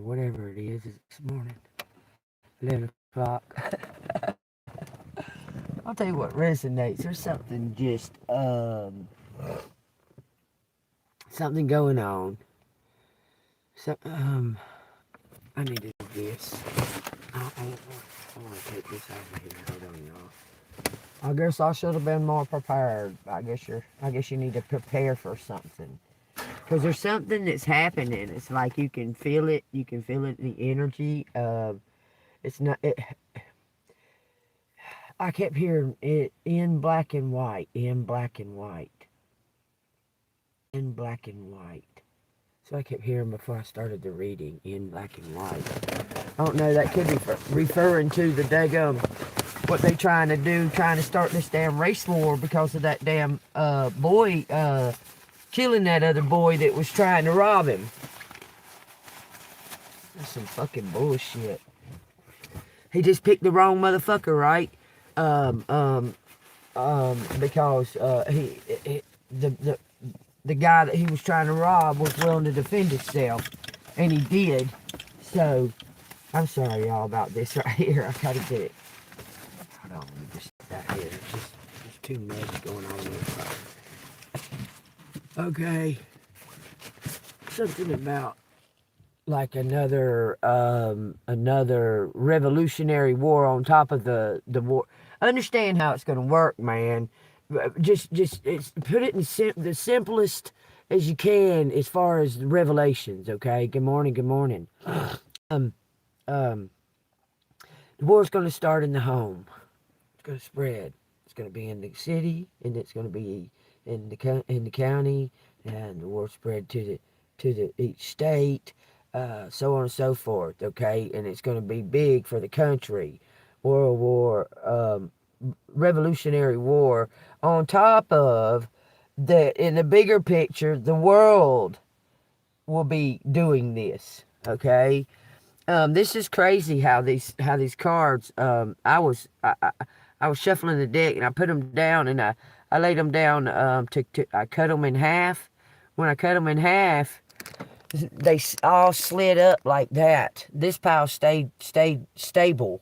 whatever it is this morning. 11 o'clock. I'll tell you what resonates. There's something just, something going on. So, I need to do this. I want to take this out of here. Hold on, y'all. I guess I should have been more prepared. I guess you need to prepare for something. Because there's something that's happening. It's like you can feel it. You can feel it, the energy. It's not... I kept hearing it in black and white. In black and white. In black and white. So I kept hearing before I started the reading. In black and white. I don't know. That could be referring to the daggum... What they trying to do. Trying to start this damn race war because of that damn boy... killing that other boy that was trying to rob him. That's some fucking bullshit. He just picked the wrong motherfucker, right? Because the guy that he was trying to rob was willing to defend himself, and he did. So, I'm sorry y'all about this right here. I gotta get it. Hold on, let me just get that here. There's too much going on here. Okay, something about like another revolutionary war on top of the war. Understand how it's going to work, man. Just put it in the simplest as you can as far as the revelations. Okay. Good morning. Good morning. The war's going to start in the home. It's going to spread. It's going to be in the city, and it's going to be in the county, and the war spread to each state, so on and so forth. Okay, and it's going to be big for the country. World War, Revolutionary War. On top of that, in the bigger picture, the world will be doing this. Okay, this is crazy how these cards. I was shuffling the deck, and I put them down, and I laid them down, I cut them in half. When I cut them in half, they all slid up like that. This pile stayed stable.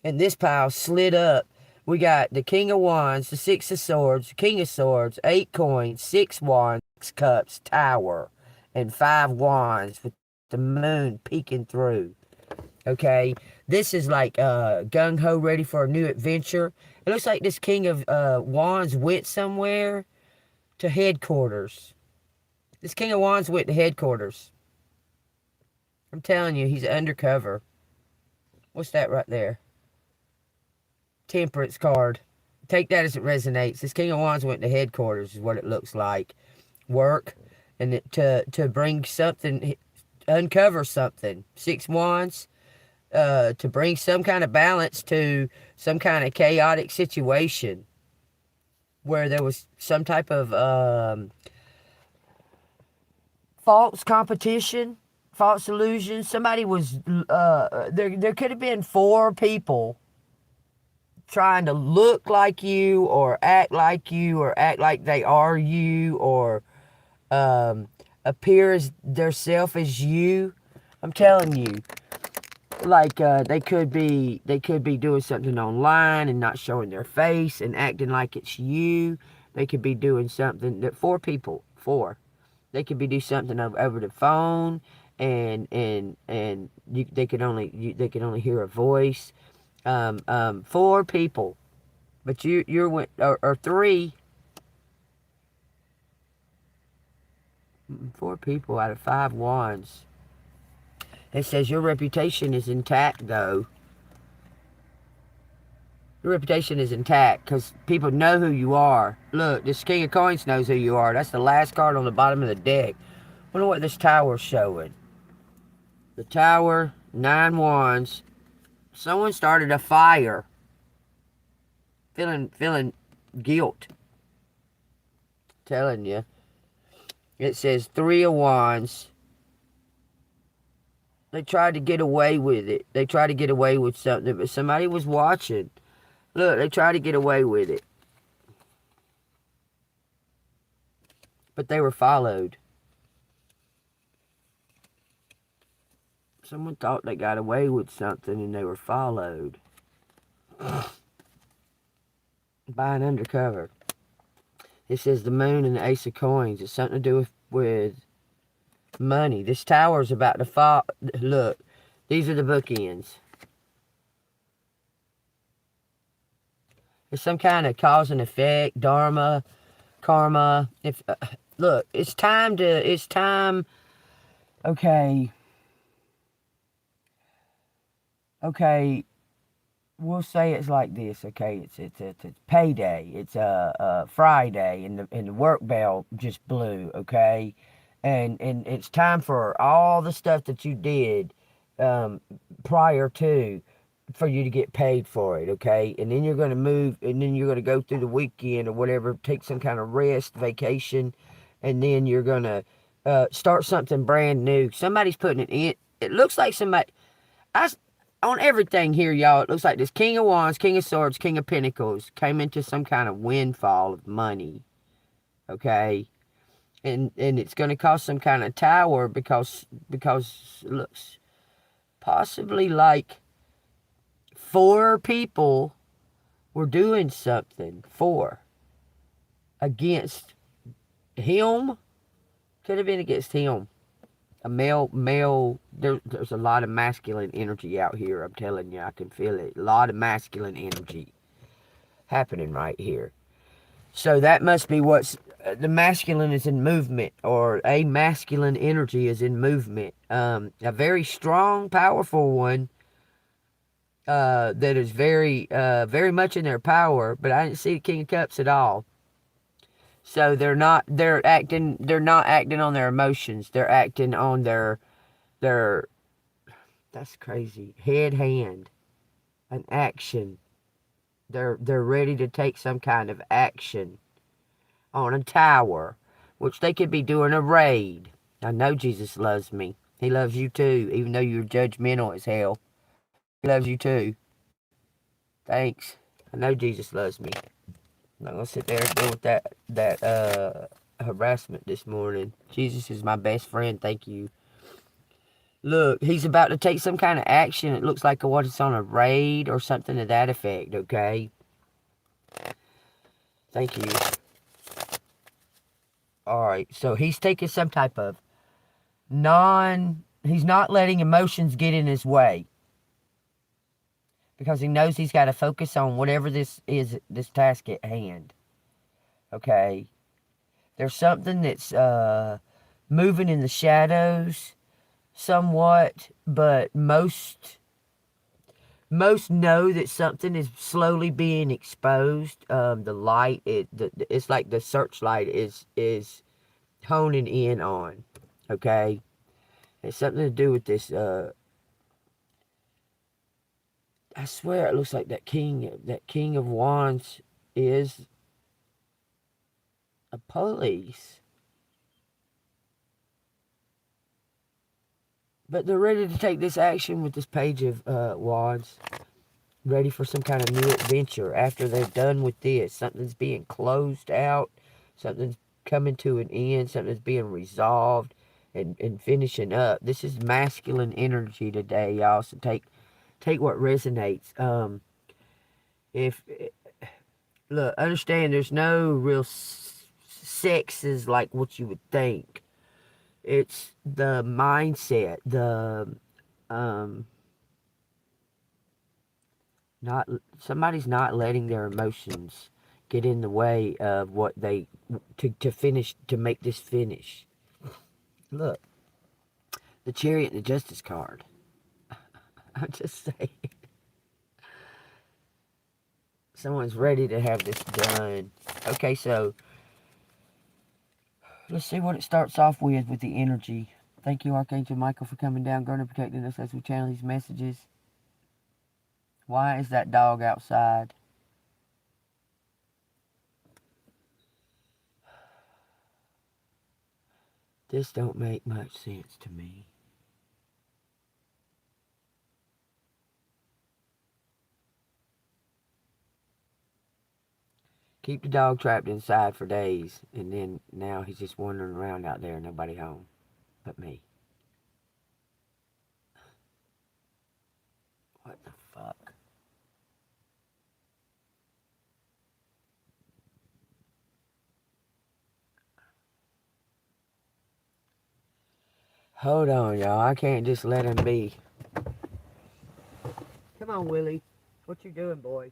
And this pile slid up. We got the King of Wands, the Six of Swords, King of Swords, 8 coins, 6 wands, 6 cups, Tower, and 5 wands with the moon peeking through. Okay? This is like gung-ho, ready for a new adventure. It looks like this King of Wands went somewhere to headquarters. This King of Wands went to headquarters. I'm telling you, he's undercover. What's that right there? Temperance card. Take that as it resonates. This King of Wands went to headquarters is what it looks like. Work. And to bring something, uncover something. 6 wands. To bring some kind of balance to some kind of chaotic situation where there was some type of false competition, false illusion. Somebody was, there could have been 4 people trying to look like you or act like they are you, or appear as their self as you. I'm telling you. Like they could be doing something online and not showing their face and acting like it's you. They could be doing something that 4 people. They could be doing something over the phone, and they could only hear a voice. 4 people, but you're or 3. 4 people out of 5 wands. It says your reputation is intact, though. Your reputation is intact because people know who you are. Look, this King of Coins knows who you are. That's the last card on the bottom of the deck. Wonder what this Tower's showing. The Tower, 9 wands. Someone started a fire. Feeling guilt. Telling you. It says 3 of wands. They tried to get away with it. They tried to get away with something, but somebody was watching. Look, they tried to get away with it. But they were followed. Someone thought they got away with something and they were followed by an undercover. It says the moon and the ace of coins. It's something to do with money. This tower is about to fall. Look, these are the bookends. It's some kind of cause and effect, dharma, karma. If look, it's time. Okay. We'll say it's like this. Okay, it's payday. It's a Friday, and the work bell just blew. Okay, and it's time for all the stuff that you did prior to, for you to get paid for it. Okay, and then you're gonna move, and then you're gonna go through the weekend or whatever, take some kind of rest, vacation, and then you're gonna start something brand new. Somebody's putting it in. It looks like somebody. On everything here, y'all, it looks like this King of Wands, King of Swords, King of Pentacles came into some kind of windfall of money. Okay? And it's going to cost some kind of tower because it looks possibly like 4 people were doing something against him. Could have been against him. A male, there's a lot of masculine energy out here. I'm telling you, I can feel it. A lot of masculine energy happening right here. So that must be what's, the masculine is in movement, or a masculine energy is in movement. A very strong, powerful one that is very much in their power, but I didn't see the King of Cups at all. So they're not acting on their emotions. They're acting on their that's crazy. Hand, an action. They're ready to take some kind of action on a tower, which they could be doing a raid. I know Jesus loves me. He loves you too, even though you're judgmental as hell. He loves you too. Thanks. I know Jesus loves me. I'm not gonna sit there and deal with that harassment this morning. Jesus is my best friend. Thank you. Look, he's about to take some kind of action. It looks like what it's on a raid or something to that effect, okay? Thank you. Alright, so he's taking some type of he's not letting emotions get in his way. Because he knows he's got to focus on whatever this is, this task at hand. Okay? There's something that's moving in the shadows somewhat, but most know that something is slowly being exposed. The light, it's like the searchlight is honing in on. Okay? It's something to do with this. I swear it looks like that King of Wands is a police. But they're ready to take this action with this Page of Wands. Ready for some kind of new adventure after they're done with this. Something's being closed out. Something's coming to an end. Something's being resolved and finishing up. This is masculine energy today, y'all. So take what resonates. Look, understand there's no real sexes like what you would think. It's the mindset, somebody's not letting their emotions get in the way of what they to make this finish. Look, the Chariot and the Justice card. I'm just saying. Someone's ready to have this done. Okay, so let's see what it starts off with the energy. Thank you, Archangel Michael, for coming down, guarding and protecting us as we channel these messages. Why is that dog outside? This don't make much sense to me. Keep the dog trapped inside for days, and then now he's just wandering around out there, nobody home but me. Hold on, y'all. I can't just let him be. Come on, Willie. What you doing, boy?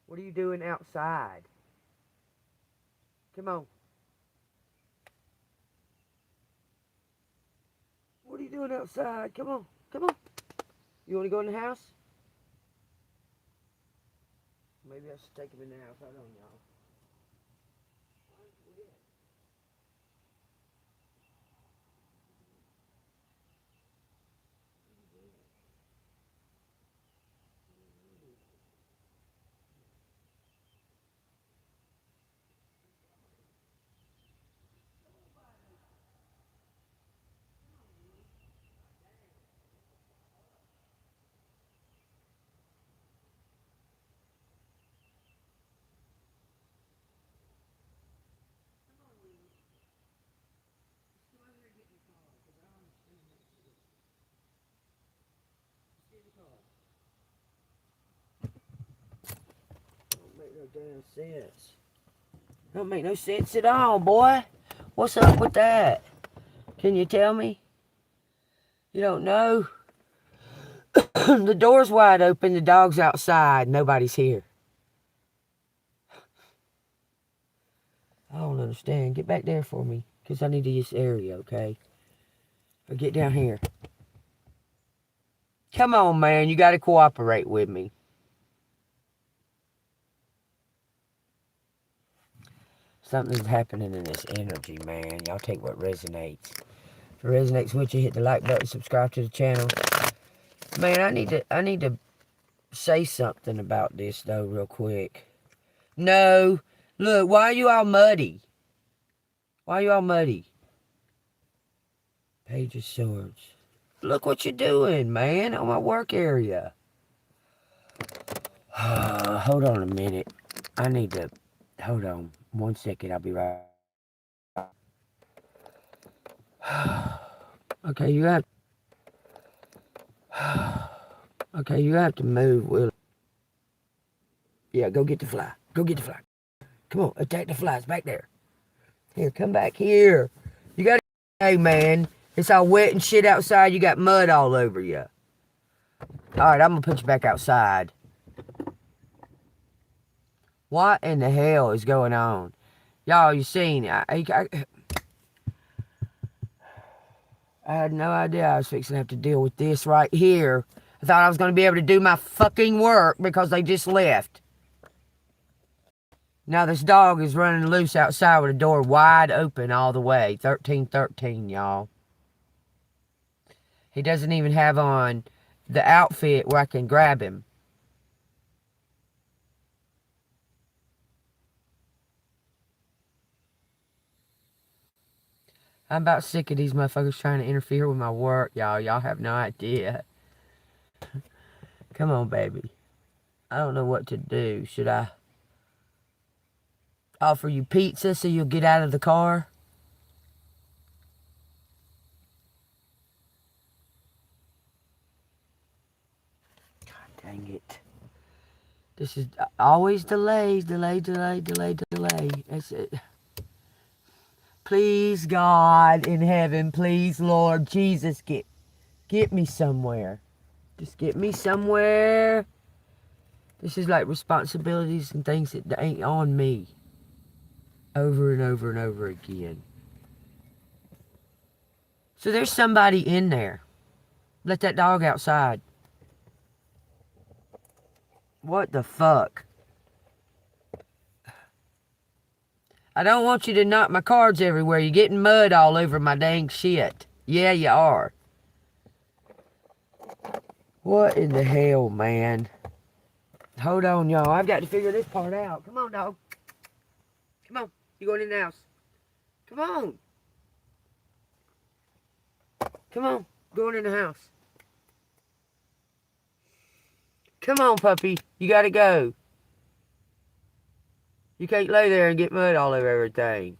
What are you doing outside? Come on. What are you doing outside? Come on. Come on. You want to go in the house? Maybe I should take him in the house. Hold on, y'all. Don't make no damn sense. Don't make no sense at all, boy. What's up with that? Can you tell me? You don't know? The door's wide open. The dog's outside. Nobody's here. I don't understand. Get back there for me. Because I need to use this area, okay? Or get down here. Come on, man. You got to cooperate with me. Something's happening in this energy, man. Y'all take what resonates. If it resonates with you, hit the like button, subscribe to the channel. Man, I need to say something about this, though, real quick. No. Look, why are you all muddy? Why are you all muddy? Page of Swords. Look what you're doing, man, on my work area. Hold on a minute. I need to... Hold on. 1 second, I'll be right. Okay, you have... Okay, you have to move, Will. Yeah, go get the fly. Go get the fly. Come on, attack the flies back there. Here, come back here. You gotta... Hey, man. It's all wet and shit outside. You got mud all over you. Alright, I'm gonna put you back outside. What in the hell is going on? Y'all, you seen... I had no idea I was fixing to have to deal with this right here. I thought I was going to be able to do my fucking work because they just left. Now this dog is running loose outside with the door wide open all the way. 1313, y'all. He doesn't even have on the outfit where I can grab him. I'm about sick of these motherfuckers trying to interfere with my work, y'all. Y'all have no idea. Come on, baby. I don't know what to do. Should I offer you pizza so you'll get out of the car? God dang it. This is always delays, delay. That's it. Please, God in heaven, please, Lord Jesus, get me somewhere. Just get me somewhere. This is like responsibilities and things that ain't on me. Over and over and over again. So there's somebody in there. Let that dog outside. What the fuck? I don't want you to knock my cards everywhere. You're getting mud all over my dang shit. Yeah, you are. What in the hell, man? Hold on, y'all. I've got to figure this part out. Come on, dog. Come on. You going in the house. Come on. Come on. Going in the house. Come on, puppy. You got to go. You can't lay there and get mud all over everything.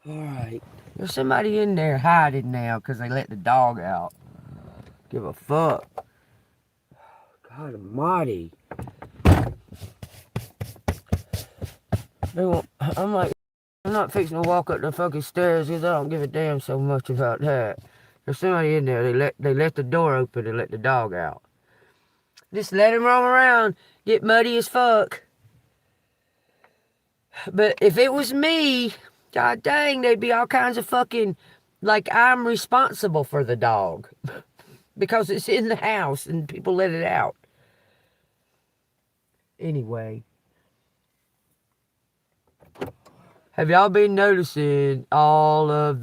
Alright. There's somebody in there hiding now because they let the dog out. Give a fuck. God almighty. I'm like, I'm not fixing to walk up the fucking stairs because I don't give a damn so much about that. There's somebody in there. They left the door open and let the dog out. Just let him roam around, get muddy as fuck. But if it was me, god dang, they'd be all kinds of fucking, like I'm responsible for the dog. Because it's in the house and people let it out. Anyway. Have y'all been noticing all of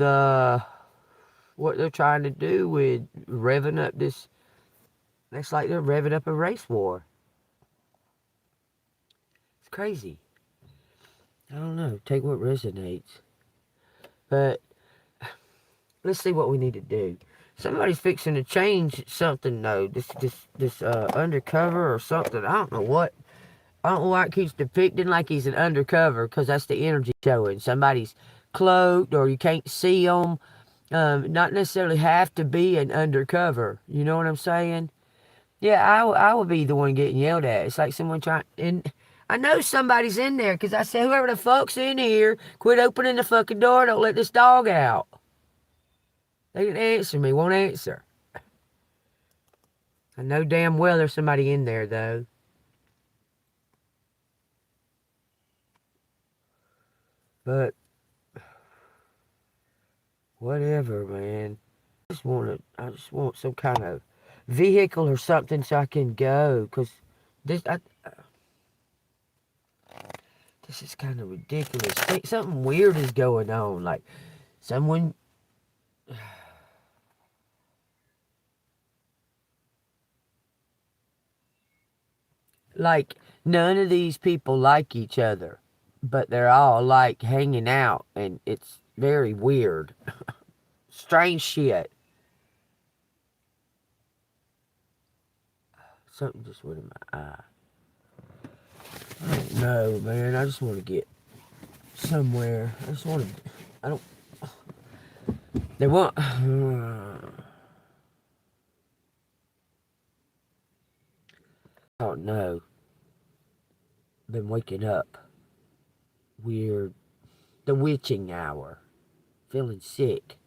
what they're trying to do with revving up this? It's like they're revving up a race war. It's crazy. I don't know. Take what resonates. But let's see what we need to do. Somebody's fixing to change something though. This undercover or something. I don't know what. I don't know why it keeps depicting like he's an undercover, because that's the energy showing. Somebody's cloaked or you can't see them. Not necessarily have to be an undercover. You know what I'm saying? Yeah, I would be the one getting yelled at. It's like someone trying... And I know somebody's in there, because I said, whoever the fuck's in here, quit opening the fucking door. Don't let this dog out. They didn't answer me. Won't answer. I know damn well there's somebody in there, though. But whatever, man. I just want some kind of vehicle or something so I can go, cause this is kind of ridiculous. Something weird is going on. Like someone. Like none of these people like each other, but they're all like hanging out, and it's very weird. Strange shit. Something just went in my eye. I don't know, man. I just want to get somewhere. I just want to... I don't... They want... Oh, no. Been waking up. Weird. The witching hour. Feeling sick.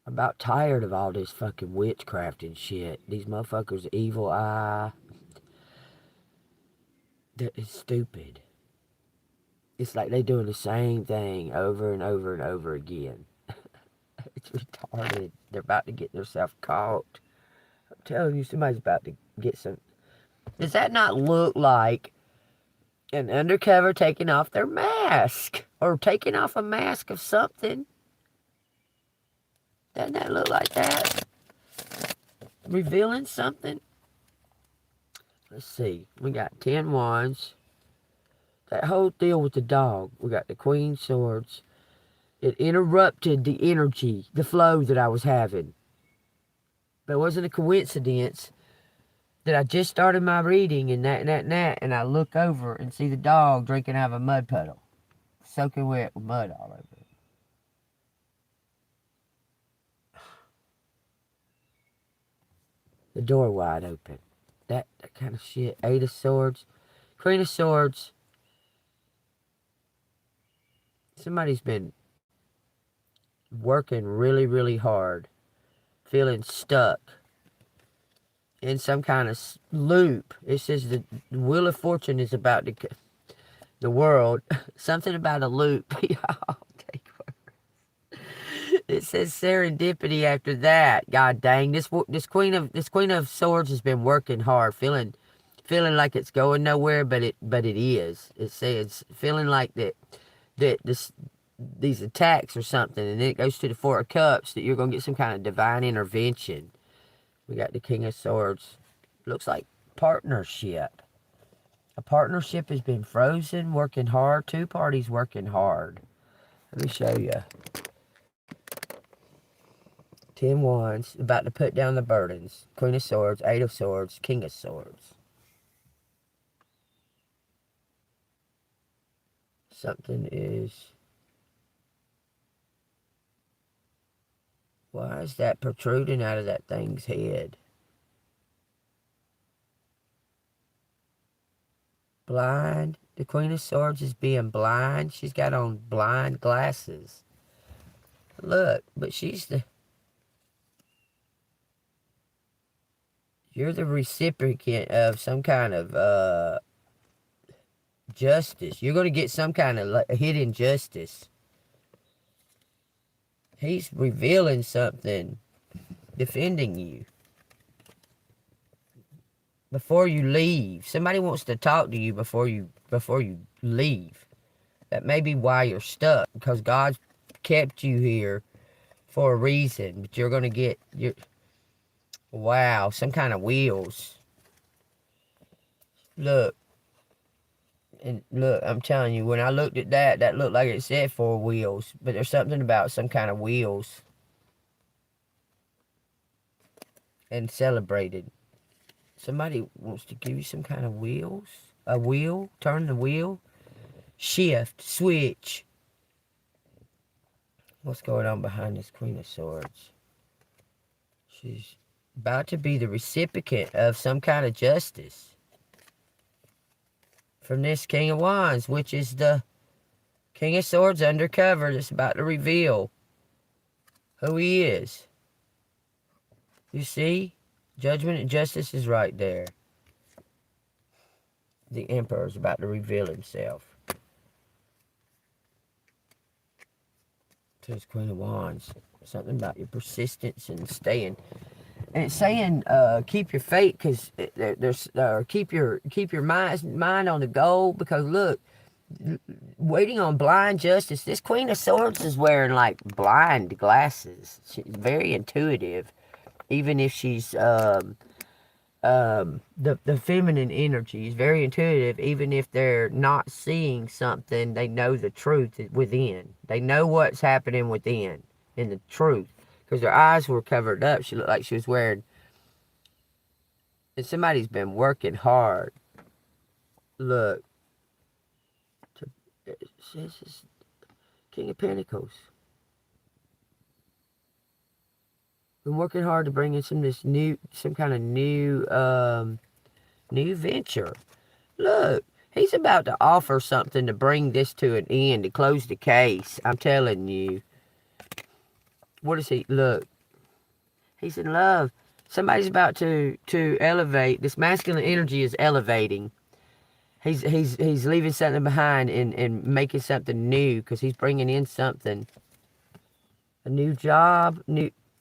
About tired of all this fucking witchcraft and shit. These motherfuckers' evil eye. It's stupid. It's like they doing the same thing over and over and over again. It's retarded. They're about to get themselves caught. I'm telling you, somebody's about to get some... Does that not look like an undercover taking off their mask? Or taking off a mask of something? Doesn't that look like that? Revealing something? Let's see. We got 10 wands. That whole deal with the dog. We got the Queen Swords. It interrupted the energy, the flow that I was having. But it wasn't a coincidence that I just started my reading and and I look over and see the dog drinking out of a mud puddle. Soaking wet with mud all over it. The door wide open. That kind of shit. 8 of Swords. Queen of Swords. Somebody's been working really, really hard. Feeling stuck in some kind of loop. It says the Wheel of Fortune is about to... The world. Something about a loop. Y'all take words. It says serendipity after that. God dang. This Queen of Swords has been working hard. Feeling like it's going nowhere, but it is. It says feeling like these attacks or something, and then it goes to the 4 of Cups, that you're going to get some kind of divine intervention. We got the King of Swords. Looks like partnership. A partnership has been frozen, working hard. 2 parties working hard. Let me show you. 10 Wands, about to put down the burdens. Queen of Swords, 8 of Swords, King of Swords. Something is... Why is that protruding out of that thing's head? Blind. The Queen of Swords is being blind. She's got on blind glasses. Look, but she's the... You're the recipient of some kind of justice. You're going to get some kind of hidden justice. He's revealing something, defending you. Before you leave. Somebody wants to talk to you before you leave. That may be why you're stuck, because God's kept you here for a reason. But you're going to get your... Wow, some kind of wheels. Look. And look, I'm telling you, when I looked at that, that looked like it said 4 wheels. But there's something about some kind of wheels. And celebrated. Somebody wants to give you some kind of wheels. A wheel. Turn the wheel. Shift. Switch. What's going on behind this Queen of Swords? She's about to be the recipient of some kind of justice. From this King of Wands, which is the King of Swords undercover that's about to reveal who he is. You see? Judgment and justice is right there. The Emperor is about to reveal himself to his Queen of Wands. Something about your persistence and staying. And it's saying, keep your faith, because there's keep your mind on the goal. Because look, waiting on blind justice. This Queen of Swords is wearing like blind glasses. She's very intuitive, even if she's the feminine energy is very intuitive. Even if they're not seeing something, they know the truth within. They know what's happening within in the truth. Because her eyes were covered up. She looked like she was wearing... And somebody's been working hard. Look. It says it's King of Pentacles. Been working hard to bring in some kind of new venture. Look. He's about to offer something to bring this to an end. To close the case. I'm telling you. What is he? Look. He's in love. Somebody's about to elevate. This masculine energy is elevating. He's leaving something behind and making something new, because he's bringing in something. A new job.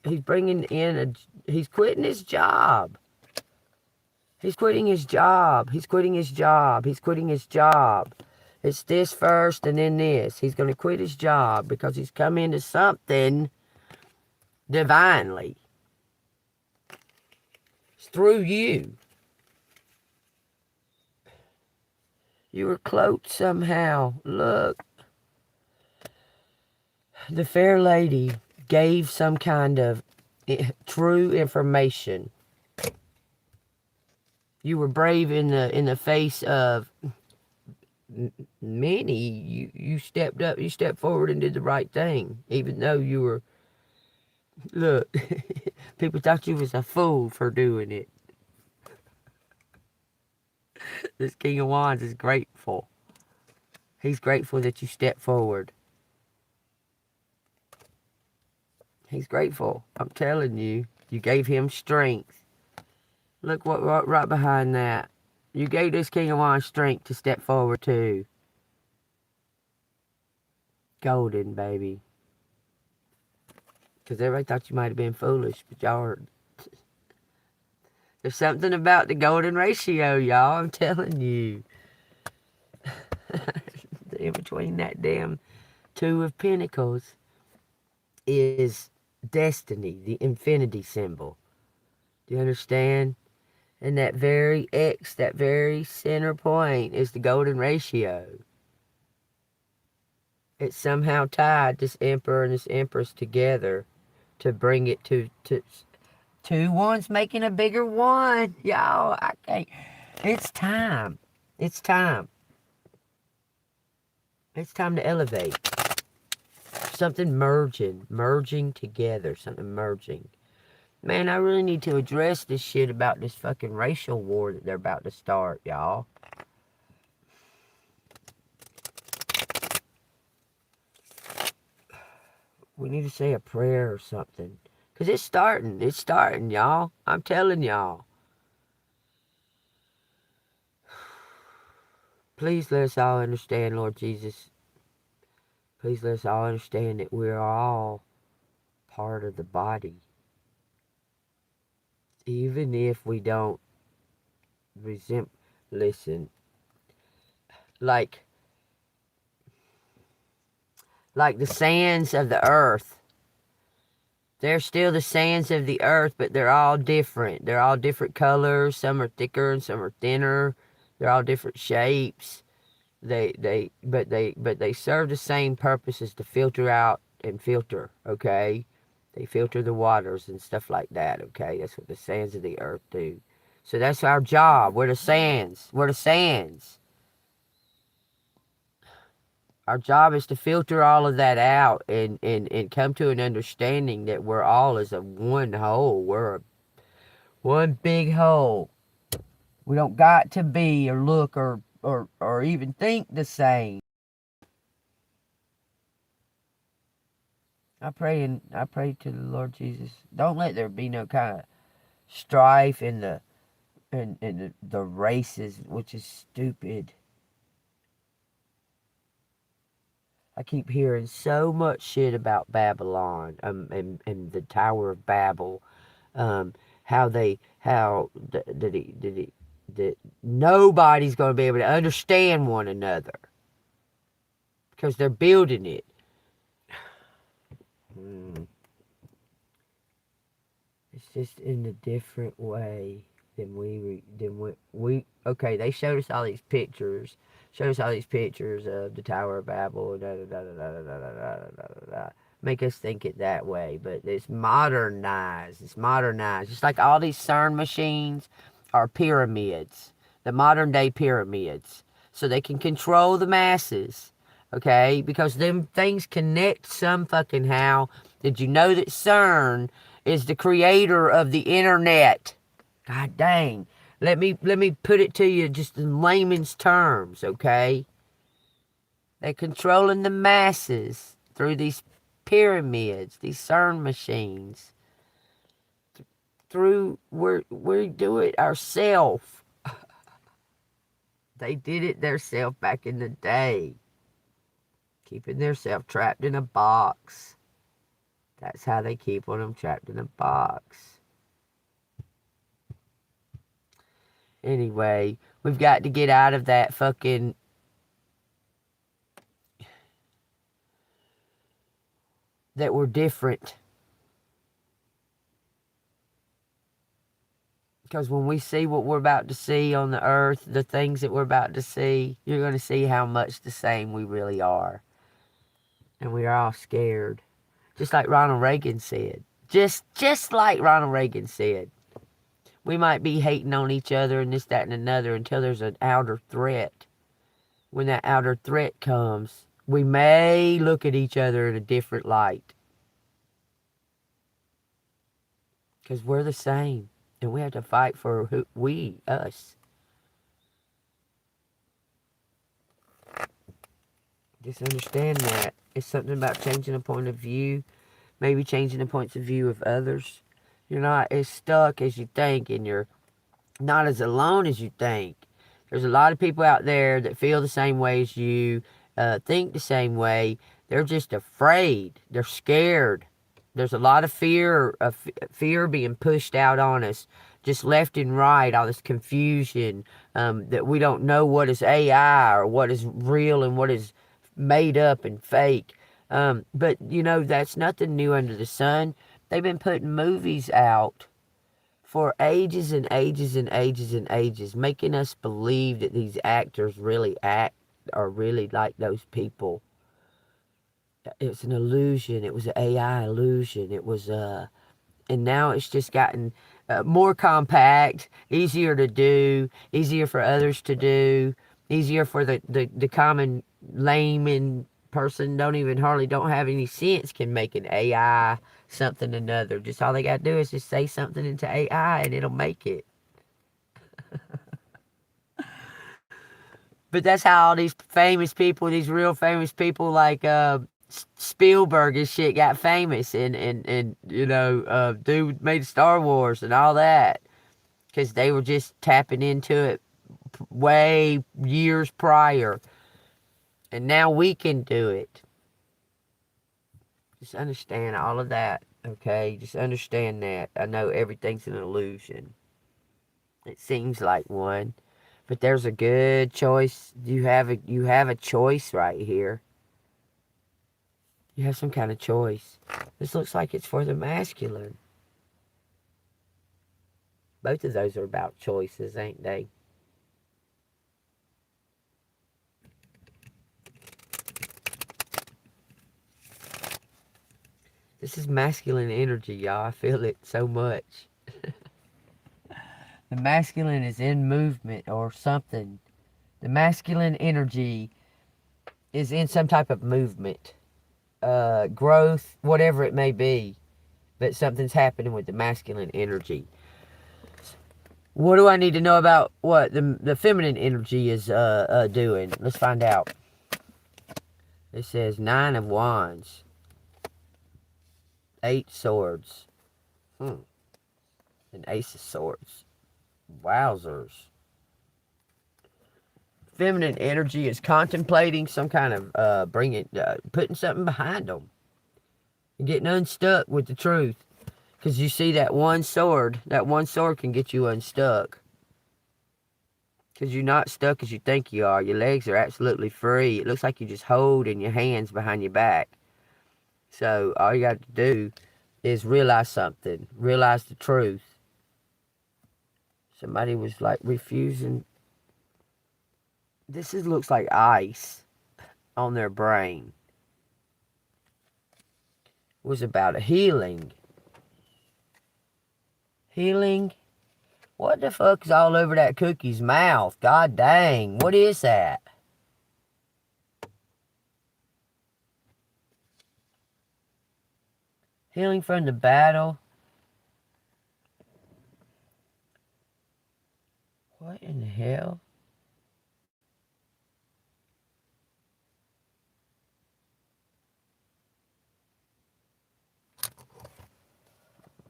He's bringing in he's quitting his job. He's quitting his job. He's quitting his job. He's quitting his job. It's this first and then this. He's going to quit his job because he's come into something divinely. It's through you. You were cloaked somehow. Look. The fair lady gave some kind of true information. You were brave in the face of many. You stepped up. You stepped forward and did the right thing, even though you were... Look, people thought you was a fool for doing it. This King of Wands is grateful. He's grateful that you stepped forward. He's grateful. I'm telling you. You gave him strength. Look what right behind that. You gave this King of Wands strength to step forward too. Golden, baby. Because everybody thought you might have been foolish, but y'all are... There's something about the golden ratio, y'all. I'm telling you. In between that damn 2 of Pentacles is destiny, the infinity symbol. Do you understand? And that very X, that very center point is the golden ratio. It's somehow tied this Emperor and this Empress together to bring it to 2 ones making a bigger one. Y'all, I can't. It's time. It's time. It's time to elevate. Something merging together, something merging. Man, I really need to address this shit about this fucking racial war that they're about to start, y'all. We need to say a prayer or something. Because it's starting, y'all. I'm telling y'all. Please let us all understand, Lord Jesus. Please let us all understand that we're all part of the body. Even if we don't listen, like the sands of the earth. They're still the sands of the earth, but they're all different. They're all different colors. Some are thicker and some are thinner. They're all different shapes. But they serve the same purpose as to filter out and filter, okay? They filter the waters and stuff like that, okay? That's what the sands of the earth do. So that's our job. We're the sands. We're the sands. Our job is to filter all of that out and come to an understanding that we're all as a one whole. We're a one big whole. We don't got to be or look or even think the same. I pray to the Lord Jesus. Don't let there be no kind of strife in the races, which is stupid. I keep hearing so much shit about Babylon, and the Tower of Babel, how nobody's going to be able to understand one another because they're building it. It's just in a different way than we. Okay, they showed us all these pictures. Showed us all these pictures of the Tower of Babel. Make us think it that way, but it's modernized. It's modernized. Just like all these CERN machines are pyramids, the modern day pyramids, so they can control the masses. Okay, because them things connect some fucking how. Did you know that CERN is the creator of the internet? God dang. Let me put it to you just in layman's terms, okay? They're controlling the masses through these pyramids, these CERN machines. We do it ourselves. They did it themselves back in the day. Keeping themselves trapped in a box. That's how they keep them trapped in a box. Anyway, we've got to get out of that fucking... that we're different. Because when we see what we're about to see on the earth, the things that we're about to see, you're going to see how much the same we really are. And we are all scared. Just like Ronald Reagan said. Just like Ronald Reagan said. We might be hating on each other and this, that, and another until there's an outer threat. When that outer threat comes, we may look at each other in a different light. Because we're the same. And we have to fight for us. Just understand that. It's something about changing a point of view. Maybe changing the points of view of others. You're not as stuck as you think, and you're not as alone as you think. There's a lot of people out there that feel the same way as you, think the same way. They're just afraid. They're scared. There's a lot of fear being pushed out on us, just left and right, all this confusion, that we don't know what is AI or what is real and what is made up and fake. But, that's nothing new under the sun. They've been putting movies out for ages and ages and ages and ages, making us believe that these actors really are really like those people. It's an illusion. It was an AI illusion. It was, and now it's just gotten more compact, easier to do, easier for others to do, easier for the common layman person don't have any sense can make an AI something another. Just all they got to do is just say something into AI and it'll make it. But that's how all these famous people, these real famous people like Spielberg and shit got famous, and dude made Star Wars and all that because they were just tapping into it way years prior, and now we can do it. Just understand all of that, okay? Just understand that. I know everything's an illusion. It seems like one, but there's a good choice. You have a choice right here. You have some kind of choice. This looks like it's for the masculine. Both of those are about choices, ain't they? This is masculine energy, y'all. I feel it so much. The masculine is in movement or something. The masculine energy is in some type of movement, growth, whatever it may be. But something's happening with the masculine energy. What do I need to know about what the feminine energy is doing? Let's find out. It says 9 of Wands. 8 Swords. An Ace of Swords. Wowzers. Feminine energy is contemplating some kind of putting something behind them. And getting unstuck with the truth. Because you see that one sword can get you unstuck. Because you're not stuck as you think you are. Your legs are absolutely free. It looks like you're just holding your hands behind your back. So all you got to do is realize something. Realize the truth. Somebody was like refusing. This looks like ice on their brain. It was about a healing. Healing? What the fuck's all over that cookie's mouth? God dang. What is that? Healing from the battle. What in the hell?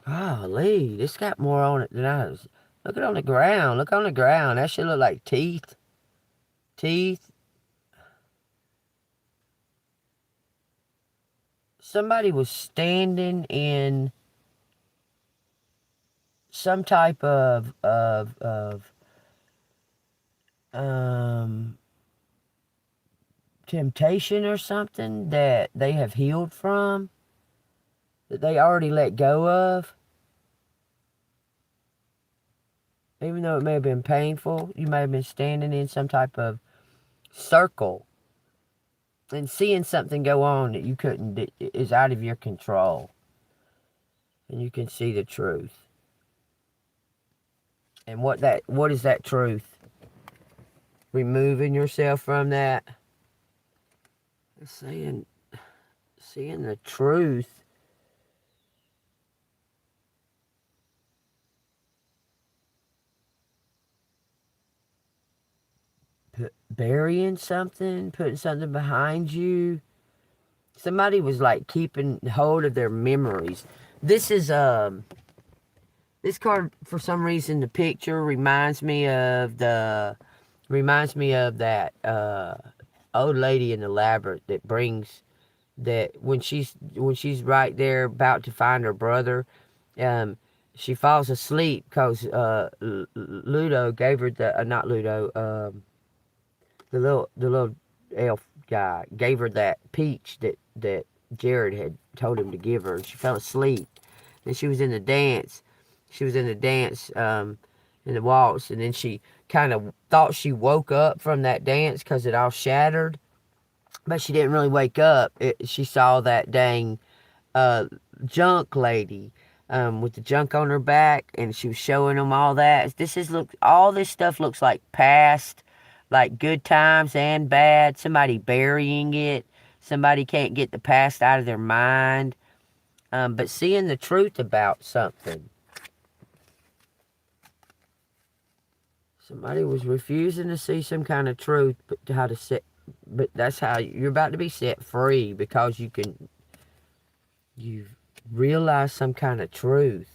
Golly, this got more on it than I was. Look it on the ground. Look on the ground. That shit look like teeth. Teeth. Somebody was standing in some type of temptation or something that they have healed from, that they already let go of. Even though it may have been painful, you may have been standing in some type of circle and seeing something go on that you couldn't, is out of your control. And you can see the truth. And what is that truth? Removing yourself from that. Seeing the truth. Burying something, putting something behind you. Somebody was like keeping hold of their memories. This is this card, for some reason, the picture reminds me of that old lady in the labyrinth that when she's right there about to find her brother, she falls asleep because Ludo gave her not Ludo, the little elf guy gave her that peach that Jared had told him to give her, and she fell asleep. And she was in the dance. In the waltz, and then she kind of thought she woke up from that dance because it all shattered, but she didn't really wake up. She saw that dang junk lady with the junk on her back, and she was showing them all that. All this stuff looks like past like good times and bad, somebody burying it, somebody can't get the past out of their mind, but seeing the truth about something. Somebody was refusing to see some kind of truth, but that's how you're about to be set free, because you've realized some kind of truth.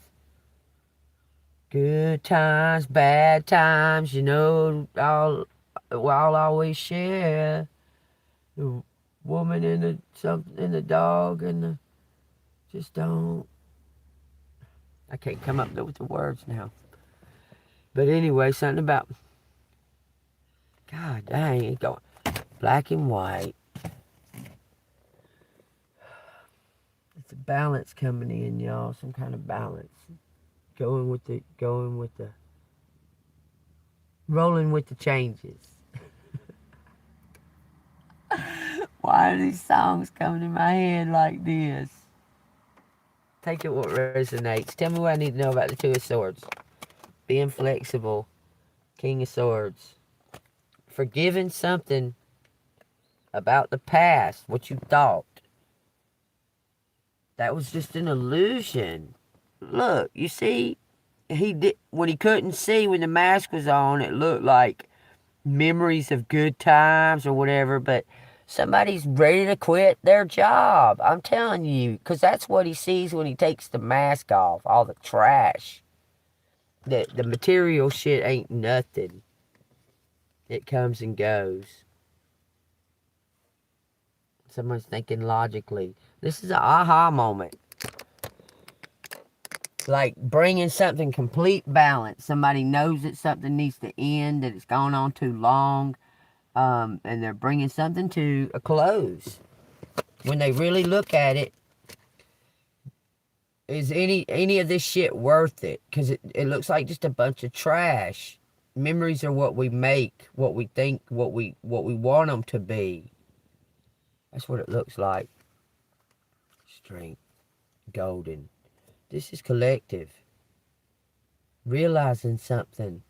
Good times, bad times, I'll always share. The woman and the dog and the just don't. I can't come up with the words now. But anyway, something about, God dang, it's going black and white. It's a balance coming in, y'all. Some kind of balance. Rolling with the changes. Why are these songs coming in my head like this? Take it what resonates. Tell me what I need to know about the Two of Swords. Being flexible. King of Swords. Forgiving something about the past. What you thought. That was just an illusion. Look, you see, when he couldn't see, when the mask was on, it looked like memories of good times or whatever, but somebody's ready to quit their job. I'm telling you, because that's what he sees when he takes the mask off. All the trash. The material shit ain't nothing. It comes and goes. Someone's thinking logically. This is an aha moment. Like bringing something complete balance. Somebody knows that something needs to end, that it's gone on too long, and they're bringing something to a close. When they really look at it, is any of this shit worth it? Because it looks like just a bunch of trash. Memories are what we make, what we think, what we want them to be. That's what it looks like. Strength. Golden. This is collective. Realizing something.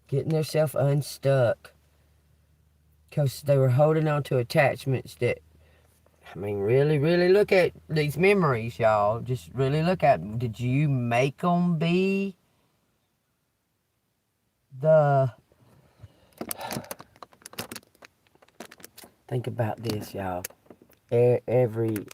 Getting themselves unstuck. Because they were holding on to attachments that, I mean, really, really look at these memories, y'all. Just really look at them. Did you make them be the... Think about this, y'all. Every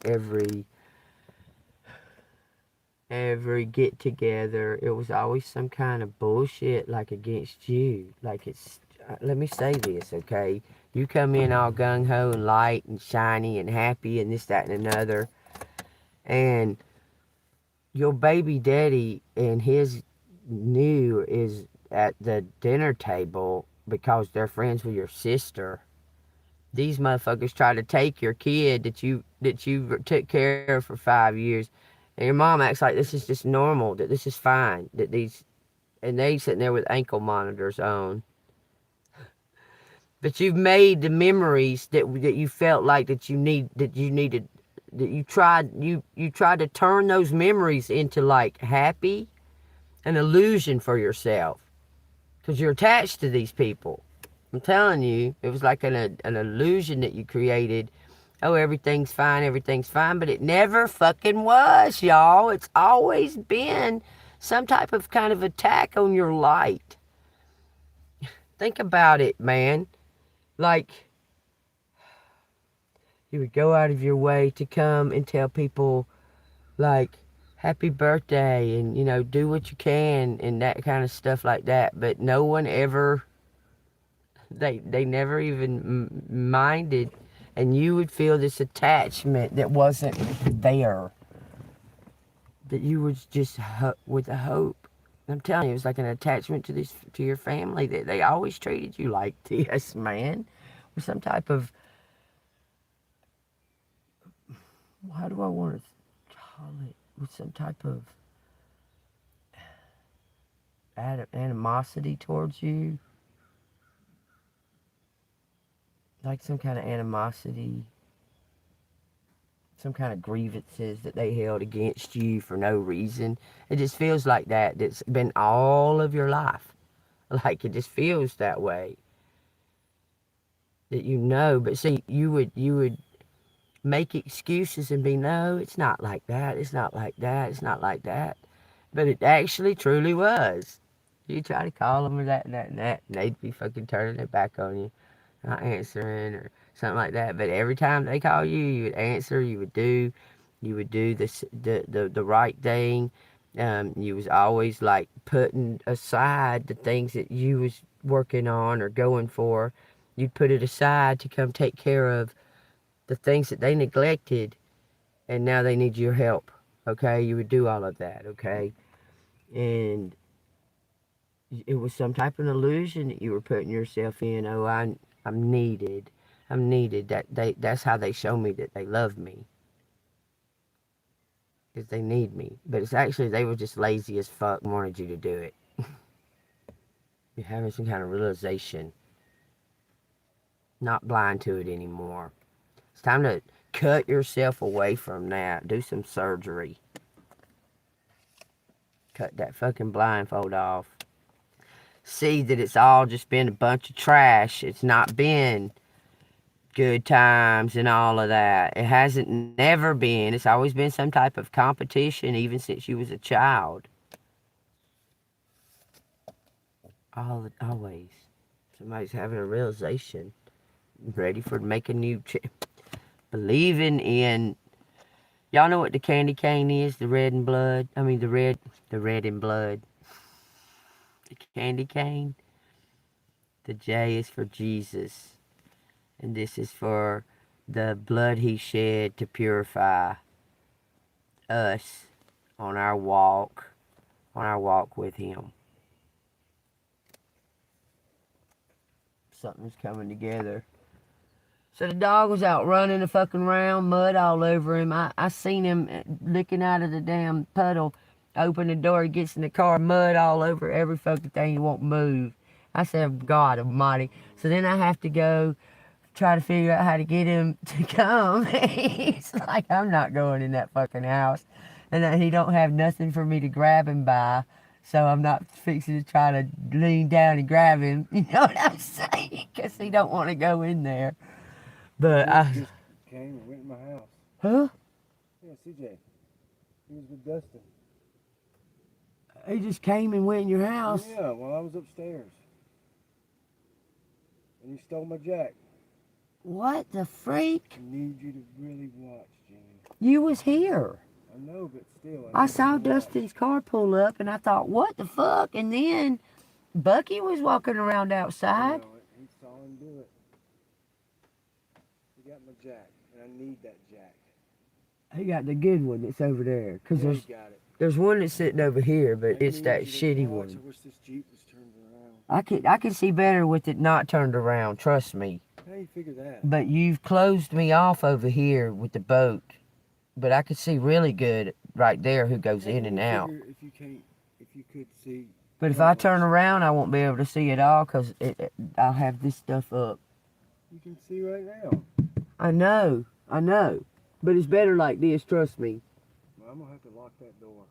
get together, it was always some kind of bullshit, like against you. Like it's, let me say this, okay? You come in all gung-ho and light and shiny and happy and this, that, and another. And your baby daddy and his new is at the dinner table because they're friends with your sister. These motherfuckers try to take your kid that you took care of for 5 years, and your mom acts like this is just normal, that this is fine, and they sitting there with ankle monitors on. But you've made the memories that you felt like you tried to turn those memories into like happy, an illusion for yourself, because you're attached to these people. I'm telling you, it was like an illusion that you created. Oh, everything's fine, but it never fucking was, y'all. It's always been some type of kind of attack on your light. Think about it, man. Like, you would go out of your way to come and tell people, like, happy birthday, and, do what you can, and that kind of stuff like that. But no one ever... They never even minded, and you would feel this attachment that wasn't there, that you was just with a hope. I'm telling you, it was like an attachment to your family, that they always treated you like this, man, with some type of, how do I want to call it, with some type of animosity towards you. Like some kind of animosity, some kind of grievances that they held against you for no reason. It just feels like that. It's been all of your life. Like, it just feels that way. That you know. But see, you would make excuses and be, no, it's not like that. It's not like that. It's not like that. But it actually truly was. You try to call them or that and that and that, and they'd be fucking turning their back on you, not answering or something like that. But every time they call you, you would answer. You would do the right thing. You was always like putting aside the things that you was working on or going for. You'd put it aside to come take care of the things that they neglected, and now they need your help. Okay, you would do all of that. Okay, and it was some type of illusion that you were putting yourself in. Oh, I'm needed. I'm needed. That's how they show me that they love me. Because they need me. But it's actually they were just lazy as fuck and wanted you to do it. You're having some kind of realization. Not blind to it anymore. It's time to cut yourself away from that. Do some surgery. Cut that fucking blindfold off. See that it's all just been a bunch of trash. It's not been good times and all of that. It hasn't never been. It's always been some type of competition, even since you was a child. Always. Somebody's having a realization. Ready for to make a new believing in. Y'all know what the candy cane is? The red and blood. I mean the red and blood. The candy cane. The J is for Jesus. And this is for the blood he shed to purify us on our walk with him. Something's coming together. So the dog was out running the fucking around, mud all over him. I seen him looking out of the damn puddle, open the door, he gets in the car, mud all over every fucking thing, he won't move. I said, God almighty. So then I have to go try to figure out how to get him to come. He's like, I'm not going in that fucking house. And that he don't have nothing for me to grab him by. So I'm not fixing to try to lean down and grab him. You know what I'm saying? Because he don't want to go in there. But I just came and went in my house. Huh? Yeah, CJ. He was with Dustin. He just came and went in your house? Yeah, while I was upstairs. And he stole my jack. What the freak? I need you to really watch, Jean. You was here. I know, but still. I saw Dustin's car pull up and I thought, what the fuck? And then Bucky was walking around outside. No, he saw him do it. He got my jack, and I need that jack. He got the good one that's over there. Cause Yeah, he got it. there's one that's sitting over here, but I it's that need you to shitty watch. one. I wish this Jeep was turned around. I can see better with it not turned around, trust me. How do you figure that? But you've closed me off over here with the boat. But I could see really good right there who goes in and out. If you could see. But if I turn around, I won't be able to see it all because I'll have this stuff up. You can see right now. I know. But it's better like this, trust me. Well, I'm going to have to lock that door.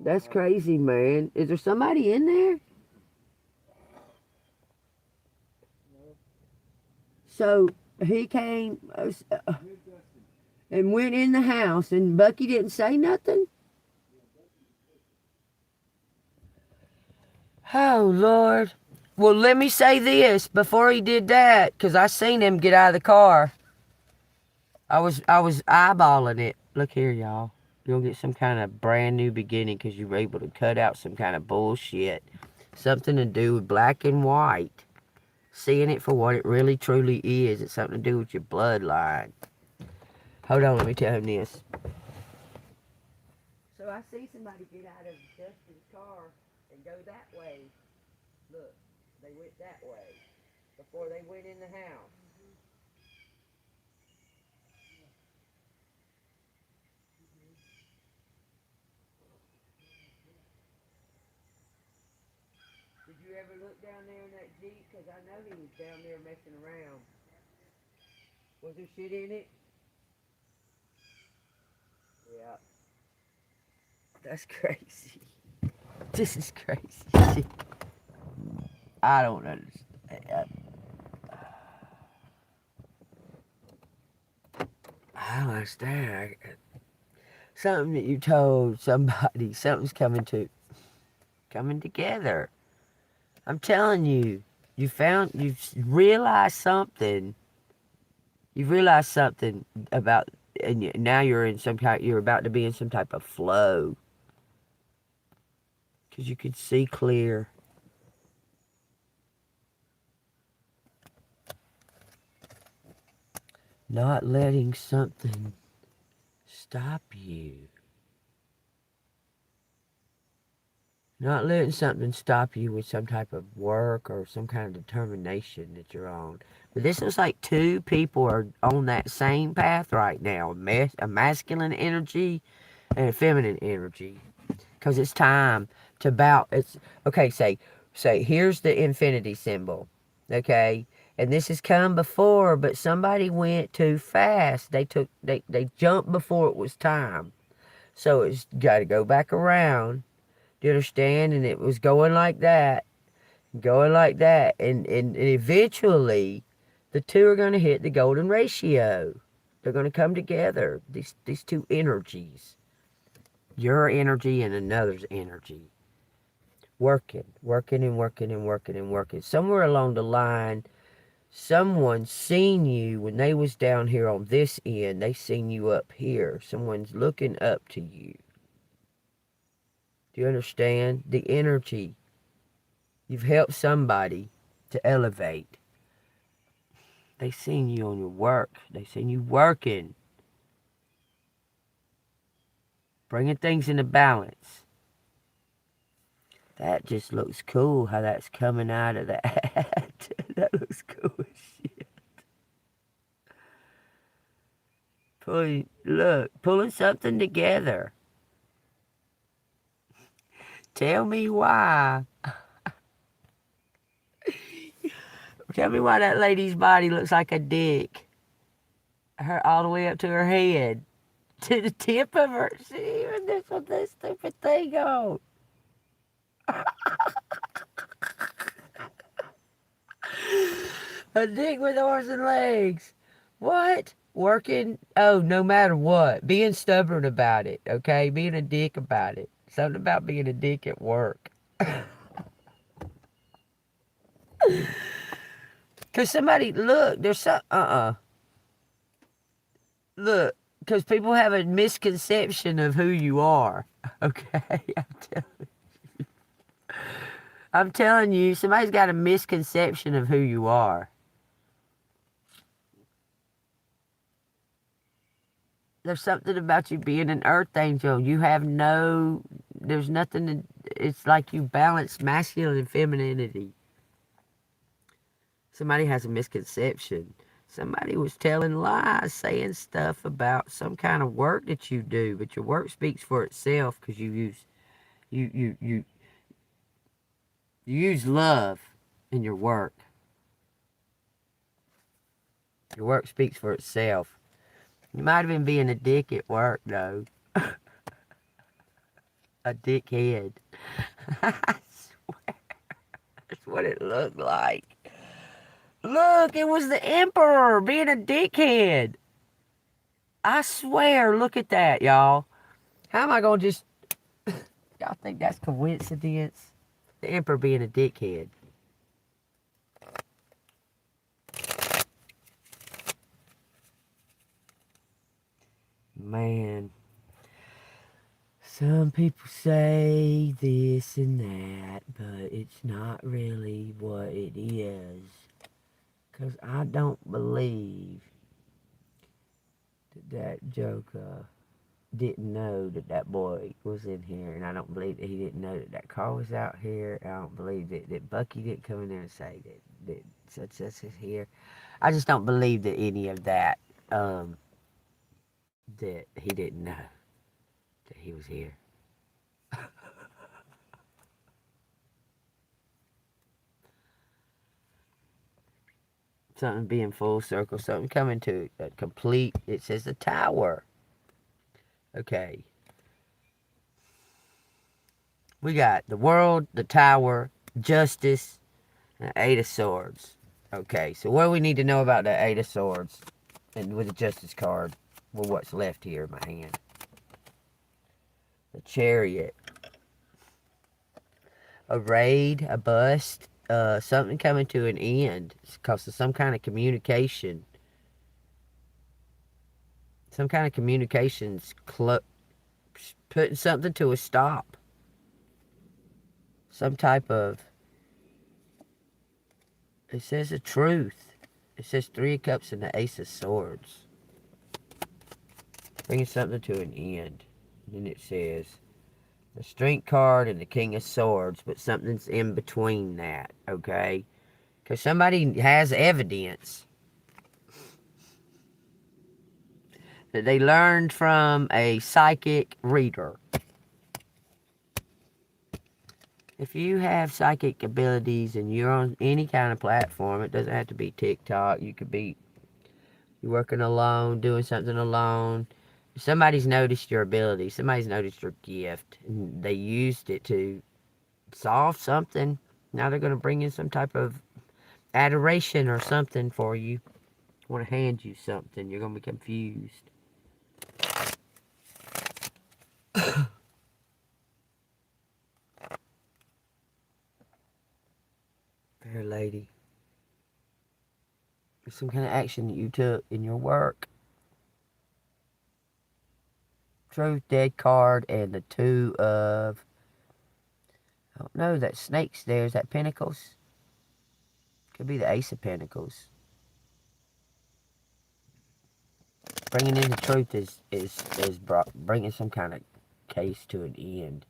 That's crazy, man. Is there somebody in there? No. So he came and went in the house and Bucky didn't say nothing? Oh, Lord. Well, let me say this before he did that, because I seen him get out of the car. I was eyeballing it. Look here, y'all. You'll get some kind of brand new beginning because you were able to cut out some kind of bullshit. Something to do with black and white. Seeing it for what it really truly is. It's something to do with your bloodline. Hold on, let me tell him this. So I see somebody get out of Justin's car and go that way. Look, they went that way before they went in the house. Did you ever look down there in that Jeep? Because I know he was down there messing around. Was there shit in it? Yeah. That's crazy. This is crazy. I don't understand. I don't understand. Something that you told somebody, something's coming together. I'm telling you, you've realized something. You've realized something about, and now you're about to be in some type of flow. Because you can see clear. Not letting something stop you. Not letting something stop you with some type of work or some kind of determination that you're on. But this looks like two people are on that same path right now. A masculine energy and a feminine energy. Because it's time to bow. It's okay, say here's the infinity symbol. Okay? And this has come before, but somebody went too fast. They jumped before it was time. So it's got to go back around. Do you understand? And it was going like that, and eventually, the two are going to hit the golden ratio. They're going to come together. These two energies, your energy and another's energy, working, working. Somewhere along the line, someone seen you when they was down here on this end. They seen you up here. Someone's looking up to you. Do you understand? The energy. You've helped somebody to elevate. They seen you on your work. They seen you working. Bringing things into balance. That just looks cool how that's coming out of that. That looks cool as shit. Pulling something together. Tell me why. Tell me why that lady's body looks like a dick. Her all the way up to her head. To the tip of her. See, even this with this stupid thing on. A dick with arms and legs. What? Working? Oh, no matter what. Being stubborn about it, okay? Being a dick about it. Something about being a dick at work. Because somebody, look, there's some, Look, because people have a misconception of who you are, okay? I'm telling you, somebody's got a misconception of who you are. There's something about you being an earth angel. You have there's nothing, it's like you balance masculine and femininity. Somebody has a misconception. Somebody was telling lies, saying stuff about some kind of work that you do, but your work speaks for itself because you use love in your work. Your work speaks for itself. You might have been being a dick at work, though. A dickhead. I swear. That's what it looked like. Look, it was the emperor being a dickhead. I swear, look at that, y'all. How am I going to just... Y'all think that's coincidence? The emperor being a dickhead. Man. Some people say this and that, but it's not really what it is. Because I don't believe that Joker didn't know that boy was in here. And I don't believe that he didn't know that car was out here. I don't believe that Bucky didn't come in there and say that such is here. I just don't believe that any of that, that he didn't know that he was here. Something being full circle, something coming to a complete, it says the tower. Okay. We got the world, the tower, justice, An 8 of Swords. Okay, so what do we need to know about the 8 of Swords? And with the Justice card, well, what's left here in my hand? The Chariot. A raid, a bust, something coming to an end. It's because of some kind of communication. Some kind of communications putting something to a stop. Some type of... It says a truth. It says 3 of Cups and the Ace of Swords. Bringing something to an end. And then it says the Strength card and the King of Swords, but something's in between that, okay? Because somebody has evidence that they learned from a psychic reader. If you have psychic abilities and you're on any kind of platform, it doesn't have to be TikTok. You could be you're working alone, doing something alone. Somebody's noticed your ability. Somebody's noticed your gift. And they used it to solve something. Now they're going to bring in some type of adoration or something for you. Want to hand you something. You're going to be confused. Fair lady. There's some kind of action that you took in your work. Truth, Dead card, and the 2 of... I don't know, that snake's there. Is that Pentacles? Could be the Ace of Pentacles. Bringing in the truth is bringing some kind of case to an end.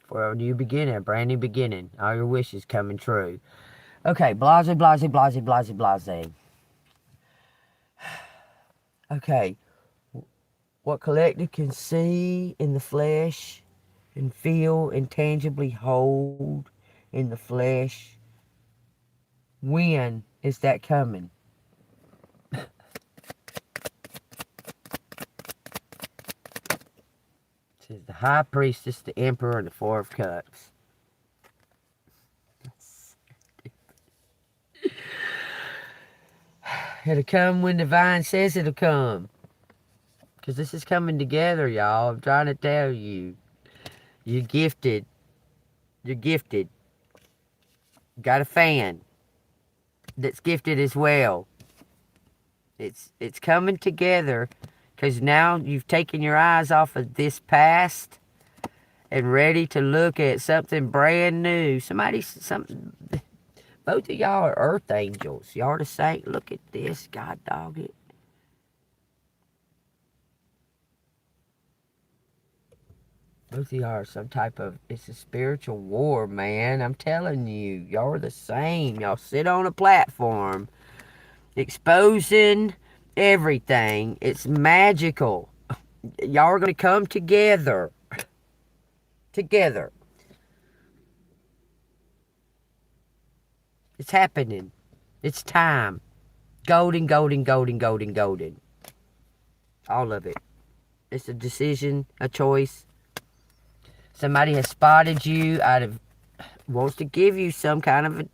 For a new beginning, a brand new beginning. All your wishes coming true. Okay, blase, blase, blase, blase, blase. Okay. What collective can see in the flesh and feel and tangibly hold in the flesh. When is that coming? Says the High Priestess, the Emperor, and the 4 of Cups. It'll come when divine says it'll come. Because this is coming together, y'all. I'm trying to tell you. You're gifted. You're gifted. Got a fan that's gifted as well. It's coming together. Because now you've taken your eyes off of this past and ready to look at something brand new. Both of y'all are earth angels. Y'all are the same. Look at this. God dog it. Both of y'all are some type of... It's a spiritual war, man. I'm telling you. Y'all are the same. Y'all sit on a platform exposing everything. It's magical. Y'all are going to come together. Together. It's happening. It's time. Golden, golden, golden, golden, golden. All of it. It's a decision, a choice. Somebody has spotted you wants to give you some kind of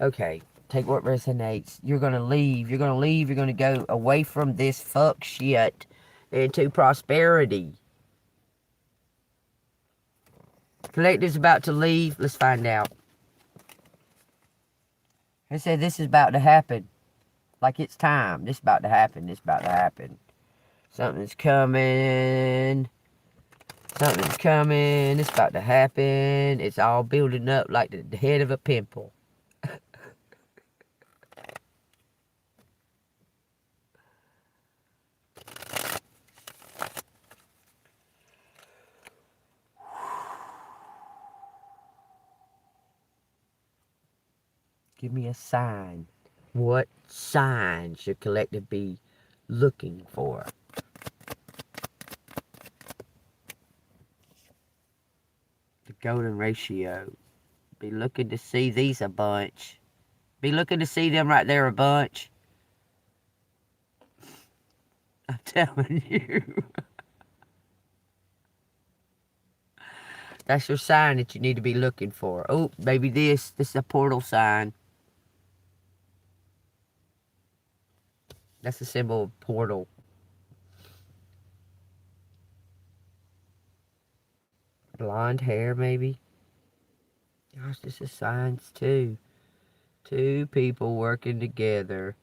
okay, take what resonates. You're going to leave. You're going to leave. You're going to go away from this fuck shit into prosperity. Collective's about to leave. Let's find out. I said this is about to happen. Like it's time. This is about to happen. This is about to happen. Something's coming. Something's coming. It's about to happen. It's all building up like the head of a pimple. Give me a sign. What sign should collective be looking for? The golden ratio. Be looking to see these a bunch. Be looking to see them right there a bunch. I'm telling you. That's your sign that you need to be looking for. Oh, maybe this is a portal sign. That's a symbol of portal. Blonde hair, maybe. Gosh, this is signs too. Two people working together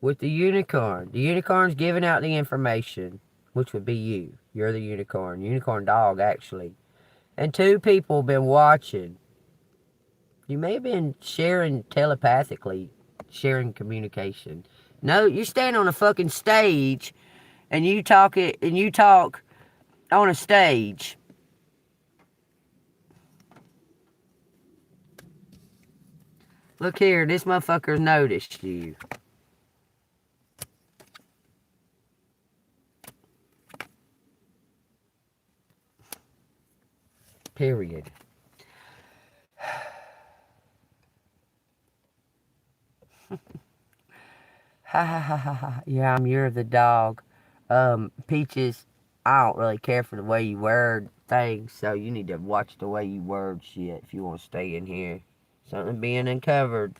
with the unicorn. The unicorn's giving out the information, which would be you. You're the unicorn. Unicorn dog, actually. And two people been watching. You may have been sharing telepathically, sharing communication. No, you stand on a fucking stage and you talk on a stage. Look here, this motherfucker's noticed you. Period. Ha ha ha ha ha. Yeah, I'm You're the dog. Peaches, I don't really care for the way you word things, so you need to watch the way you word shit if you want to stay in here. Something being uncovered.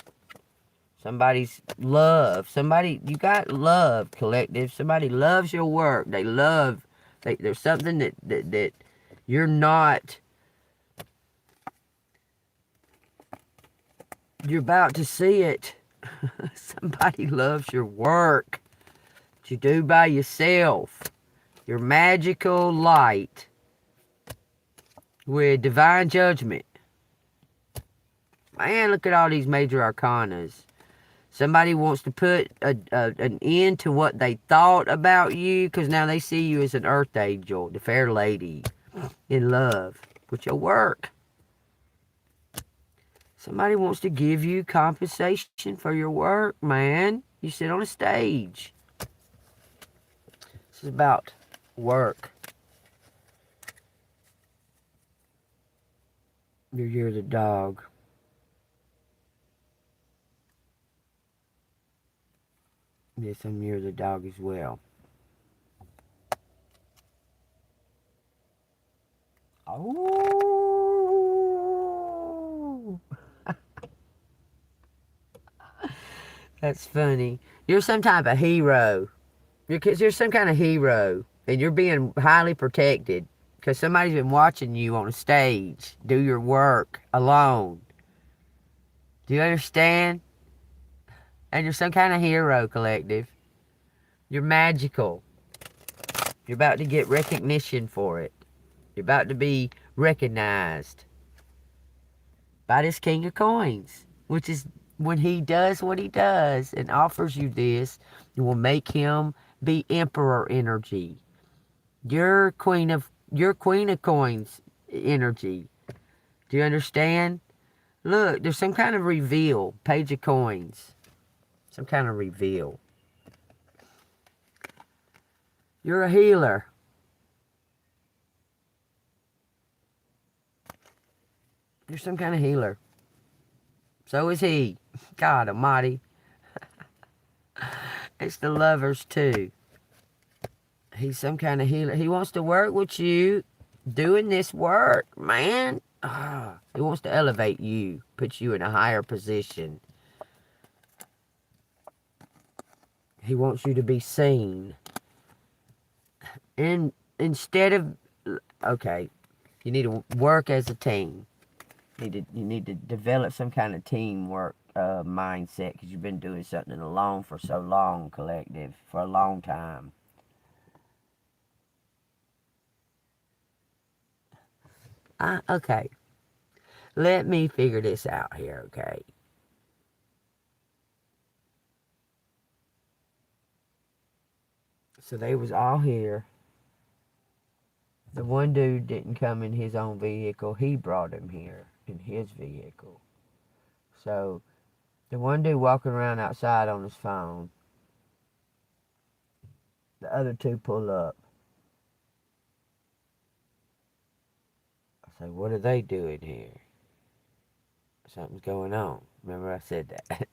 Somebody's love. You got love, collective. Somebody loves your work. There's something that you're not. You're about to see it. Somebody loves your work that you do by yourself. Your magical light with divine judgment. Man, look at all these major arcanas. Somebody wants to put an end to what they thought about you because now they see you as an earth angel, the fair lady, in love with your work. Somebody wants to give you compensation for your work, man. You sit on a stage. This is about work. You're the dog. Yes, I'm You're the dog as well. Oh. That's funny. You're some type of hero. You're some kind of hero. And you're being highly protected. Because somebody's been watching you on a stage. Do your work alone. Do you understand? And you're some kind of hero, collective. You're magical. You're about to get recognition for it. You're about to be recognized by this King of Coins. Which is when he does what he does and offers you this, it will make him be Emperor energy. You're Queen of Coins energy. Do you understand? Look, there's some kind of reveal. Page of Coins. Some kind of reveal. You're a healer. You're some kind of healer. So is he. God almighty. It's the lovers too. He's some kind of healer. He wants to work with you doing this work, man. He wants to elevate you, put you in a higher position. He wants you to be seen. And instead of, okay, you need to work as a team. You need to develop some kind of teamwork mindset because you've been doing something alone for so long, collective, for a long time. Okay. Let me figure this out here, okay? So they was all here. The one dude didn't come in his own vehicle. He brought him here in his vehicle. So the one dude walking around outside on his phone. The other two pull up. I say, what are they doing here? Something's going on. Remember I said that.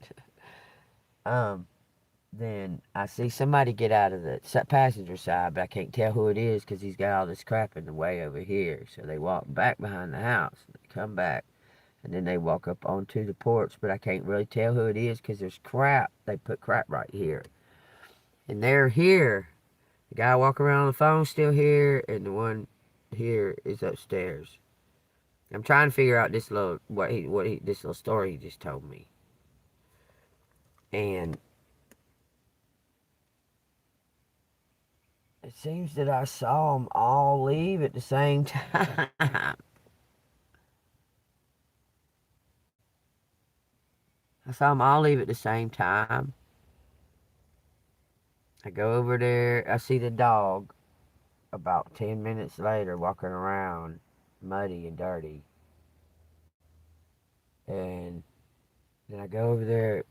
then I see somebody get out of the passenger side, but I can't tell who it is because he's got all this crap in the way over here. So they walk back behind the house. They come back, and then they walk up onto the porch, but I can't really tell who it is because there's crap. They put crap right here. And they're here. The guy walking around on the phone still here, and the one here is upstairs. I'm trying to figure out this little this little story he just told me. And it seems that I saw them all leave at the same time. I saw them all leave at the same time. I go over there. I see the dog about 10 minutes later walking around muddy and dirty. And then I go over there.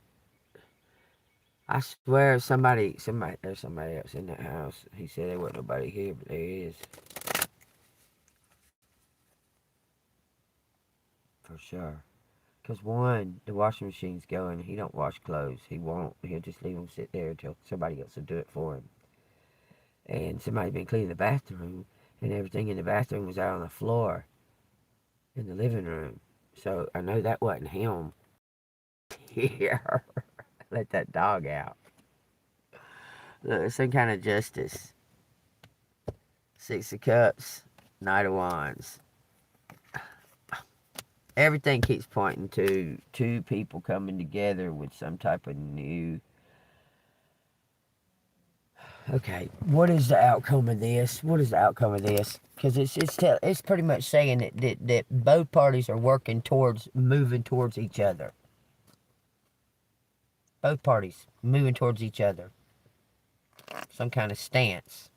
I swear there's somebody else in that house. He said there wasn't nobody here, but there is. For sure. Because one, the washing machine's going. He don't wash clothes. He won't. He'll just leave them sit there until somebody else will do it for him. And somebody been cleaning the bathroom, and everything in the bathroom was out on the floor in the living room. So I know that wasn't him. Here. Let that dog out. Look, some kind of justice. Six of Cups, Knight of Wands. Everything keeps pointing to two people coming together with some type of new... Okay, what is the outcome of this? What is the outcome of this? Because it's pretty much saying that both parties are working towards moving towards each other. Both parties moving towards each other. Some kind of stance.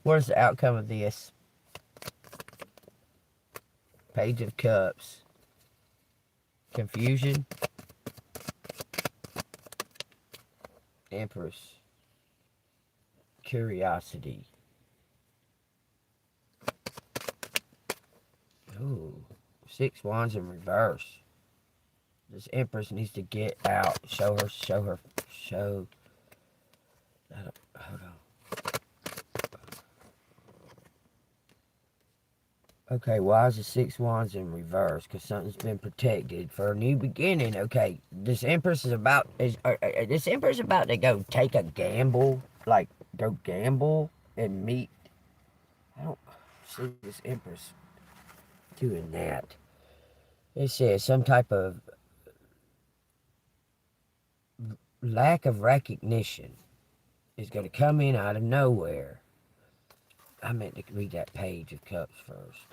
What is the outcome of this? Page of Cups. Confusion. Empress. Curiosity. Ooh. 6 Wands in reverse. This Empress needs to get out. Show. Hold on. Okay, why is the 6 Wands in reverse? Because something's been protected for a new beginning. Okay, this Empress is about to go take a gamble, like go gamble and meet. I don't see this Empress doing that. It says some type of lack of recognition is going to come in out of nowhere. I meant to read that Page of Cups first.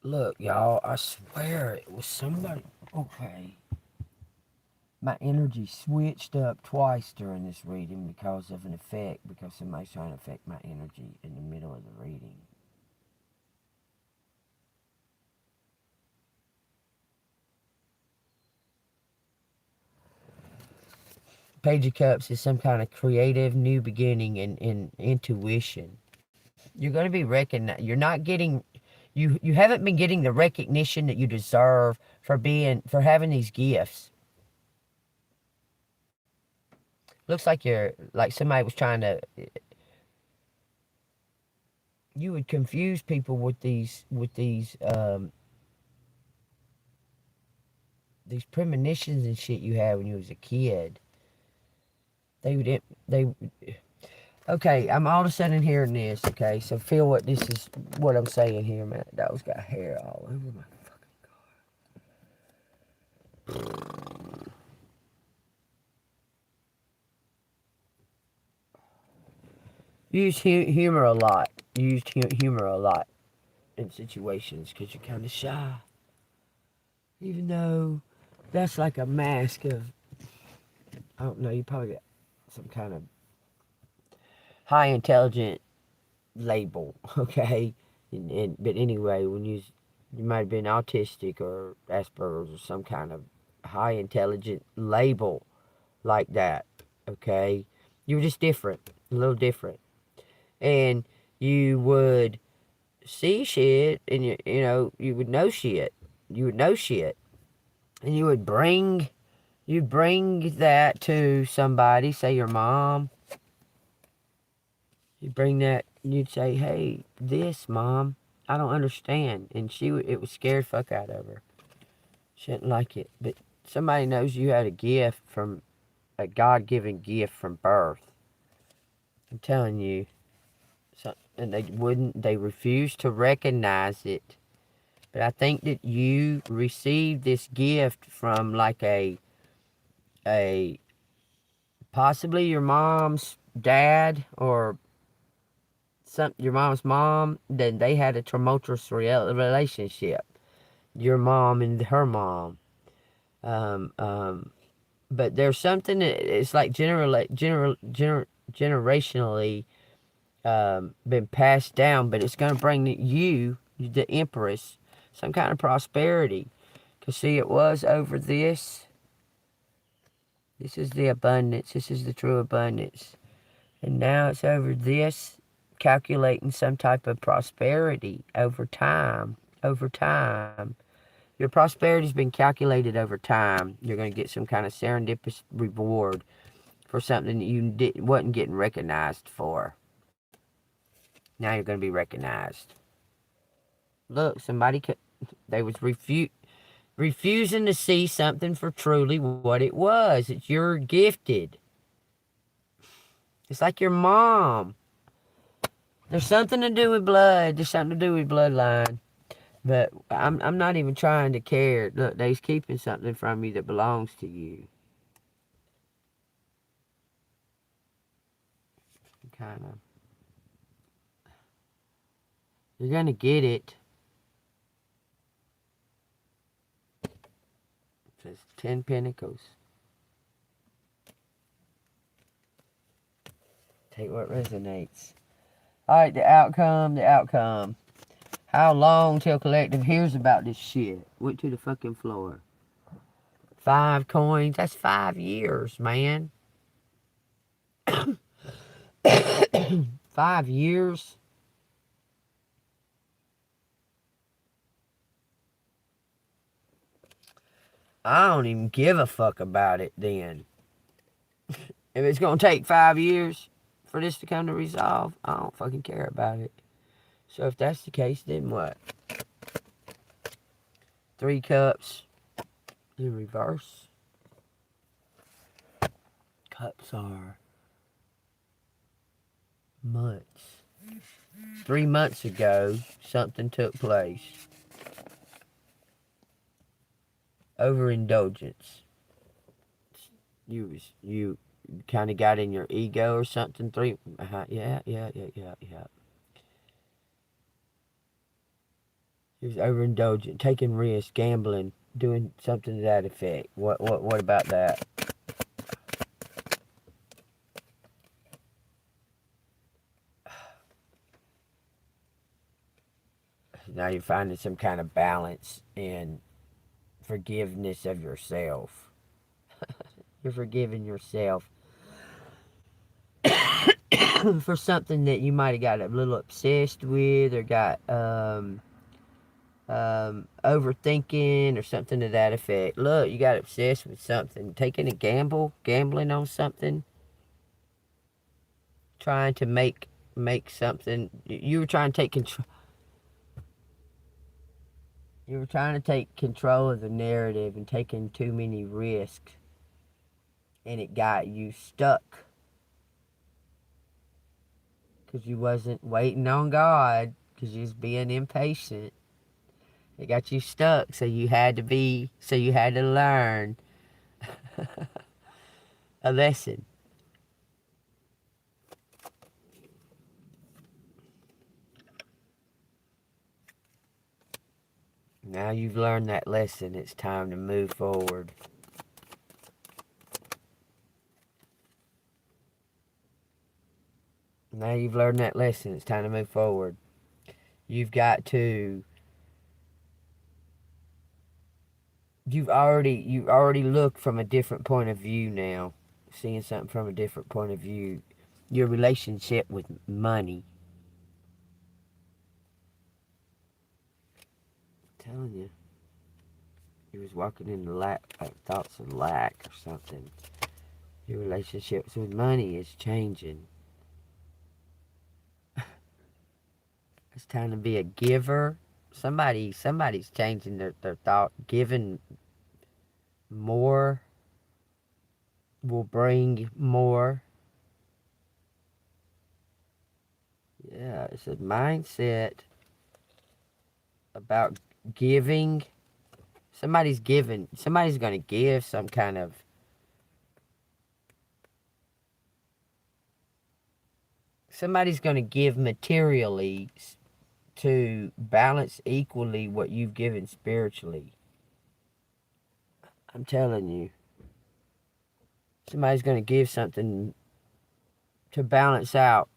Look, y'all, I swear it was somebody. Okay. My energy switched up twice during this reading because of an effect, because somebody's trying to affect my energy in the middle of the reading. Page of Cups is some kind of creative new beginning and intuition. You're going to be recognized. You're not getting... You haven't been getting the recognition that you deserve for having these gifts. Looks like somebody was trying to... You would confuse people with these premonitions and shit you had when you was a kid. Okay, I'm all of a sudden hearing this, okay? So feel what I'm saying here, man. That dog's got hair all over my fucking car. You use humor a lot. You used humor a lot in situations because you're kind of shy. Even though that's like a mask of... I don't know, you probably got some kind of high intelligent label, okay? But anyway, when you might have been autistic or Asperger's or some kind of high intelligent label like that, okay? You were just different, a little different. And you would see shit and you would know shit. You would know shit. And you'd bring that to somebody, say your mom. You'd bring that, and you'd say, hey, this, Mom, I don't understand. And it was scared fuck out of her. She didn't like it. But somebody knows you had a God-given gift from birth. I'm telling you. And they refused to recognize it. But I think that you received this gift from like a possibly your mom's dad or your mom's mom. Then they had a tumultuous relationship. Your mom and her mom. Um, um, but there's something that it's like generationally been passed down, but it's going to bring you, the Empress, some kind of prosperity. Because, see, it was over this. This is the abundance. This is the true abundance. And now it's over this, calculating some type of prosperity over time. Over time. Your prosperity's been calculated over time. You're going to get some kind of serendipitous reward for something that you wasn't getting recognized for. Now you're going to be recognized. Look, they was refusing to see something for truly what it was. You're gifted. It's like your mom. There's something to do with blood. There's something to do with bloodline. But I'm not even trying to care. Look, they's keeping something from you that belongs to you. Kind of. You're going to get it. It says 10 Pentacles. Take what resonates. Alright, the outcome. How long till collective hears about this shit? Went to the fucking floor. 5 coins. That's 5 years, man. 5 years? I don't even give a fuck about it then. If it's gonna take 5 years for this to come to resolve, I don't fucking care about it. So if that's the case, then what? 3 cups in reverse. Cups are months. 3 months ago, something took place. Overindulgence. You kind of got in your ego or something. Yeah. He was overindulgent, taking risks, gambling, doing something to that effect. What about that? Now you're finding some kind of balance and forgiveness of yourself. You're forgiving yourself for something that you might have got a little obsessed with or got overthinking or something to that effect. Look, you got obsessed with something. Taking a gambling on something. Trying to make something. You were trying to take control. You were trying to take control of the narrative and taking too many risks. And it got you stuck. Because you wasn't waiting on God. Because you was being impatient. It got you stuck. So you had to learn a lesson. Now you've learned that lesson. It's time to move forward. Now you've learned that lesson. It's time to move forward. You've already looked from a different point of view now. Seeing something from a different point of view. Your relationship with money. I'm telling you. You was walking in the lack, thoughts of lack or something. Your relationships with money is changing. It's time to be a giver. Somebody's changing their thought. Giving more will bring more. Yeah, it's a mindset about giving. Somebody's giving. Somebody's going to give some kind of. Somebody's going to give materially to balance equally what you've given spiritually. I'm telling you. Somebody's going to give something to balance out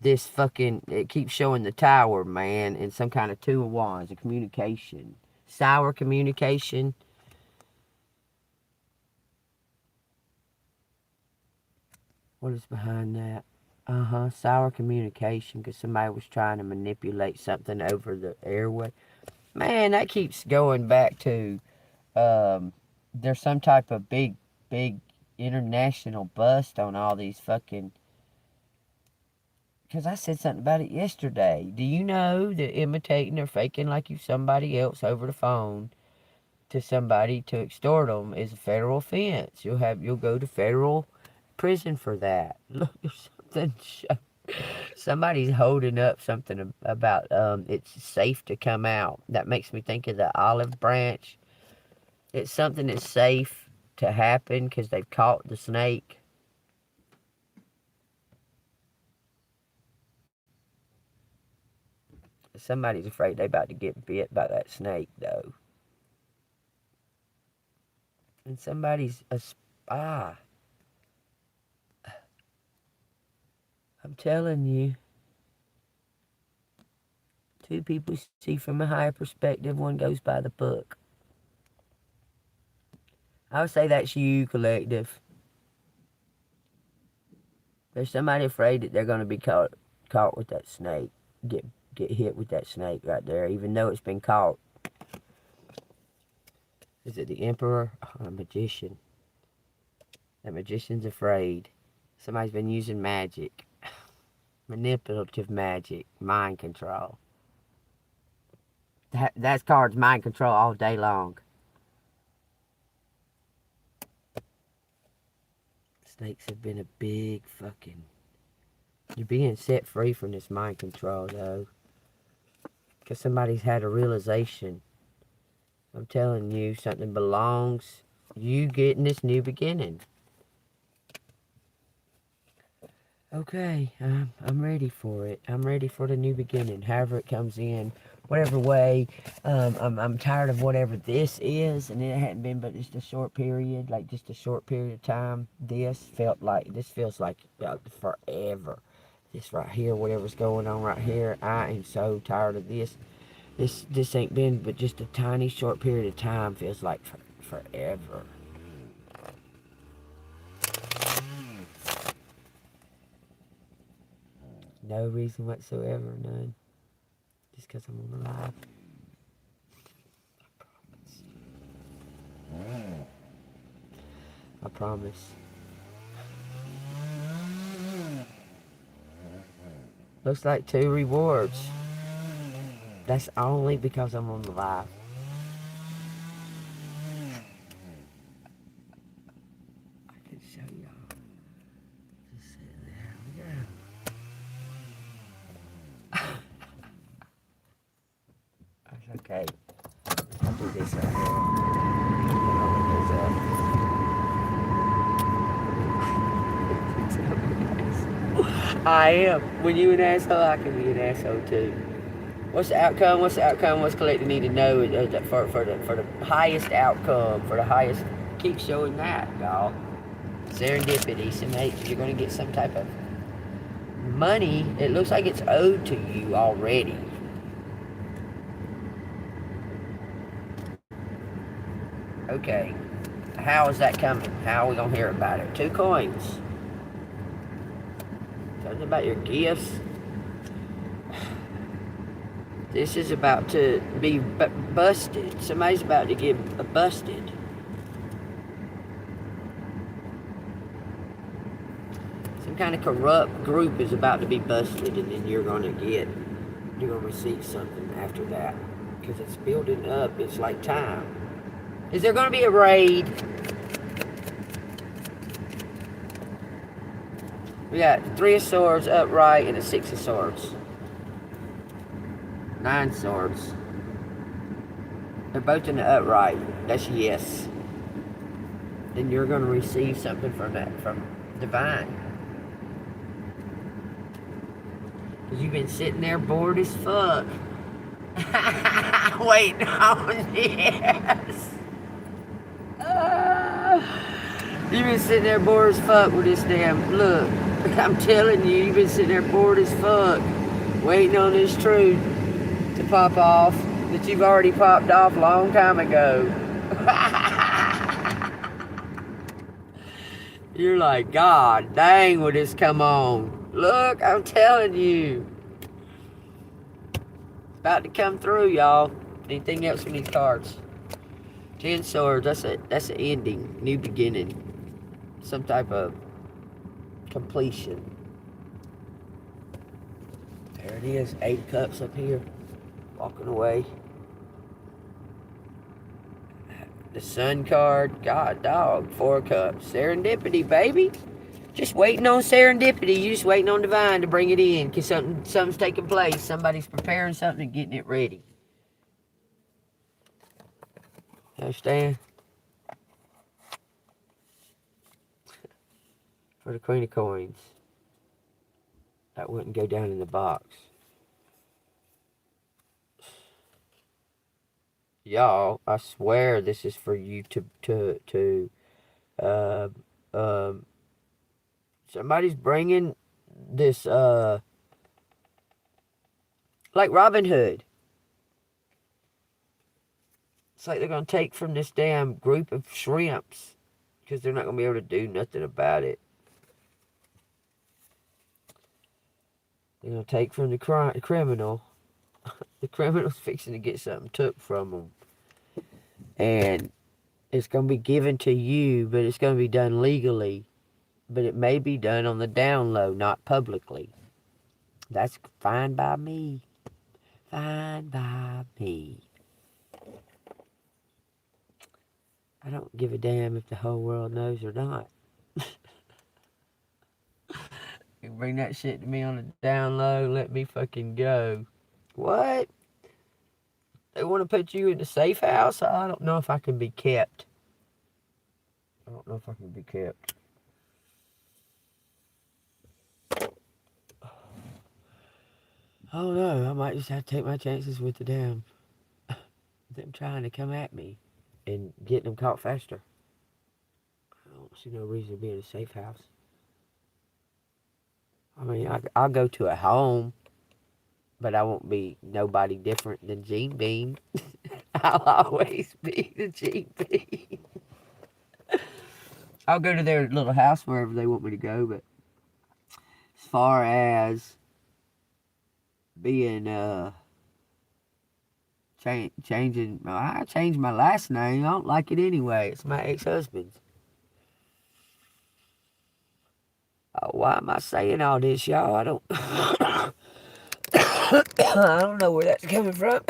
this fucking. It keeps showing the tower, man, and some kind of two of wands, a communication. Sour communication. What is behind that? Sour communication, because somebody was trying to manipulate something over the airway. Man, that keeps going back to, there's some type of big international bust on all these fucking, because I said something about it yesterday. Do you know that imitating or faking like you somebody else over the phone to somebody to extort them is a federal offense? You'll go to federal prison for that. Look, there's something. Somebody's holding up something about it's safe to come out. That makes me think of the olive branch. It's something that's safe to happen because they've caught the snake. Somebody's afraid they're about to get bit by that snake, though. And somebody's a spy. I'm telling you. Two people see from a higher perspective. One goes by the book. I would say that's you, collective. There's somebody afraid that they're going to be caught with that snake. Get hit with that snake right there, even though it's been caught. Is it the Emperor? Oh, a magician. That magician's afraid. Somebody's been using magic. Manipulative magic. Mind control. That card's mind control all day long. Snakes have been a big fucking... You're being set free from this mind control, though. Because somebody's had a realization. I'm telling you, something belongs. You getting this new beginning. Okay, I'm ready for it. I'm ready for the new beginning, however it comes in, whatever way. I'm tired of whatever this is, and it hadn't been but just a short period, like just a short period of time. This feels like forever. This right here, whatever's going on right here, I am so tired of this. This ain't been but just a tiny short period of time. Feels like forever. No reason whatsoever, none. Just because I'm on the live. I promise. Looks like 2 rewards. That's only because I'm on the live. I can show y'all. Just sit there. Yeah. That's okay. I'll do this right here. I am. When you an asshole, I can be an asshole too. What's the outcome? What's the outcome? What's collective need to know for the highest outcome, for the highest? Keep showing that, y'all. Serendipity. You're going to get some type of money. It looks like it's owed to you already. Okay. How is that coming? How are we going to hear about it? 2 coins. Something about your gifts. This is about to be busted. Somebody's about to get busted. Some kind of corrupt group is about to be busted, and then you're gonna receive something after that. Because it's building up. It's like time. Is there gonna be a raid? We got 3 of swords upright and a 6 of swords. 9 swords. They're both in the upright. That's yes. Then you're going to receive something from that, from divine. Because you've been sitting there bored as fuck. Waiting on yes. You've been sitting there bored as fuck with this damn look. I'm telling you, you've been sitting there bored as fuck. Waiting on this truth to pop off that you've already popped off a long time ago. You're like, God dang, would this come on? Look, I'm telling you. It's about to come through, y'all. Anything else from these cards? 10 swords, that's an ending, new beginning. Some type of completion. There it is, 8 cups up here. Walking away. The sun card, God dog, 4 cups. Serendipity, baby. Just waiting on serendipity. You just waiting on divine to bring it in. Because something's taking place. Somebody's preparing something and getting it ready. You understand? For the Queen of Coins. That wouldn't go down in the box. Y'all, I swear this is for you somebody's bringing this, like Robin Hood. It's like they're going to take from this damn group of shrimps because they're not going to be able to do nothing about it. They're going to take from the criminal. The criminal's fixing to get something took from them. And it's going to be given to you, but it's going to be done legally. But it may be done on the down low, not publicly. That's fine by me. Fine by me. I don't give a damn if the whole world knows or not. You bring that shit to me on the down low, let me fucking go. What? They want to put you in the safe house? I don't know if I can be kept. I don't know if I can be kept. I don't know. I might just have to take my chances with the damn them trying to come at me and getting them caught faster. I don't see no reason to be in a safe house. I mean, I'll go to a home, but I won't be nobody different than JEANBEAN. I'll always be the JEANBEAN. I'll go to their little house wherever they want me to go, but as far as being changing, I changed my last name. I don't like it anyway. It's my ex-husband's. Why am I saying all this, y'all? I don't I don't know where that's coming from.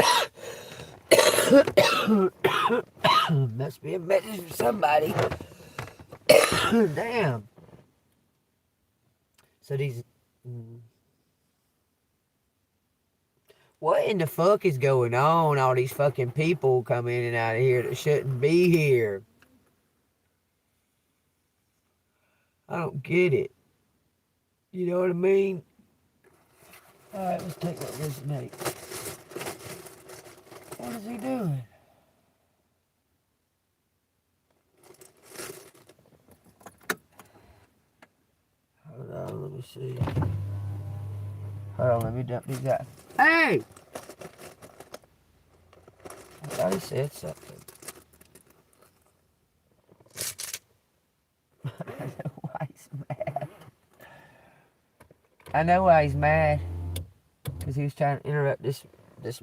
Must be a message for somebody. Damn. So these what in the fuck is going on? All these fucking people come in and out of here that shouldn't be here. I don't get it. You know what I mean? Alright, let's take what resonates. What is he doing? Hold on, let me see. Hold on, let me dump these guys. Hey! I thought he said something. I know why he's mad. I know why he's mad. Because he was trying to interrupt this this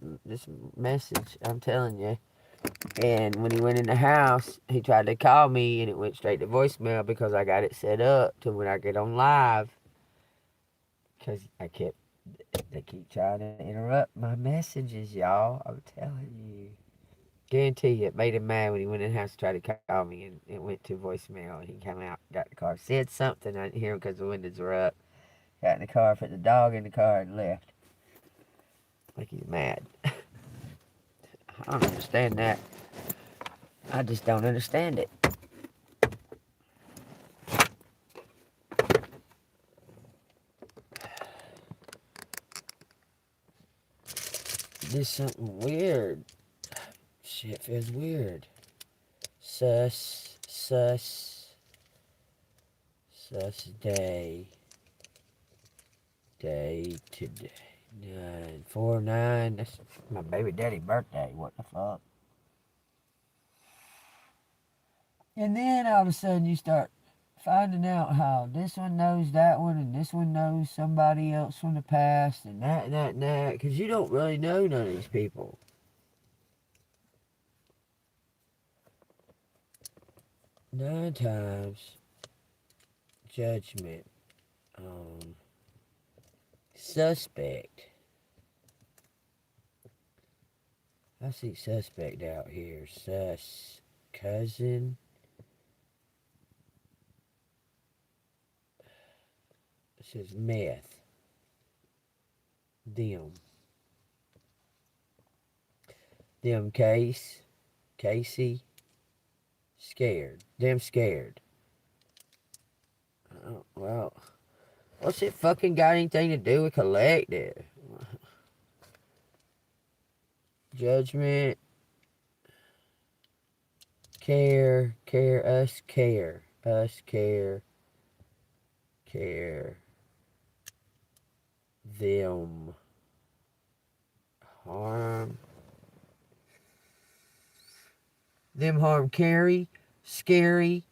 message. I'm telling you. And when he went in the house, he tried to call me, and it went straight to voicemail because I got it set up to when I get on live. Because they keep trying to interrupt my messages, y'all. I'm telling you. Guarantee you, it made him mad when he went in the house to try to call me, and it went to voicemail. He came out, got the car, said something. I didn't hear him because the windows were up. Got in the car, put the dog in the car, and left. Like he's mad. I don't understand that. I just don't understand it. This something weird. Shit feels weird. Sus day. Day today. 9/4/9. That's my baby daddy's birthday. What the fuck? And then all of a sudden you start finding out how this one knows that one, and this one knows somebody else from the past, and that, because you don't really know none of these people. 9 times judgment on suspect. I see suspect out here. Sus cousin. It says meth. Them Casey. Scared. Them scared. Oh, well, what's it fucking got anything to do with collective? Judgment. Care. Us care. Them. Harm. Them harm carry. Scary.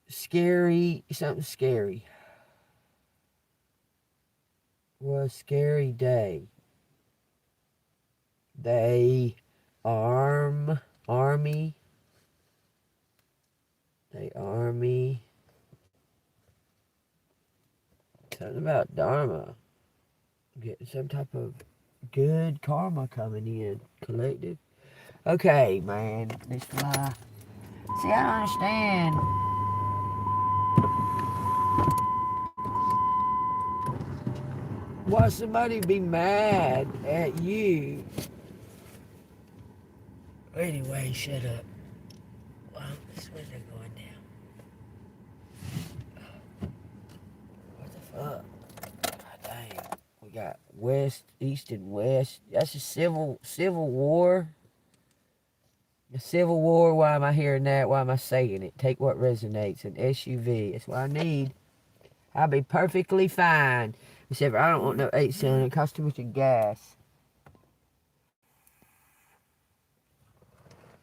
Something scary. Was scary day. They army. They army. Something about Dharma. Getting some type of good karma coming in. Collective. Okay, man. This fly. See, I don't understand. Why somebody be mad at you? Anyway, shut up. Wow, this window going down. What the fuck? God dang. We got west, east, and west. That's a civil war. The Civil War. Why am I hearing that? Why am I saying it? Take what resonates. An SUV. That's what I need. I'll be perfectly fine. Except I don't want no 8-cylinder. It costs too much of gas.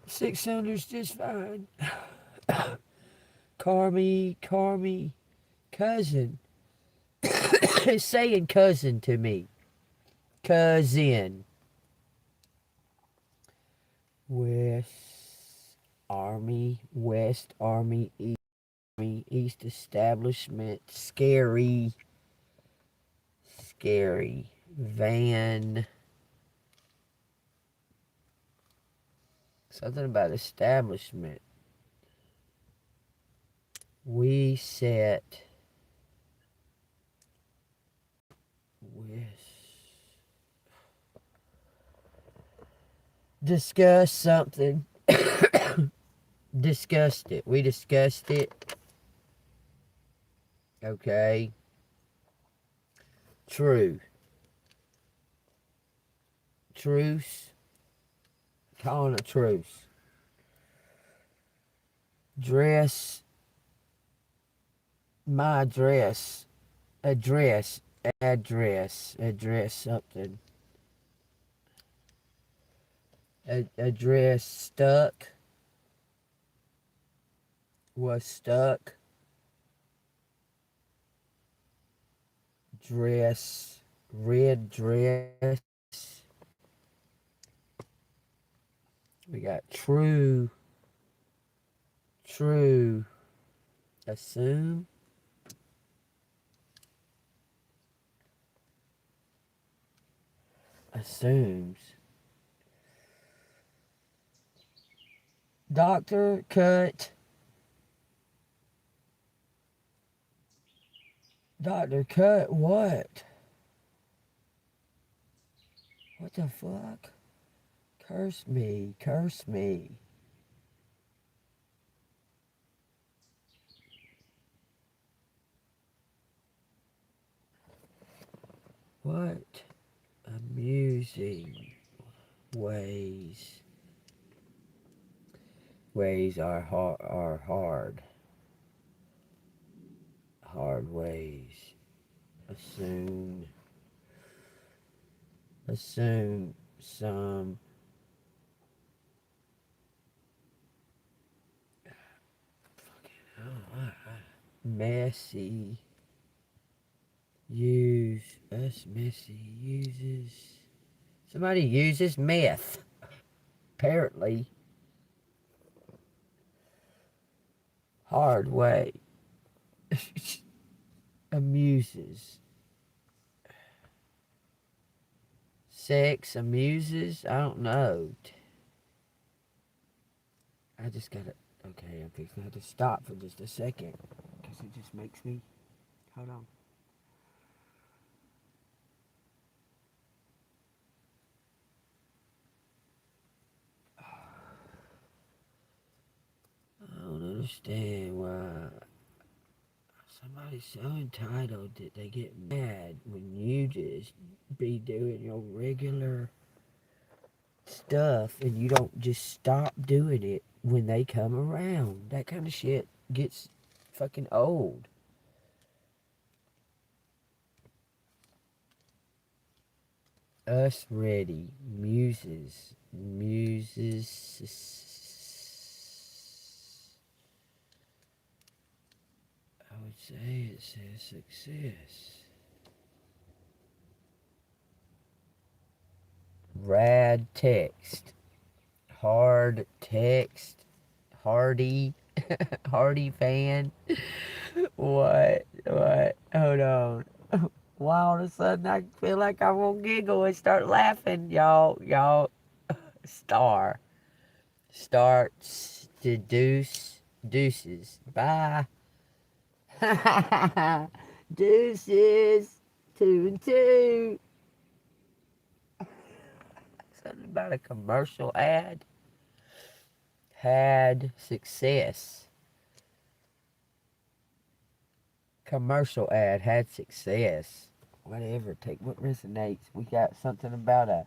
6-cylinder's just fine. Carmy, cousin. It's saying cousin to me. Cousin. West Army, East Establishment. Scary. Van. Something about establishment. We set. Discuss something. Discussed it. We discussed it. Okay. True. Truce. Calling a truce. Dress. My address. Address something. Address stuck. Was stuck. Dress. Red dress. We got true, assume, assumes. Doctor, cut. Doctor, cut what? What the fuck? Curse me, curse me. What amusing ways. Ways are hard. Hard ways. Assume some messy messy uses. Somebody uses meth. Apparently. Hard way. Amuses. Sex amuses? I don't know. I just gotta. Okay, I'm fixing to have to stop for just a second. Because it just makes me. Hold on. I don't understand why somebody's so entitled that they get mad when you just be doing your regular stuff and you don't just stop doing it when they come around. That kind of shit gets fucking old. Us ready. Muses. I would say it says success. Rad text. Hard text. Hardy. Hardy fan. What? Hold on. Why all of a sudden I feel like I'm gonna giggle and start laughing, y'all. Starts to deuces. Bye. Deuces. 2 and 2. Something about a commercial ad. Had success. Commercial ad had success. Whatever, take what resonates. We got something about a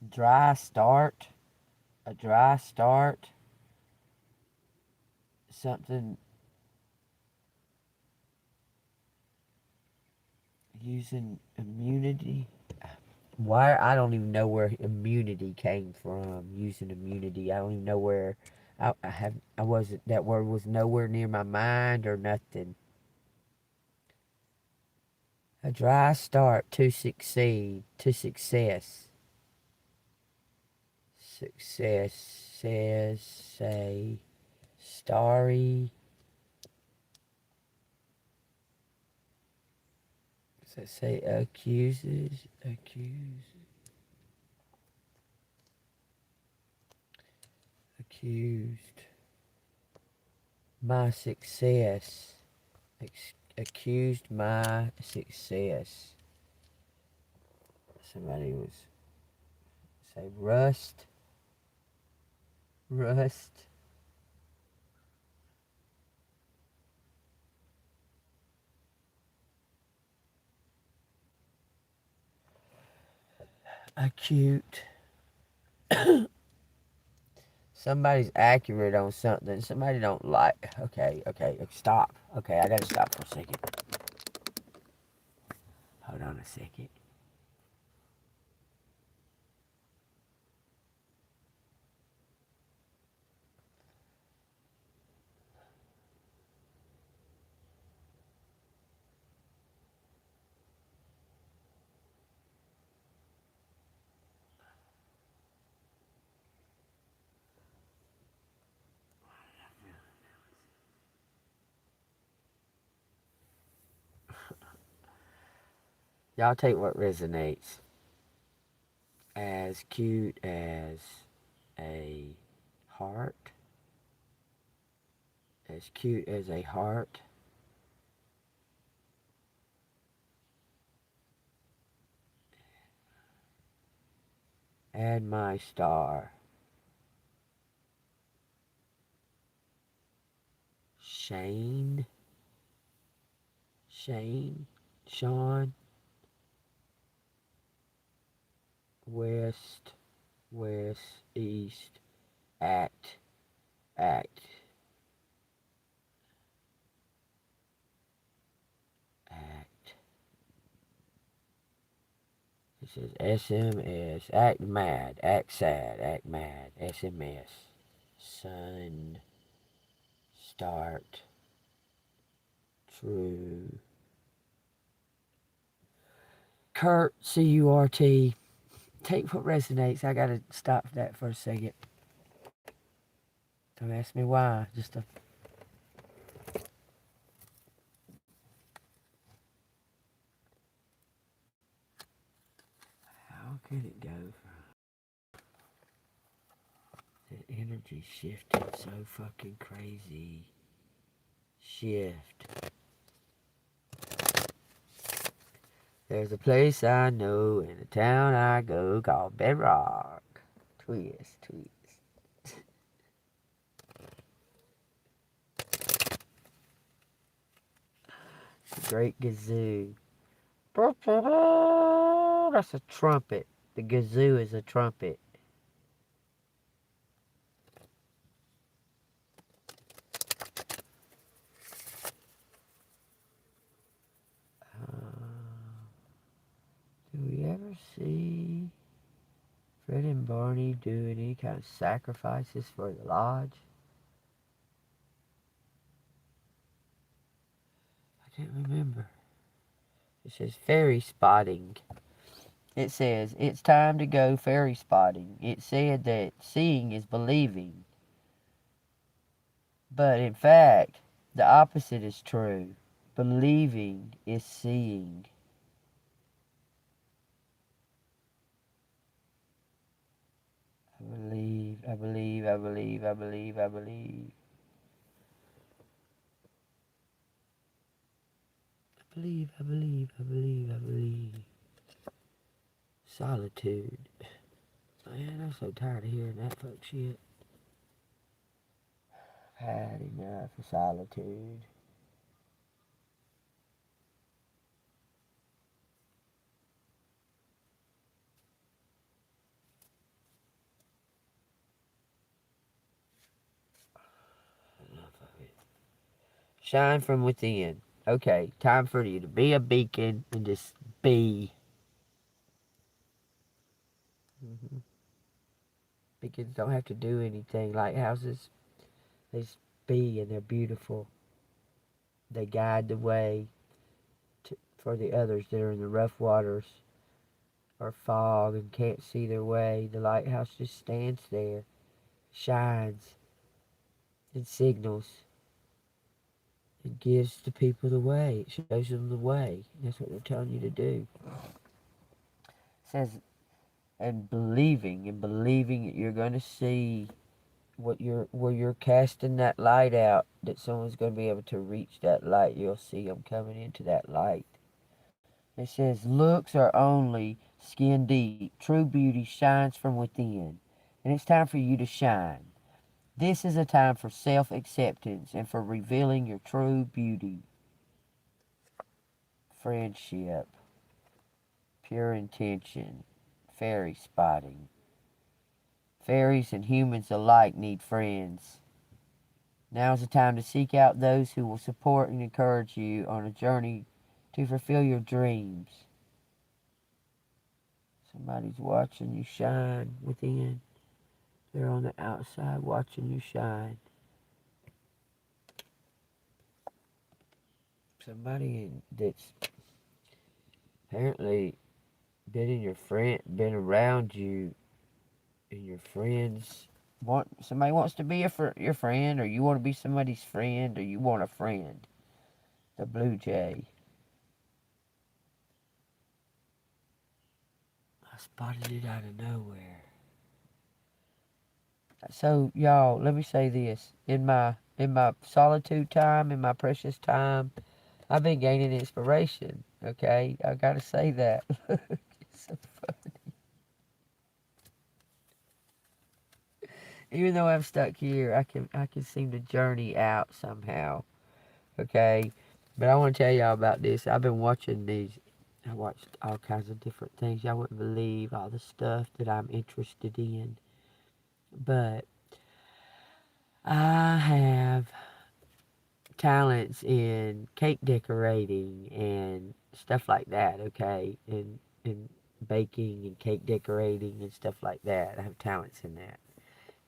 dry start. A dry start. Something using immunity. Why? I don't even know where immunity came from. Using immunity, I don't even know where. I wasn't. That word was nowhere near my mind or nothing. A dry start to succeed, to success. Success says say starry. Does that say accuses? Accused. My success. Accused my success. Somebody was say rust. Acute. Somebody's accurate on something. Somebody don't like. Okay, stop. Okay, I gotta stop for a second. Hold on a second. Y'all take what resonates. As cute as a heart. As cute as a heart. And my star. Shane. Sean. West. East. Act. Act. It says SMS. Act mad. Act sad. Act mad. SMS. Sun. Start. True. Kurt, C-U-R-T. Take what resonates. I gotta stop that for a second. Don't ask me why. Just a... How could it go from... The energy shifted so fucking crazy. Shift. There's a place I know in a town I go called Bedrock. Twist. Great Gazoo. That's a trumpet. The Gazoo is a trumpet. Do we ever see Fred and Barney do any kind of sacrifices for the lodge? I can't remember. It says fairy spotting. It says, it's time to go fairy spotting. It said that seeing is believing. But in fact, the opposite is true. Believing is seeing. I believe. I believe. I believe. Solitude. Man, I'm so tired of hearing that fuck shit. I've had enough of solitude. Enough of it. Shine from within. Okay, time for you to be a beacon and just be. Beacons don't have to do anything. Lighthouses, they just be, and they're beautiful. They guide the way for the others that are in the rough waters or fog and can't see their way. The lighthouse just stands there, shines, and signals. It gives the people the way. It shows them the way. That's what they're telling you to do. It says, and believing that you're going to see where you're casting that light out, that someone's going to be able to reach that light. You'll see them coming into that light. It says, looks are only skin deep. True beauty shines from within. And it's time for you to shine. This is a time for self-acceptance and for revealing your true beauty. Friendship. Pure intention. Fairy spotting. Fairies and humans alike need friends. Now is the time to seek out those who will support and encourage you on a journey to fulfill your dreams. Somebody's watching you shine within. They're on the outside watching you shine. Somebody that's apparently been around you, and your friends somebody wants to be your friend, or you want to be somebody's friend, or you want a friend. The Blue Jay. spotted it out of nowhere. So y'all, let me say this. In my solitude time, in my precious time, I've been gaining inspiration. Okay? I gotta say that. It's so fun. Even though I'm stuck here, I can seem to journey out somehow. Okay? But I want to tell y'all about this. I've been watching these. I watched all kinds of different things. Y'all wouldn't believe all the stuff that I'm interested in. But I have talents in cake decorating and stuff like that, okay? And baking and cake decorating and stuff like that. I have talents in that.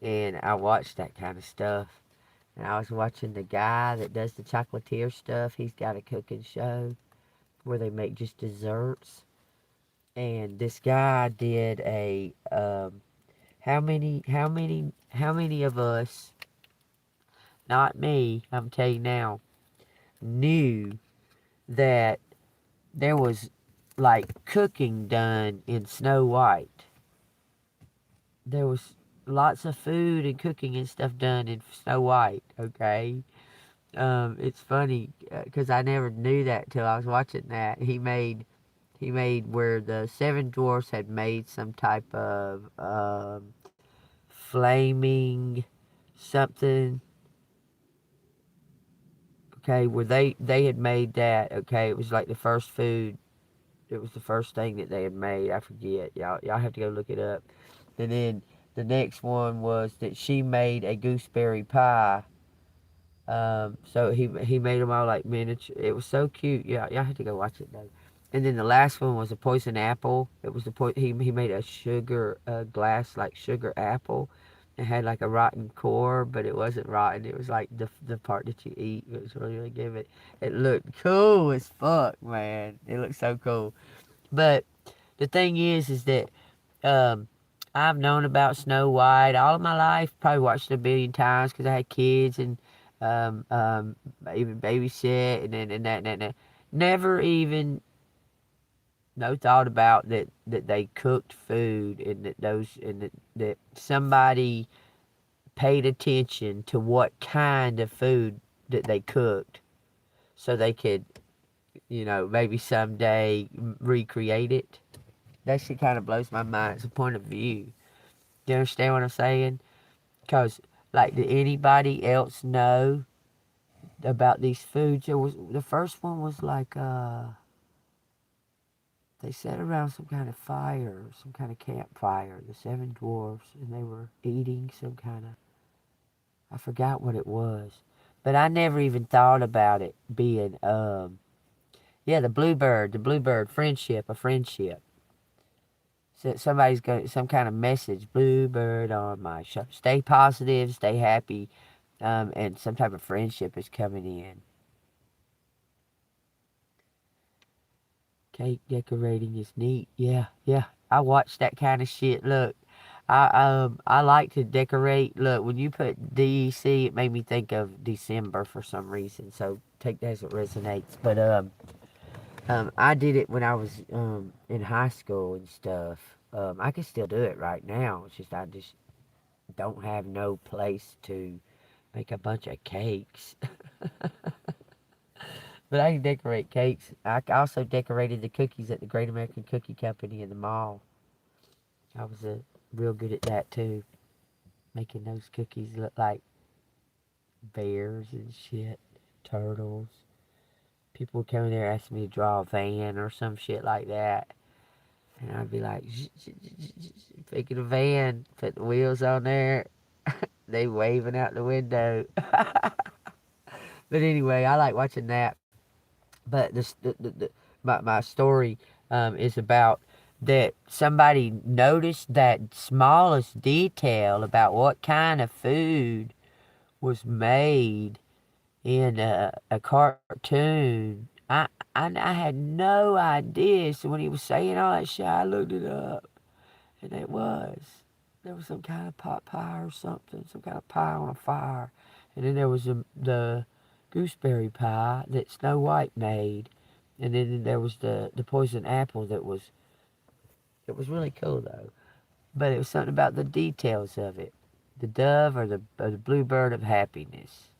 And I watch that kind of stuff. And I was watching the guy that does the chocolatier stuff. He's got a cooking show where they make just desserts. And this guy did a how many of us, not me, I'm telling you now, knew that there was like cooking done in Snow White. There was lots of food and cooking and stuff done in Snow White, okay? It's funny because I never knew that till I was watching that. He made where the seven dwarfs had made some type of flaming something. Okay, where they had made that. Okay, it was like the first food. It was the first thing that they had made. I forget. Y'all have to go look it up. And then the next one was that she made a gooseberry pie. So he made them all like miniature. It was so cute. Yeah, y'all have to go watch it though. And then the last one was a poison apple. It was he made a sugar glass like sugar apple. It had like a rotten core, but it wasn't rotten. It was like the part that you eat. It was really good. It looked cool as fuck, man. It looked so cool. But the thing is that um, I've known about Snow White all of my life. Probably watched it a billion times because I had kids and um, um, even babysit and that. Never even no thought about that they cooked food and that somebody paid attention to what kind of food that they cooked so they could maybe someday recreate it. That shit kind of blows my mind. It's a point of view. You understand what I'm saying? Because, like, did anybody else know about these foods? The first one was like, they sat around some kind of fire, some kind of campfire, the seven dwarfs, and they were eating some kind of, I forgot what it was. But I never even thought about it being, yeah, the bluebird, friendship, a friendship. So somebody's got some kind of message, bluebird on my show. Stay positive, stay happy, and some type of friendship is coming in. Cake decorating is neat. Yeah, yeah. I watch that kind of shit. Look, I like to decorate. Look, when you put DEC, it made me think of December for some reason. So take that as it resonates. But I did it when I was in high school and stuff. I can still do it right now. It's just I just don't have no place to make a bunch of cakes. But I can decorate cakes. I also decorated the cookies at the Great American Cookie Company in the mall. I was real good at that too. Making those cookies look like bears and shit, turtles. People would come in there asking me to draw a van or some shit like that. And I'd be like, picking a van, put the wheels on there. They waving out the window. But anyway, I like watching that. But my story is about that somebody noticed that smallest detail about what kind of food was made in a cartoon. I had no idea. So when he was saying all that shit, I looked it up, and there was some kind of pot pie or something, some kind of pie on a fire, and then there was the gooseberry pie that Snow White made, and then there was the poison apple that was It was really cool though. But it was something about the details of it. The dove or the bluebird of happiness.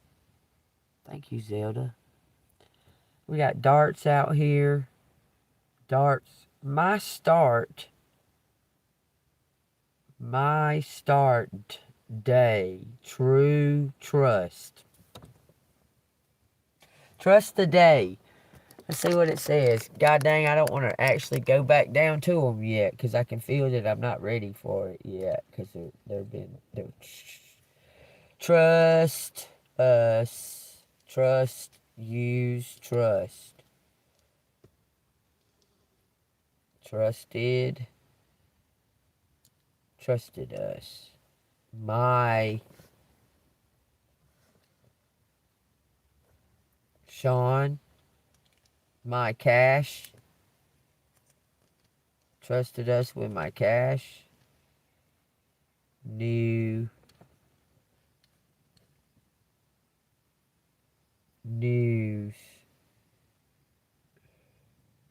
Thank you, Zelda. We got darts out here. Darts. My start day. True trust. Trust the day. Let's see what it says. God dang, I don't want to actually go back down to them yet because I can feel that I'm not ready for it yet because they're trust us, trust, use, trust, trusted, trusted us. My Sean, my cash, trusted us with my cash. New news,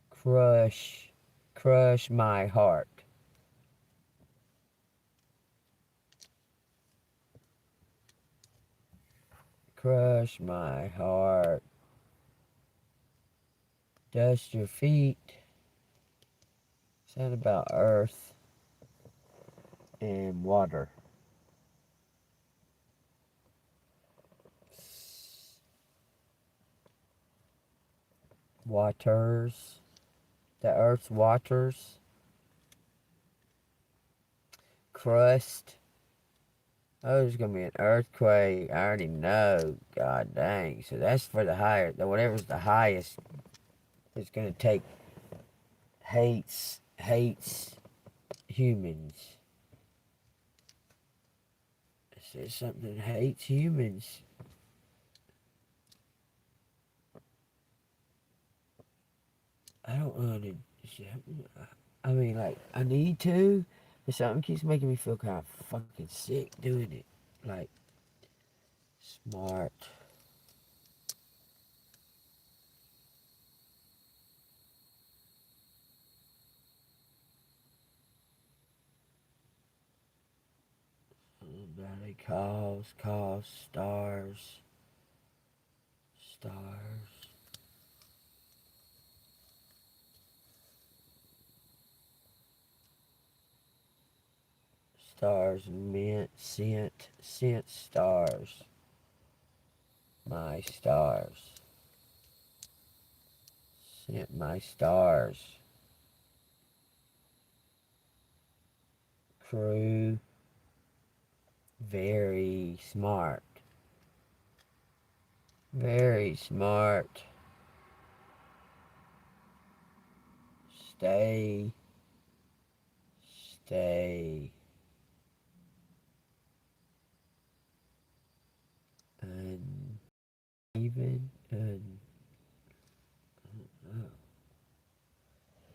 crush my heart. Crush my heart. Dust your feet. Something about earth and water. Waters. The earth's waters. Crust. Oh, there's gonna be an earthquake. I already know. God dang. So that's for the higher. Whatever's the highest, it's gonna take hates humans. It says something that hates humans. I don't want to. I mean, like, I need to, but something keeps making me feel kind of fucking sick doing it. Like, smart. Valley calls, stars, stars, mint, scent, stars, my stars, scent my stars, crew, very smart, very smart, stay, stay, uneven,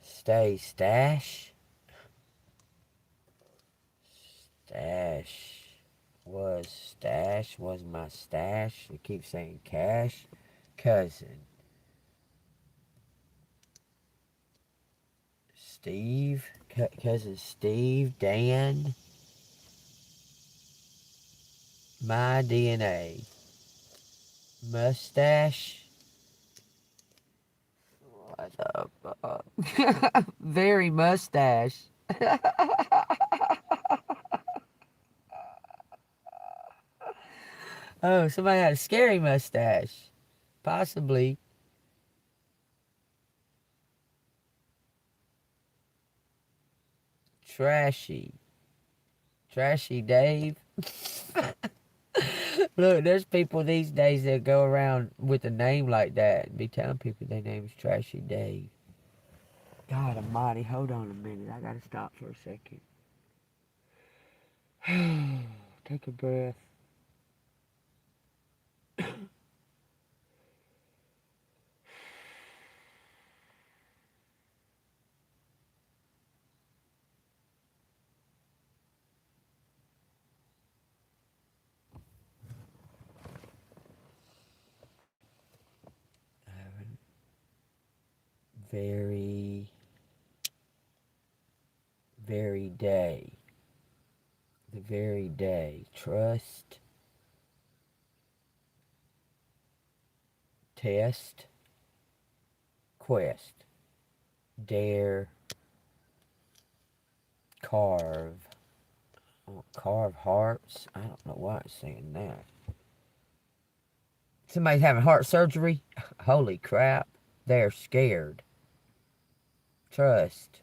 stay, stash was my stash. It keeps saying cash. Cousin. Steve. Cousin Steve. Dan. My DNA. Mustache. What the fuck? Very mustache. Oh, somebody had a scary mustache. Possibly. Trashy. Trashy Dave. Look, there's people these days that go around with a name like that and be telling people their name is Trashy Dave. God almighty, hold on a minute. I gotta stop for a second. Take a breath. Very very day. The very day. Trust. Test. Quest. Dare. Carve. Oh, carve hearts. I don't know why it's saying that. Somebody's having heart surgery? Holy crap. They're scared. Trust.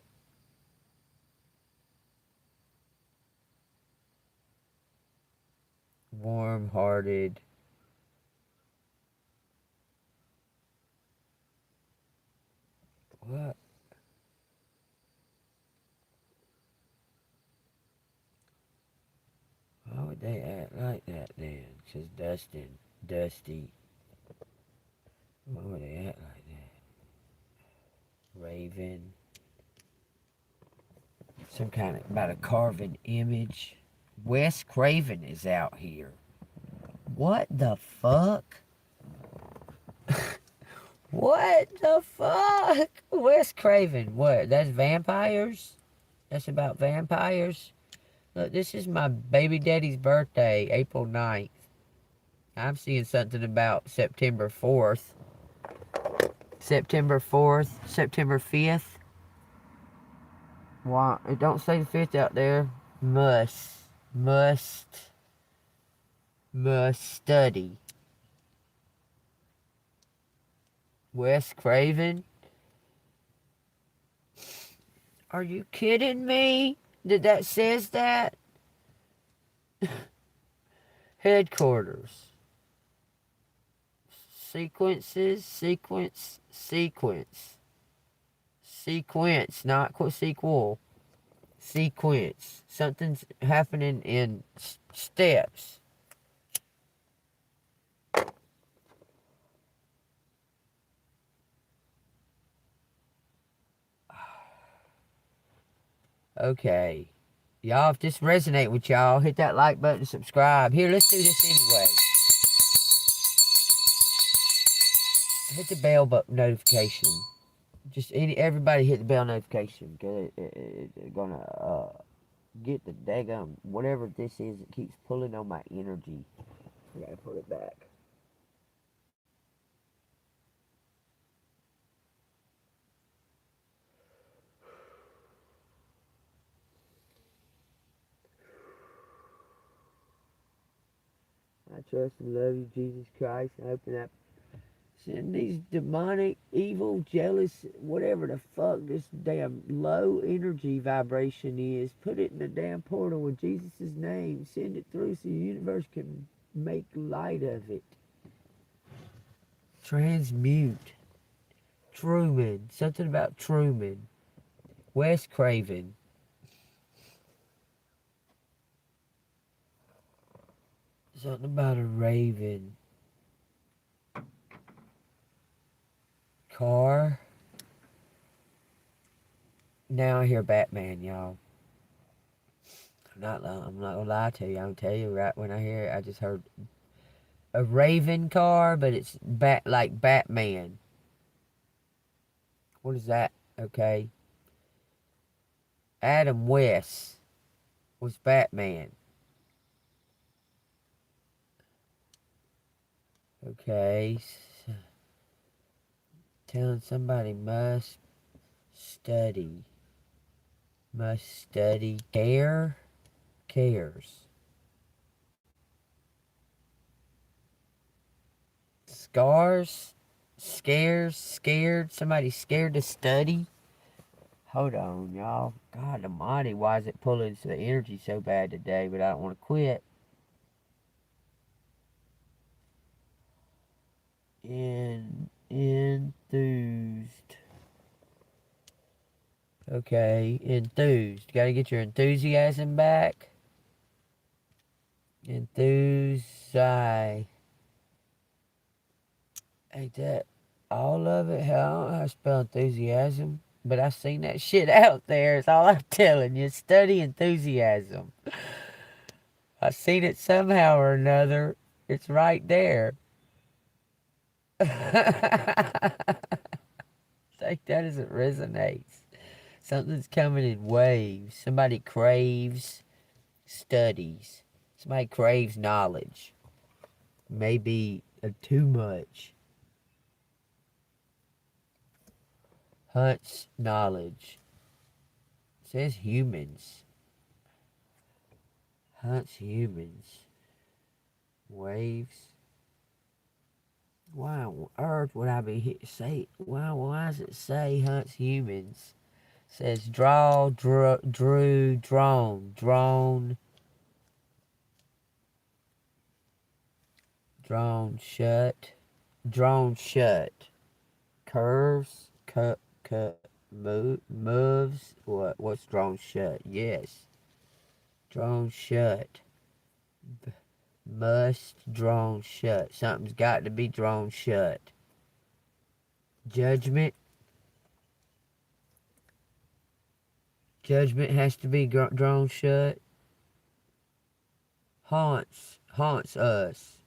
Warm-hearted. What? Why would they act like that then? Says Dustin. Dusty. Why would they act like that? Raven. Some kind of, about a carving image. Wes Craven is out here. What the fuck? What the fuck? Wes Craven. What? That's vampires? That's about vampires? Look, this is my baby daddy's birthday, April 9th. I'm seeing something about September 4th. September 4th, September 5th. Why? It don't say the 5th out there. Must study. Wes Craven? Are you kidding me? That says that? Headquarters. Sequences, sequence, not sequel. Sequence. Something's happening in steps. Okay. Y'all, if this resonate with y'all, hit that like button and subscribe. Here, let's do this anyway. Hit the bell button notification. Just everybody hit the bell notification. Cause it's gonna get the daggum whatever this is. It keeps pulling on my energy. I gotta put it back. I trust and love you, Jesus Christ. And open up. Send these demonic, evil, jealous, whatever the fuck this damn low energy vibration is. Put it in the damn portal in Jesus' name. Send it through so the universe can make light of it. Transmute. Truman. Something about Truman. Wes Craven. Something about a raven. Car. Now I hear Batman, y'all. I'm not gonna lie to you. I'm gonna tell you right when I hear it, I just heard a Raven car, but it's like Batman. What is that? Okay. Adam West was Batman. Okay. Telling somebody must study. Must study. Cares. Scars. Scared. Somebody scared to study. Hold on, y'all. God almighty, why is it pulling the energy so bad today? But I don't want to quit. Enthused. Okay, enthused. You gotta get your enthusiasm back. Enthusi. Ain't that all of it? Hell, I don't know how to spell enthusiasm. But I seen that shit out there. It's all I'm telling you. Study enthusiasm. I seen it somehow or another. It's right there. Take that as it resonates. Something's coming in waves. Somebody craves studies. Somebody craves knowledge. Maybe too much. Hunts knowledge. It says humans. Hunts humans. Waves. Why on earth would I be say? Why does it say hunts humans? It says drew, drone, drone shut, curves, moves. What's drone shut? Yes, drone shut. Must drone shut. Something's got to be drone shut. Judgment. Judgment has to be drawn shut. Haunts us.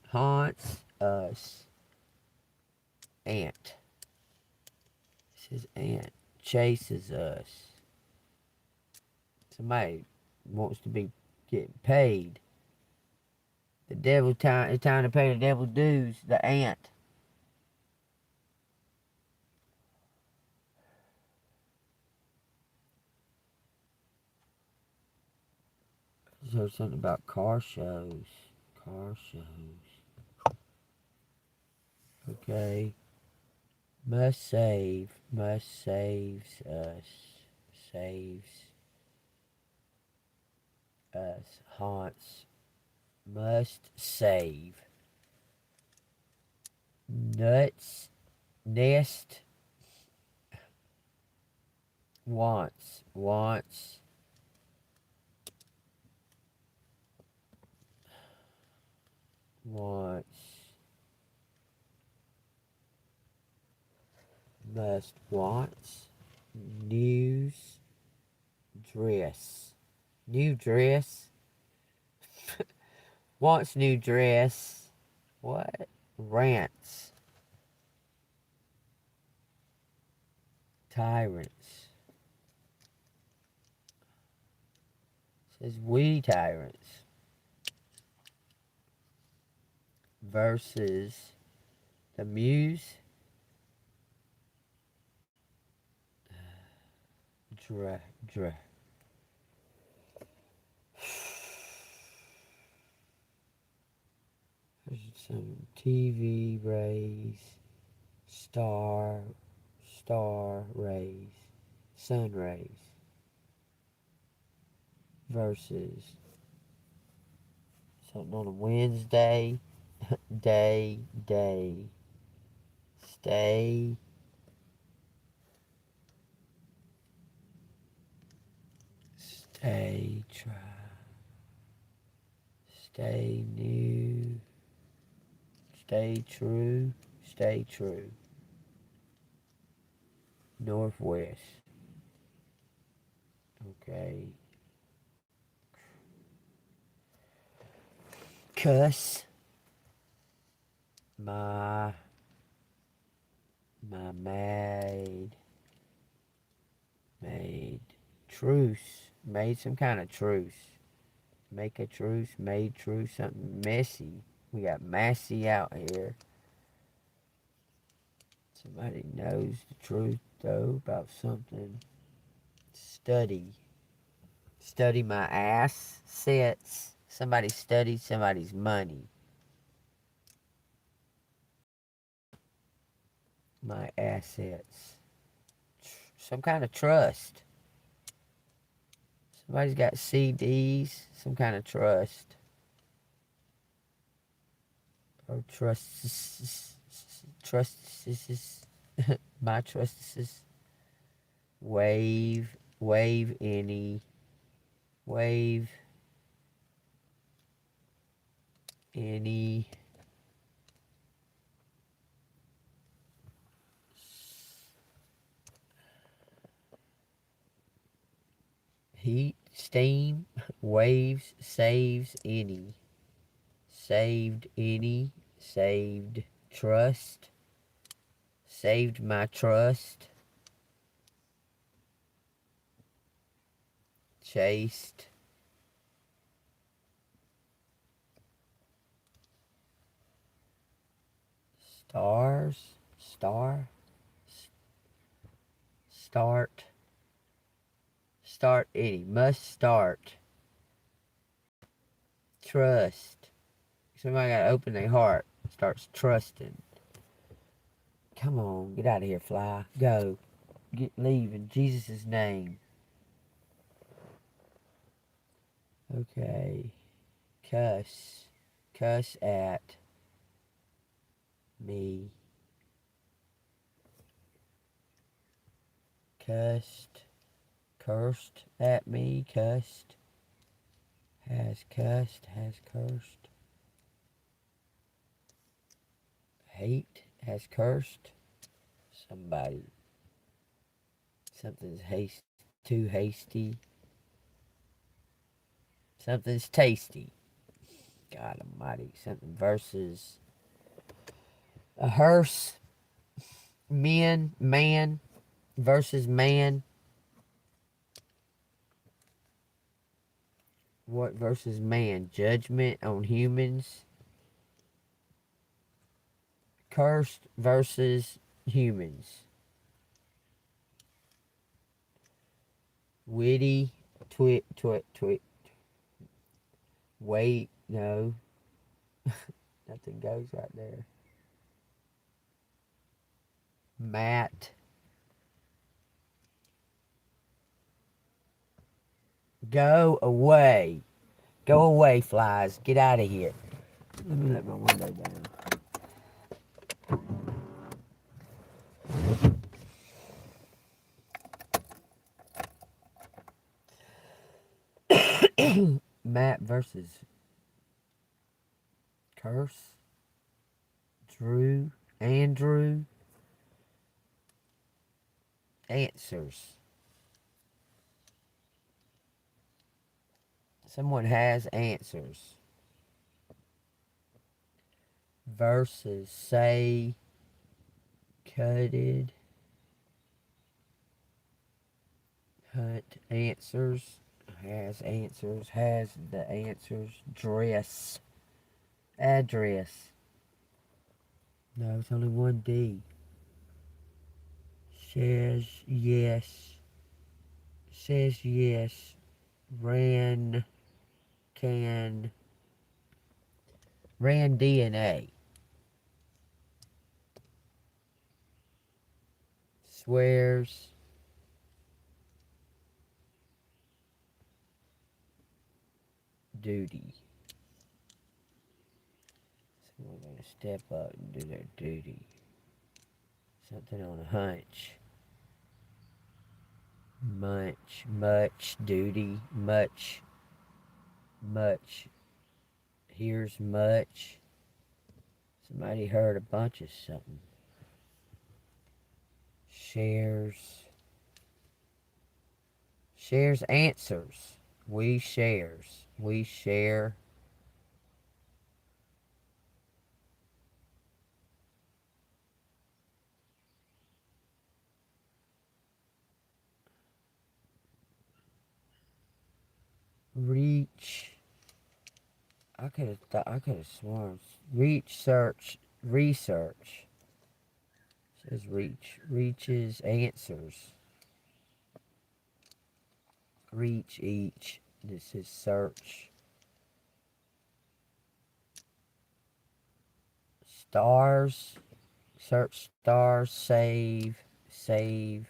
Ant. It says ant chases us. Somebody wants to be getting paid. The devil time to pay the devil dues. The ant. There's something about car shows. Car shows. Okay. Must saves us. Saves us. Haunts. Must save. Nuts. Nest. Wants. Wants. Must wants. News. Dress. New dress. Wants new dress. What? Rants. Tyrants. Says we tyrants. Versus the muse. Dra. There's some TV rays. Star rays. Sun rays. Versus something on a Wednesday. Day. Stay. Stay new. Stay true. Northwest. Okay. Cuss. My made truce. Made some kind of truce. Make a truce. Made truce. Something messy. We got messy out here. Somebody knows the truth though about something. Study my assets. Somebody studied somebody's money. My assets. Some kind of trust. Somebody's got CDs. Some kind of trust. Or trusts. My trusts. Wave any. Wave any. Heat, steam, waves, saves any. Saved any. Saved trust. Saved my trust. Chased. Stars. Star. Start. Start any. Must start. Trust. Somebody gotta open their heart. Starts trusting. Come on, get out of here, fly. Go. Leave in Jesus' name. Okay. Cuss. Cuss at me. Cussed. Cursed at me. Cussed. Has cussed. Has cursed. Hate. Has cursed. Somebody. Something's too hasty. Something's tasty. God almighty. Something versus a hearse. Man versus man. What versus man? Judgment on humans. Cursed versus humans. Witty. Twit. Wait. No. Nothing goes right there. Matt. Go away. Go away, flies. Get out of here. Let me let my window down. Matt versus Curse. Andrew. Answers. Someone has answers. Versus say. Cutted. Hunt answers. Has answers. Has the answers. Dress. Address. No, it's only one D. Says yes. Says yes. Ran DNA. Swears. Duty. Someone's gonna step up and do their duty. Something on a hunch. Much, duty, much. Here's much. Somebody heard a bunch of something. Shares answers. We share. Reach. I could have sworn. Reach, search, research. It says reach. Reaches, answers. Reach each. This is search. Stars. Search stars. Save. Savers.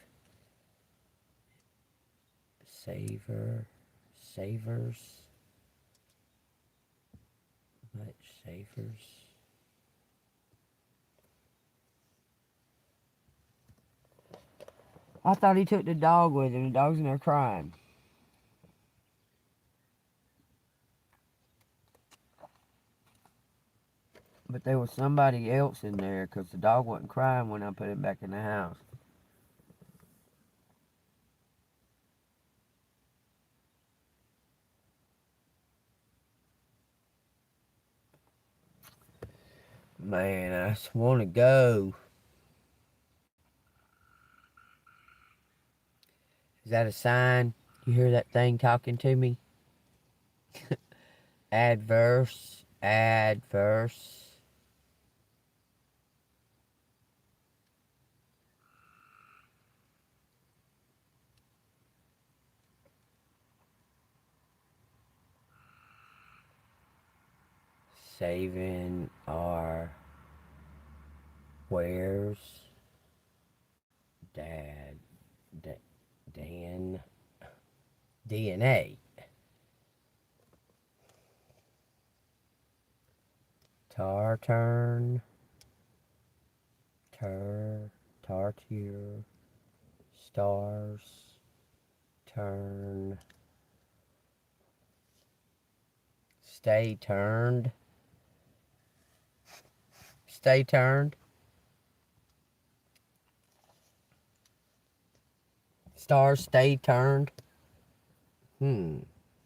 Much savers. I thought he took the dog with him. The dog's in there crying. But there was somebody else in there because the dog wasn't crying when I put it back in the house. Man, I just want to go. Is that a sign? You hear that thing talking to me? Adverse, adverse. Saving our where's dad, Dan, DNA. Tar turn, tartier, stars, turn, stay turned, stay turned, stars stay turned.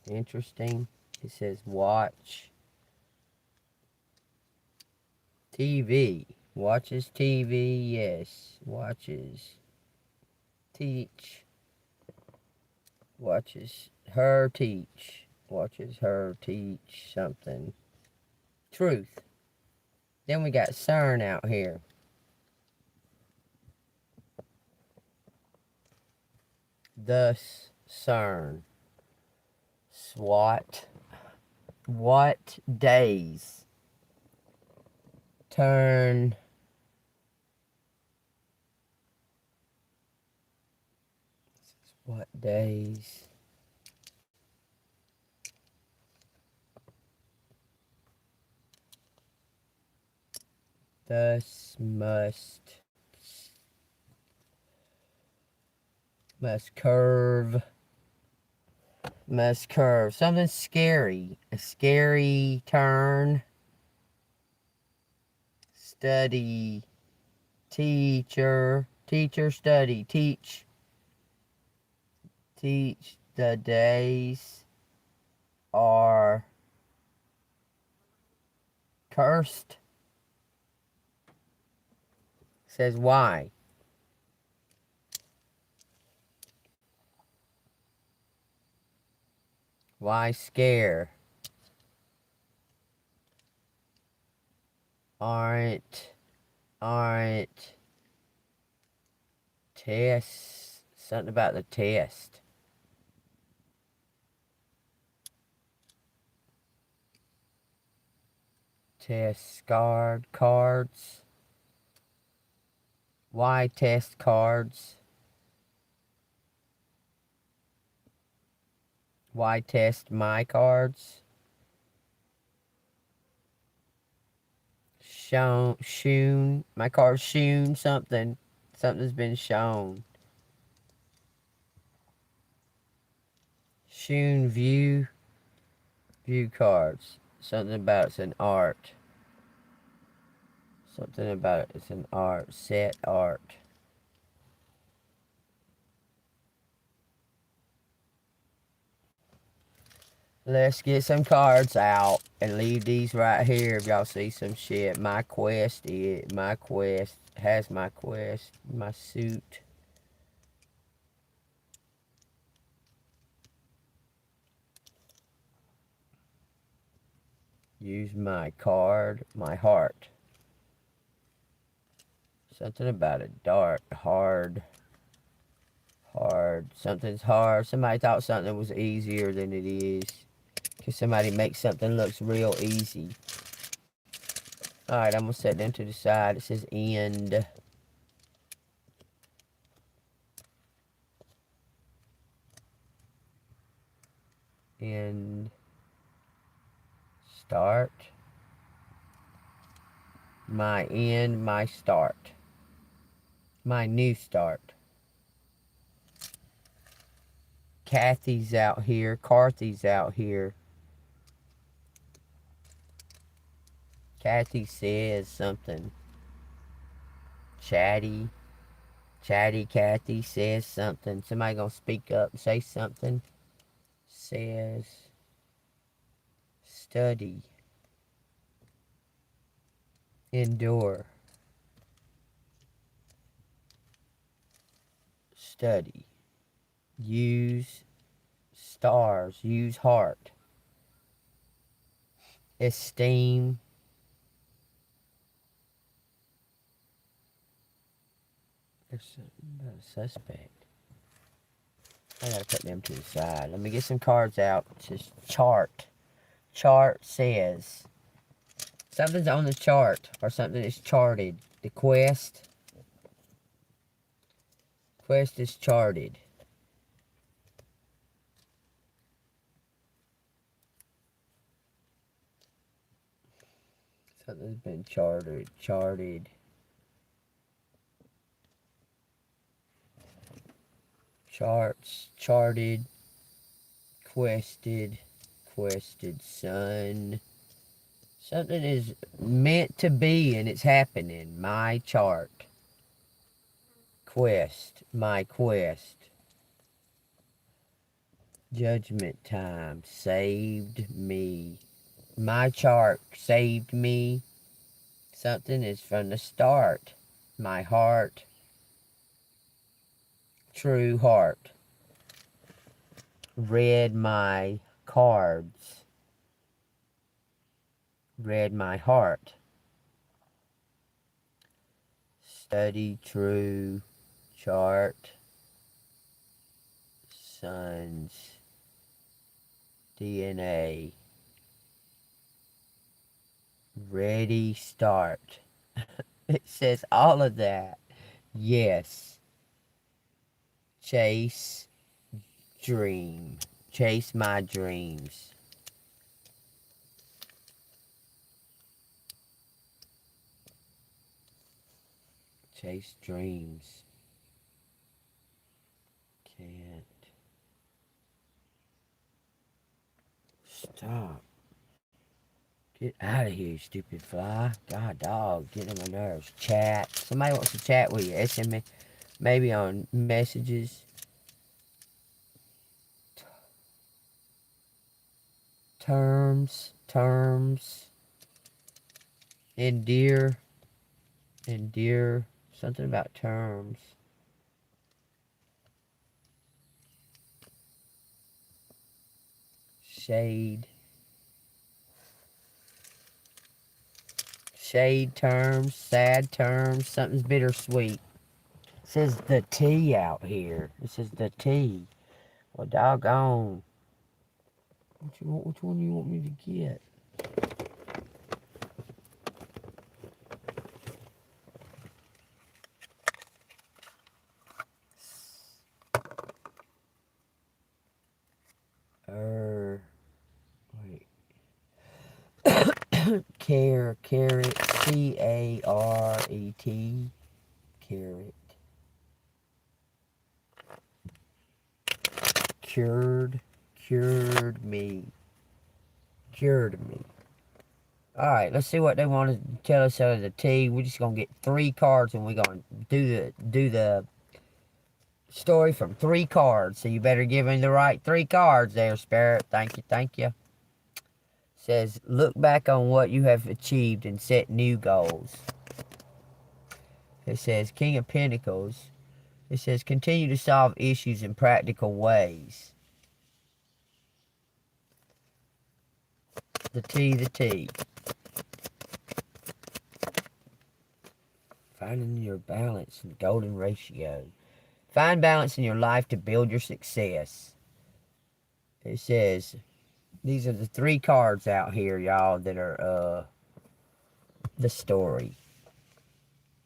Interesting. It says watch TV. Watches TV, yes. Watches teach. Watches her teach. Watches her teach something. Truth. Then we got CERN out here. Thus CERN. SWAT. What days? Turn. What days? Thus must curve. Must curve. Something scary. A scary turn. Study. Teacher. Teacher study. Teach. Teach. The days are cursed. Says why. Why scare? Aren't tests. Something about the test. Test scarred cards. Why test cards? Why test my cards? Shown. My card's shown something. Something's been shown. Shown view. View cards. Something about it's an art. Something about it. It's an art. Set art. Let's get some cards out and leave these right here if y'all see some shit. My quest has my quest. My suit. Use my card. My heart. Something about it. Dark. Hard. Hard. Something's hard. Somebody thought something was easier than it is. Because somebody makes something looks real easy. Alright, I'm going to set them to the side. It says end. End. Start. My end, my start. My new start. Kathy's out here. Carthy's out here. Kathy says something. Chatty Kathy says something. Somebody gonna speak up and say something. Says study. Endure. Study. Use Stars. Use heart. Esteem. There's something about a suspect. I gotta put them to the side. Let me get some cards out. It says chart. Chart says something's on the chart or something is charted. The quest. Quest is charted. Something's been charted. Charted. Charts. Charted. Quested. Quested. Sun. Something is meant to be and it's happening. My chart. Quest. My quest. Judgment time. Saved me. My chart saved me. Something is from the start. My heart. True heart. Read my cards. Read my heart. Study true chart. Sons. DNA. Ready, start. It says all of that. Yes. Chase, dream. Chase my dreams. Chase dreams. Can't. Stop. Get out of here, you stupid fly. God, dog, get on my nerves. Chat. Somebody wants to chat with you. SMS, maybe on messages. Terms. Terms. Endear. Endear. Something about terms. Shade. Shade terms, sad terms, something's bittersweet. It says the tea out here. It says the tea. Well, doggone. Which one do you want me to get? Wait. Carrot, C-A-R-E-T, carrot. Cured me. Cured me. Alright, let's see what they want to tell us out of the tea. We're just going to get 3 cards and we're going to do the story from 3 cards. So you better give me the right 3 cards there, Spirit. Thank you, thank you. Says, look back on what you have achieved and set new goals. It says, King of Pentacles. It says, continue to solve issues in practical ways. The T. Finding your balance and golden ratio. Find balance in your life to build your success. It says, these are the 3 cards out here, y'all, that are the story.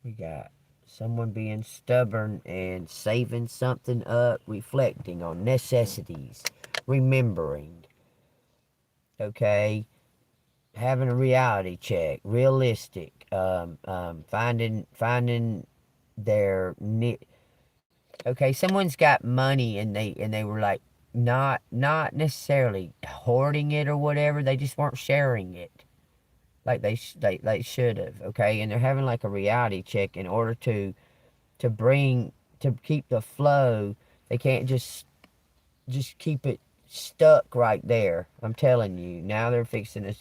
We got someone being stubborn and saving something up, reflecting on necessities, remembering, okay, having a reality check, realistic, finding their okay, someone's got money and they were like not necessarily hoarding it or whatever, they just weren't sharing it like they should have, okay, and they're having like a reality check in order to keep the flow. They can't just keep it stuck right there. I'm telling you, now they're fixing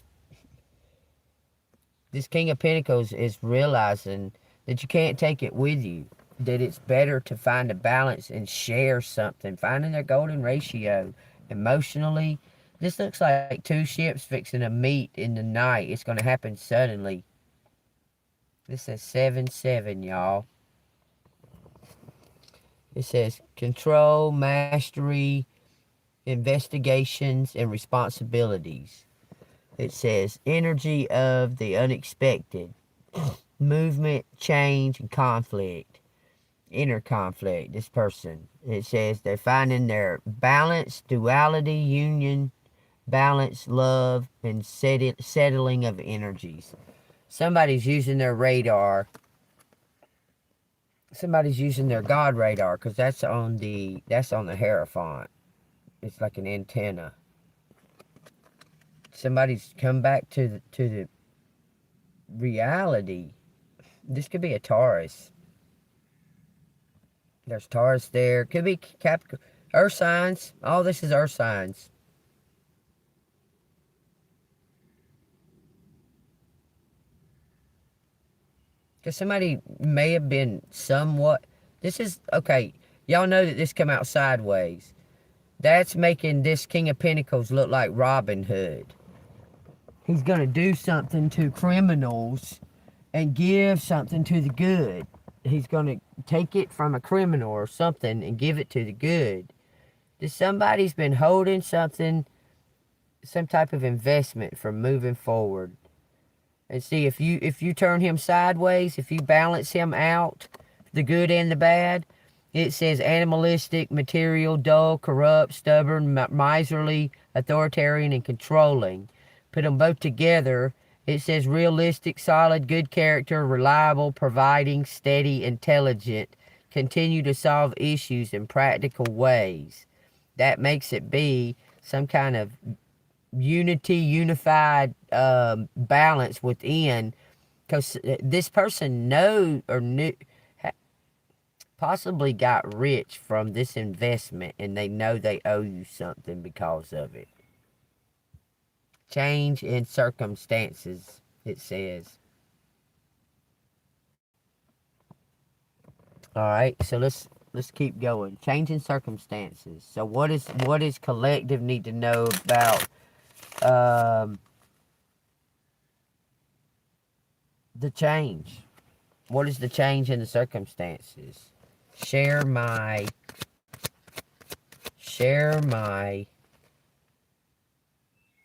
this King of Pentacles is realizing that you can't take it with you, that it's better to find a balance and share something, finding their golden ratio emotionally. This looks like two ships fixing to meet in the night. It's going to happen suddenly. This says 7-7, y'all. It says control, mastery, investigations, and responsibilities. It says energy of the unexpected, movement, change, and conflict. Inner conflict, this person. It says they're finding their balance, duality, union, balance, love, and settling of energies. Somebody's using their radar. Somebody's using their God radar, because that's on the Hierophant. It's like an antenna. Somebody's come back to the reality. This could be a Taurus. There's Taurus there. Could be Capricorn. Earth signs. All this is earth signs. Because somebody may have been somewhat... This is... Okay, y'all know that this come out sideways. That's making this King of Pentacles look like Robin Hood. He's going to do something to criminals and give something to the good. He's going to take it from a criminal or something and give it to the good. Somebody's been holding something, some type of investment from moving forward. And see, if you turn him sideways, if you balance him out, the good and the bad, it says animalistic, material, dull, corrupt, stubborn, miserly, authoritarian, and controlling. Put them both together. It says realistic, solid, good character, reliable, providing, steady, intelligent, continue to solve issues in practical ways. That makes it be some kind of unity, unified balance within. Because this person possibly got rich from this investment, and they know they owe you something because of it. Change in circumstances, it says. Alright, so let's keep going. Change in circumstances. So what is collective need to know about the change? What is the change in the circumstances? Share my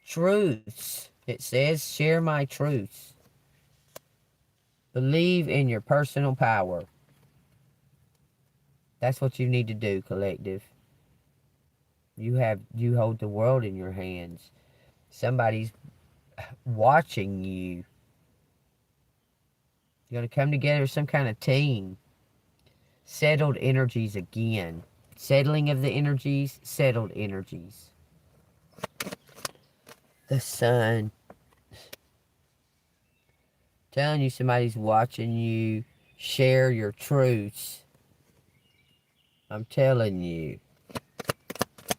truths. It says, share my truths. Believe in your personal power. That's what you need to do, collective. You hold the world in your hands. Somebody's watching you. You're going to come together as some kind of team. Settled energies again. Settling of the energies, settled energies. The sun. Telling you somebody's watching you. Share your truths. I'm telling you.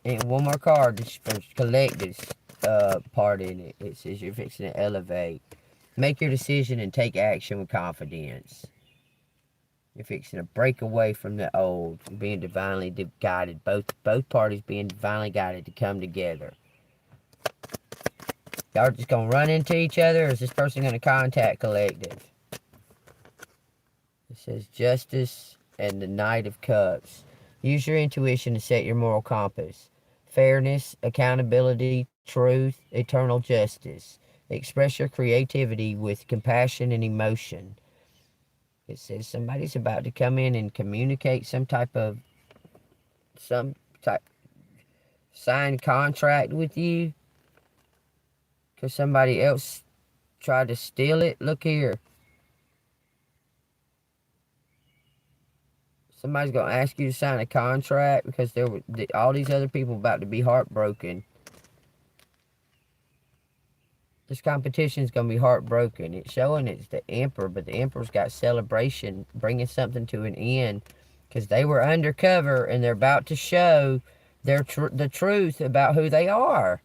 And one more card just for collective's part in it. It says you're fixing to elevate. Make your decision and take action with confidence. You're fixing to break away from the old, being divinely guided. Both parties being divinely guided to come together. Y'all are just going to run into each other, or is this person going to contact collective? It says justice and the Knight of Cups. Use your intuition to set your moral compass. Fairness, accountability, truth, eternal justice. Express your creativity with compassion and emotion. It says somebody's about to come in and communicate some type signed contract with you. Because somebody else tried to steal it. Look here. Somebody's going to ask you to sign a contract because all these other people about to be heartbroken. This competition is going to be heartbroken. It's showing it's the Emperor, but the Emperor's got celebration, bringing something to an end. Because they were undercover and they're about to show the truth about who they are.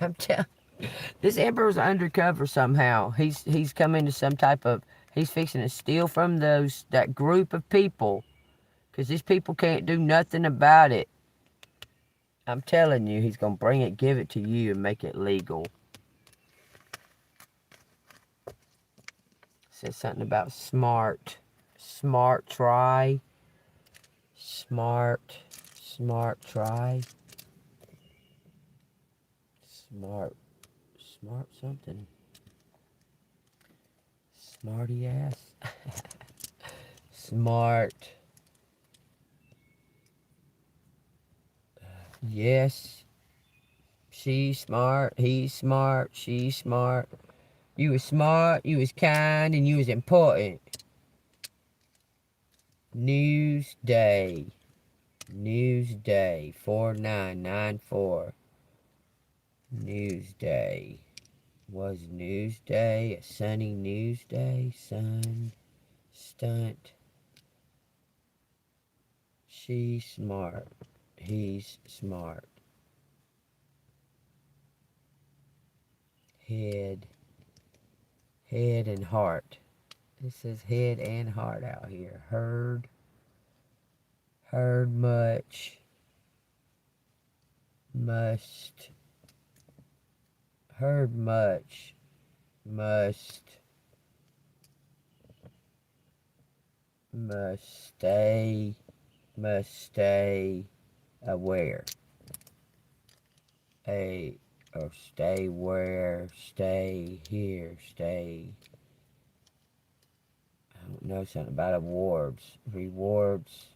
I'm telling you, this Emperor's undercover somehow. He's come into some type of... He's fixing to steal from that group of people. Because these people can't do nothing about it. I'm telling you, he's going to bring it, give it to you, and make it legal. Says something about smart. Smart try. Smart try. Smart something. Smarty ass. Smart. Yes. She's smart. He's smart. She's smart. You was smart. You was kind. And you was important. Newsday. Newsday. 4994. Newsday. Was Newsday a sunny Newsday? Sun. Stunt. She's smart. He's smart. Head. Head and heart. It says head and heart out here. Heard. Heard much. Must. Heard much. Must. Must stay. Must stay aware. Or stay where. Stay here. Stay. I don't know something about awards. Rewards.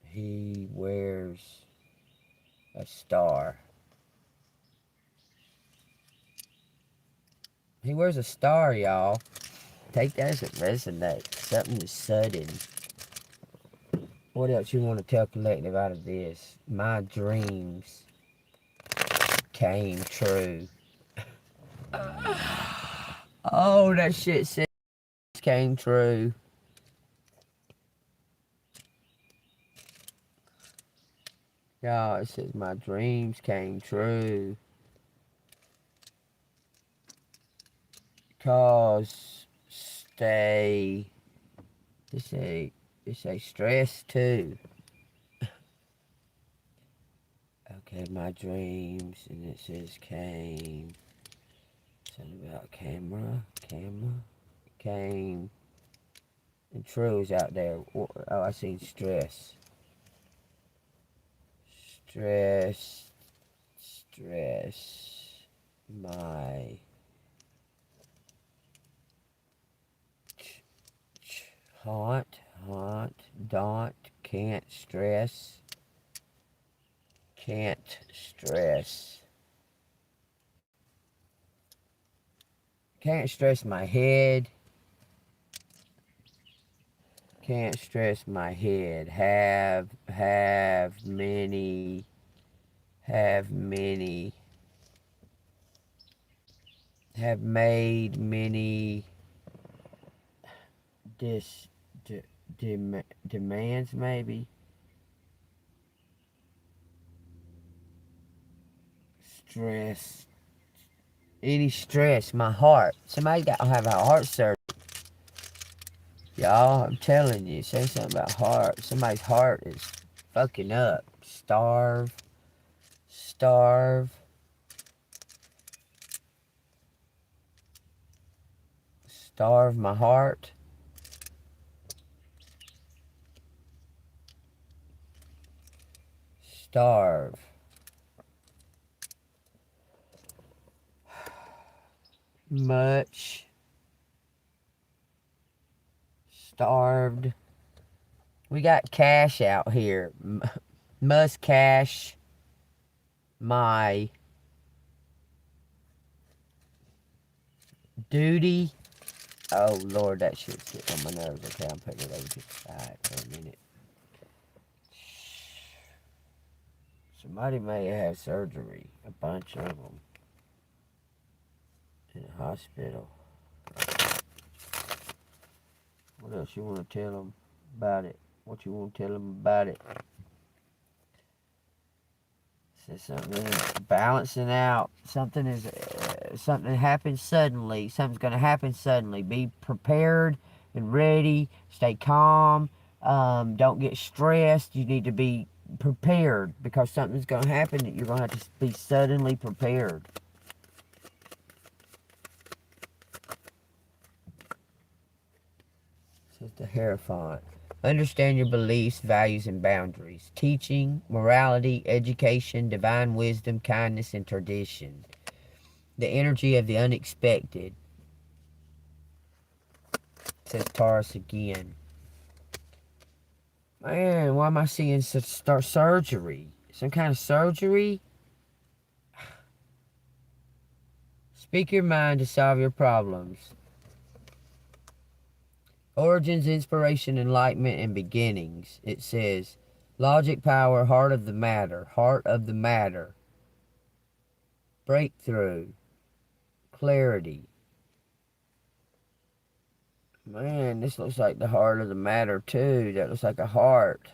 He wears a star. He wears a star, y'all. Take that as it resonates. Something is sudden. What else you want to tell collective out of this? My dreams came true. Oh, that shit says came true. Y'all, it says my dreams came true. Cause stay. They say stress too. Okay, my dreams, and it says came. Something about camera, came. And true is out there. Oh, I seen stress. Stress. My haunt, daunt, can't stress. Can't stress. Can't stress my head. Can't stress my head. Have many. Have made many demands, maybe. Stress. Any stress, my heart. Somebody got to have a heart surgery. Y'all, I'm telling you, say something about heart. Somebody's heart is fucking up. Starve. Starve my heart. Starve. Much. Starved. We got cash out here. Must cash my duty. Oh Lord, that shit's getting on my nerves. Okay, I'm putting it over to the side for a minute. Somebody may have surgery. A bunch of them. In a hospital. What else you want to tell them about it? What you want to tell them about it? Says something balancing out. Something happens suddenly. Something's going to happen suddenly. Be prepared and ready. Stay calm. Don't get stressed. You need to be prepared, because something's going to happen that you're going to have to be suddenly prepared. Says the Hierophant. Understand your beliefs, values, and boundaries. Teaching, morality, education, divine wisdom, kindness, and tradition. The energy of the unexpected. Says Taurus again. Man, why am I seeing such surgery? Some kind of surgery? Speak your mind to solve your problems. Origins, inspiration, enlightenment, and beginnings. It says, logic, power, heart of the matter. Heart of the matter. Breakthrough. Clarity. Man, this looks like the heart of the matter too. That looks like a heart.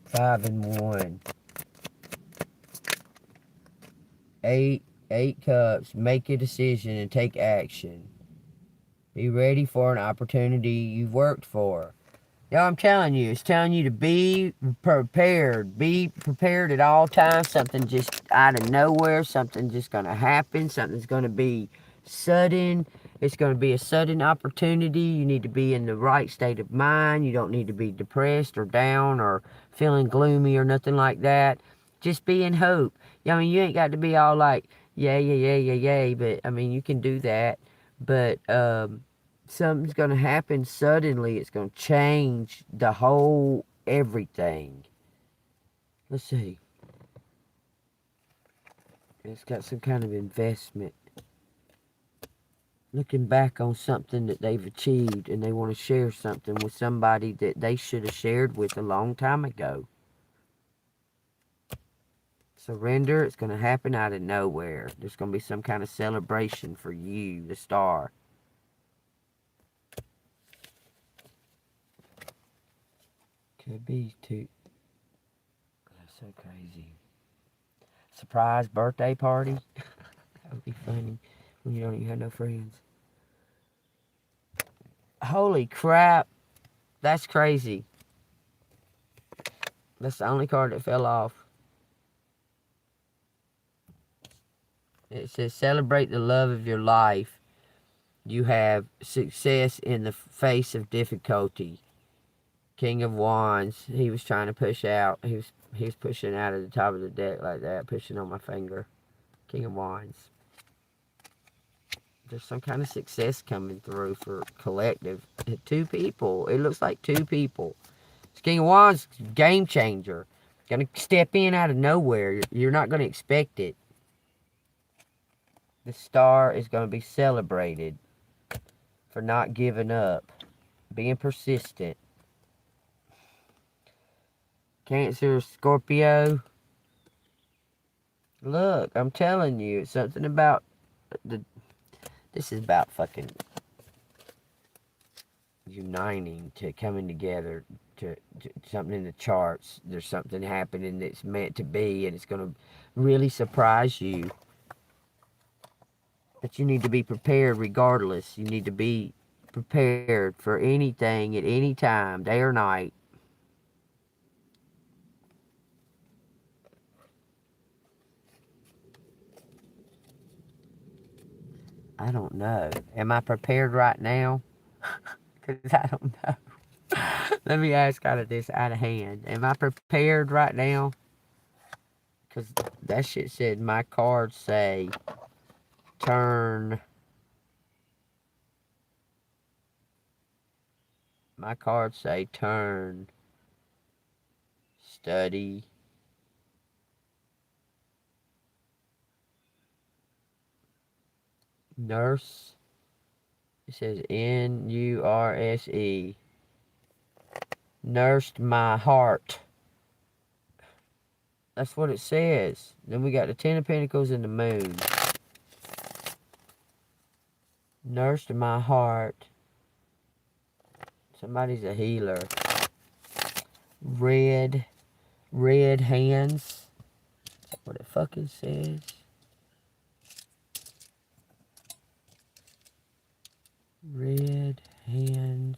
5 and 1. 8 cups. Make a decision and take action. Be ready for an opportunity you've worked for. Yo, I'm telling you, it's telling you to be prepared. Be prepared at all times. Something just out of nowhere. Something just going to happen. Something's going to be sudden. It's going to be a sudden opportunity. You need to be in the right state of mind. You don't need to be depressed or down or feeling gloomy or nothing like that. Just be in hope. I mean, you ain't got to be all like, yay, but, I mean, you can do that. But, something's going to happen suddenly. It's going to change the whole everything. Let's see. It's got some kind of investment. Looking back on something that they've achieved, and they want to share something with somebody that they should have shared with a long time ago. Surrender. It's going to happen out of nowhere. There's going to be some kind of celebration for you, the star. Could be too. That's so crazy. Surprise birthday party. That would be funny when you don't even have no friends. Holy crap. That's crazy. That's the only card that fell off. It says, celebrate the love of your life. You have success in the face of difficulty. King of Wands. He was trying to push out. He was pushing out of the top of the deck like that. Pushing on my finger. King of Wands. There's some kind of success coming through for collective. 2 people. It looks like 2 people. It's King of Wands, game changer. Gonna step in out of nowhere. You're not gonna expect it. The star is gonna be celebrated for not giving up. Being persistent. Cancer, Scorpio. Look, I'm telling you, it's something about this is about fucking uniting, to coming together, to something in the charts. There's something happening that's meant to be, and it's going to really surprise you. But you need to be prepared regardless. You need to be prepared for anything at any time, day or night. I don't know. Am I prepared right now? Because I don't know. Let me ask out of this out of hand. Am I prepared right now? Because that shit said my cards say turn. My cards say turn, study, nurse. It says N-U-R-S-E. Nursed my heart. That's what it says. Then we got the 10 of Pentacles and the Moon. Nursed my heart. Somebody's a healer. Red hands. What it fucking says. Red hands.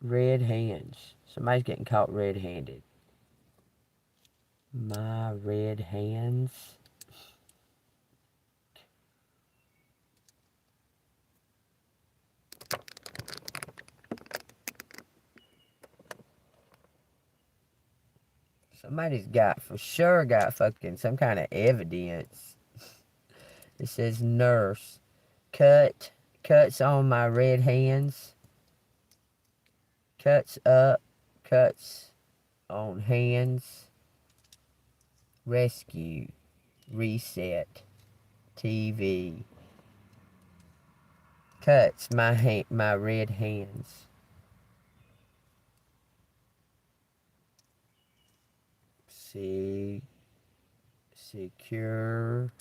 Red hands. Somebody's getting caught red-handed. My red hands. Somebody's got, for sure, got fucking some kind of evidence. It says nurse. Cuts on my red hands. Cuts up. Cuts on hands. Rescue. Reset. TV. Cuts my red hands. See. Secure.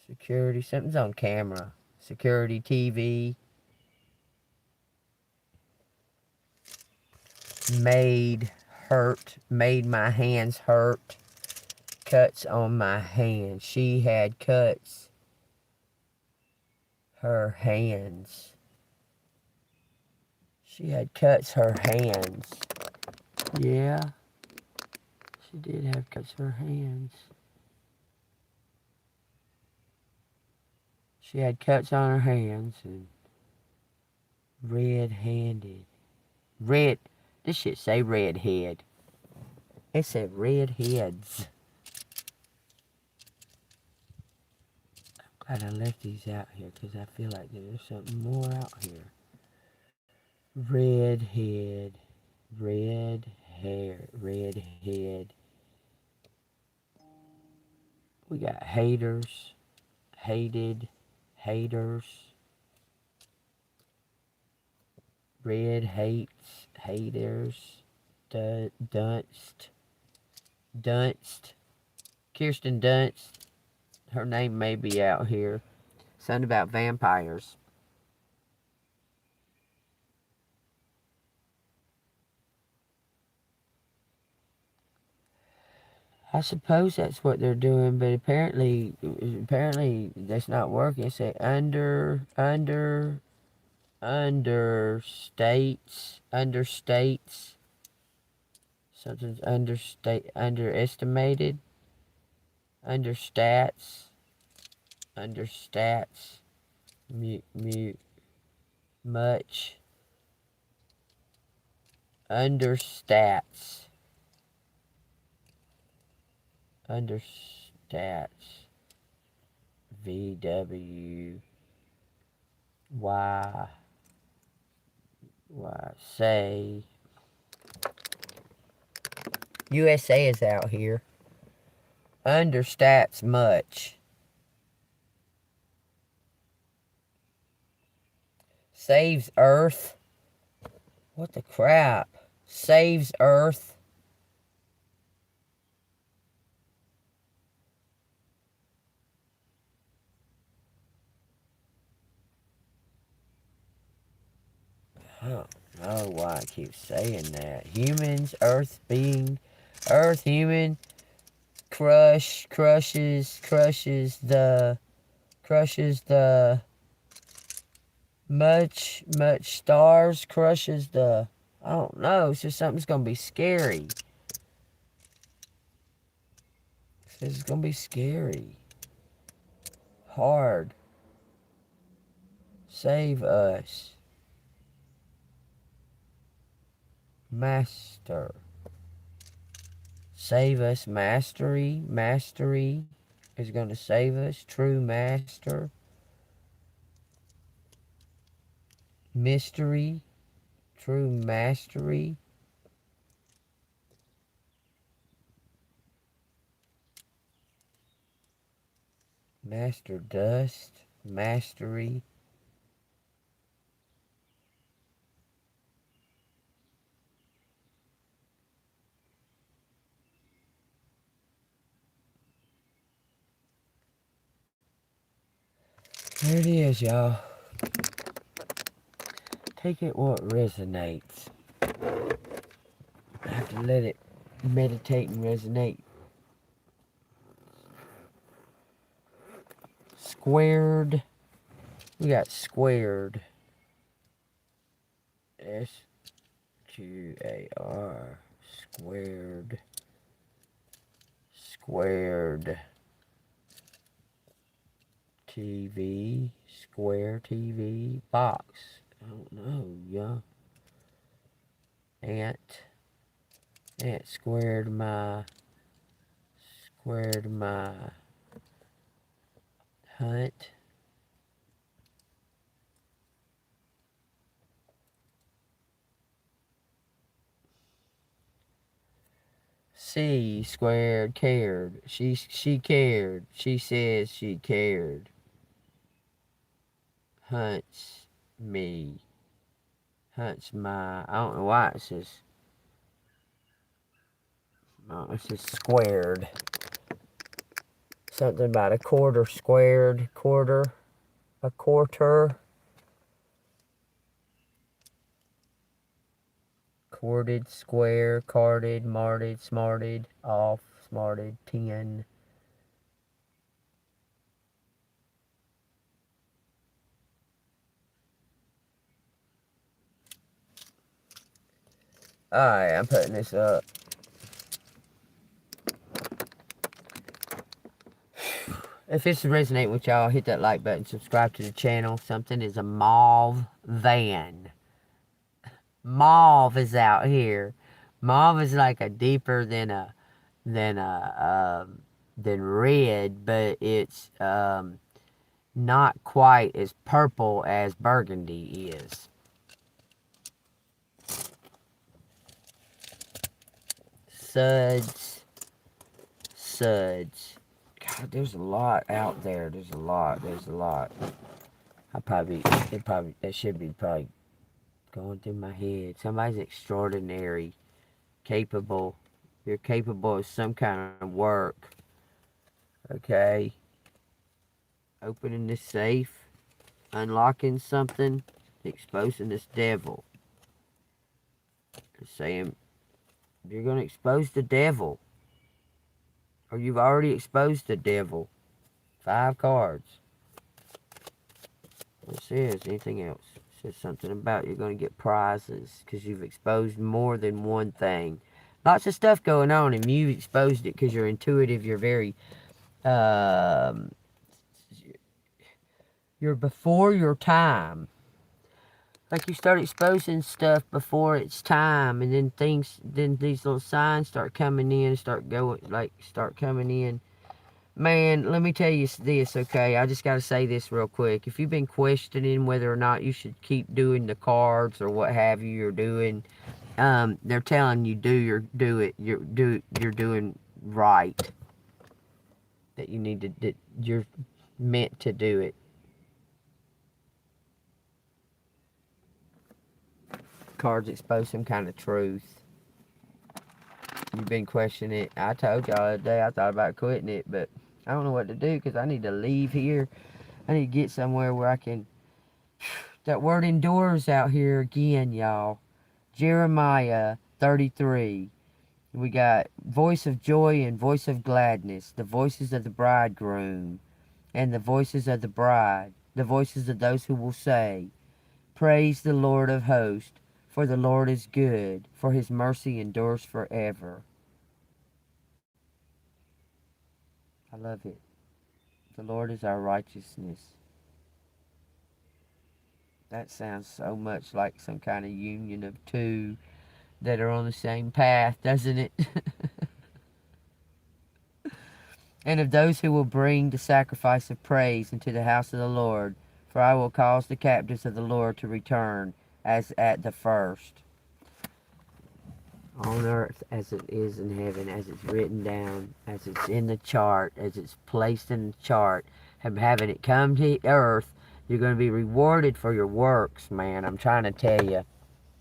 Security. Something's on camera. Security TV. Made my hands hurt. Cuts on my hands. She had cuts. Her hands. She had cuts her hands. Yeah. She did have cuts her hands. She had cuts on her hands and red-handed. Red. This shit say redhead. It said redheads. I'm glad I left these out here because I feel like there's something more out here. Redhead. Red hair. Redhead. We got haters. Hated. Haters. Red hates. Haters. Dunst. Kirsten Dunst. Her name may be out here. Something about vampires. I suppose that's what they're doing, but apparently that's not working. It says understates, something's underestimated, understats, mute, much, understats. VW say USA is out here. Understats much. Saves Earth. What the crap? Saves Earth. I don't know why I keep saying that. Humans, Earth being, Earth human, crushes the much stars, crushes the, I don't know, it's just something's gonna be scary. It's gonna be scary. Hard. Save us. Master. Save us. Mastery is going to save us. True master. Mystery. True mastery. Master dust. Mastery. There it is, y'all. Take it what resonates. I have to let it meditate and resonate. Squared We got squared. SQAR. Squared. Squared. TV. Square TV. Box. I don't know, yeah. Ant squared my hunt. C squared cared. She cared. She says she cared. Hunts me. Hunts my. I don't know why it says. No, it says squared. Something about a quarter squared. Quarter. A quarter. Corded, square, carded, marted, smarted, off, smarted, 10. Alright, I'm putting this up. If this resonates with y'all, hit that like button, subscribe to the channel. Something is a mauve van. Mauve is out here. Mauve is like a deeper than red, but it's not quite as purple as burgundy is. Suds. God, there's a lot out there. There's a lot. That should be probably going through my head. Somebody's extraordinary, capable. You're capable of some kind of work. Okay. Opening this safe, unlocking something, exposing this devil. They're saying you're going to expose the devil. Or you've already exposed the devil. 5 cards. What says? Anything else? It says something about you're going to get prizes because you've exposed more than one thing. Lots of stuff going on, and you've exposed it because you're intuitive. You're very, you're before your time. Like you start exposing stuff before it's time, and then these little signs start coming in, start coming in. Man, let me tell you this, okay? I just got to say this real quick. If you've been questioning whether or not you should keep doing the cards or what have you're doing, they're telling you you're doing right. That you need to, that you're meant to do it. Cards expose some kind of truth. You've been questioning it. I told y'all the other day I thought about quitting it, but I don't know what to do because I need to leave here. I need to get somewhere where I can... That word endures out here again, y'all. Jeremiah 33. We got voice of joy and voice of gladness. The voices of the bridegroom and the voices of the bride. The voices of those who will say, praise the Lord of hosts, for the Lord is good, for his mercy endures forever. I love it. The Lord is our righteousness. That sounds so much like some kind of union of two that are on the same path, doesn't it? And of those who will bring the sacrifice of praise into the house of the Lord, for I will cause the captives of the Lord to return as at the first. On earth as it is in heaven, as it's written down, as it's in the chart, as it's placed in the chart, having it come to earth, you're going to be rewarded for your works, man. I'm trying to tell you.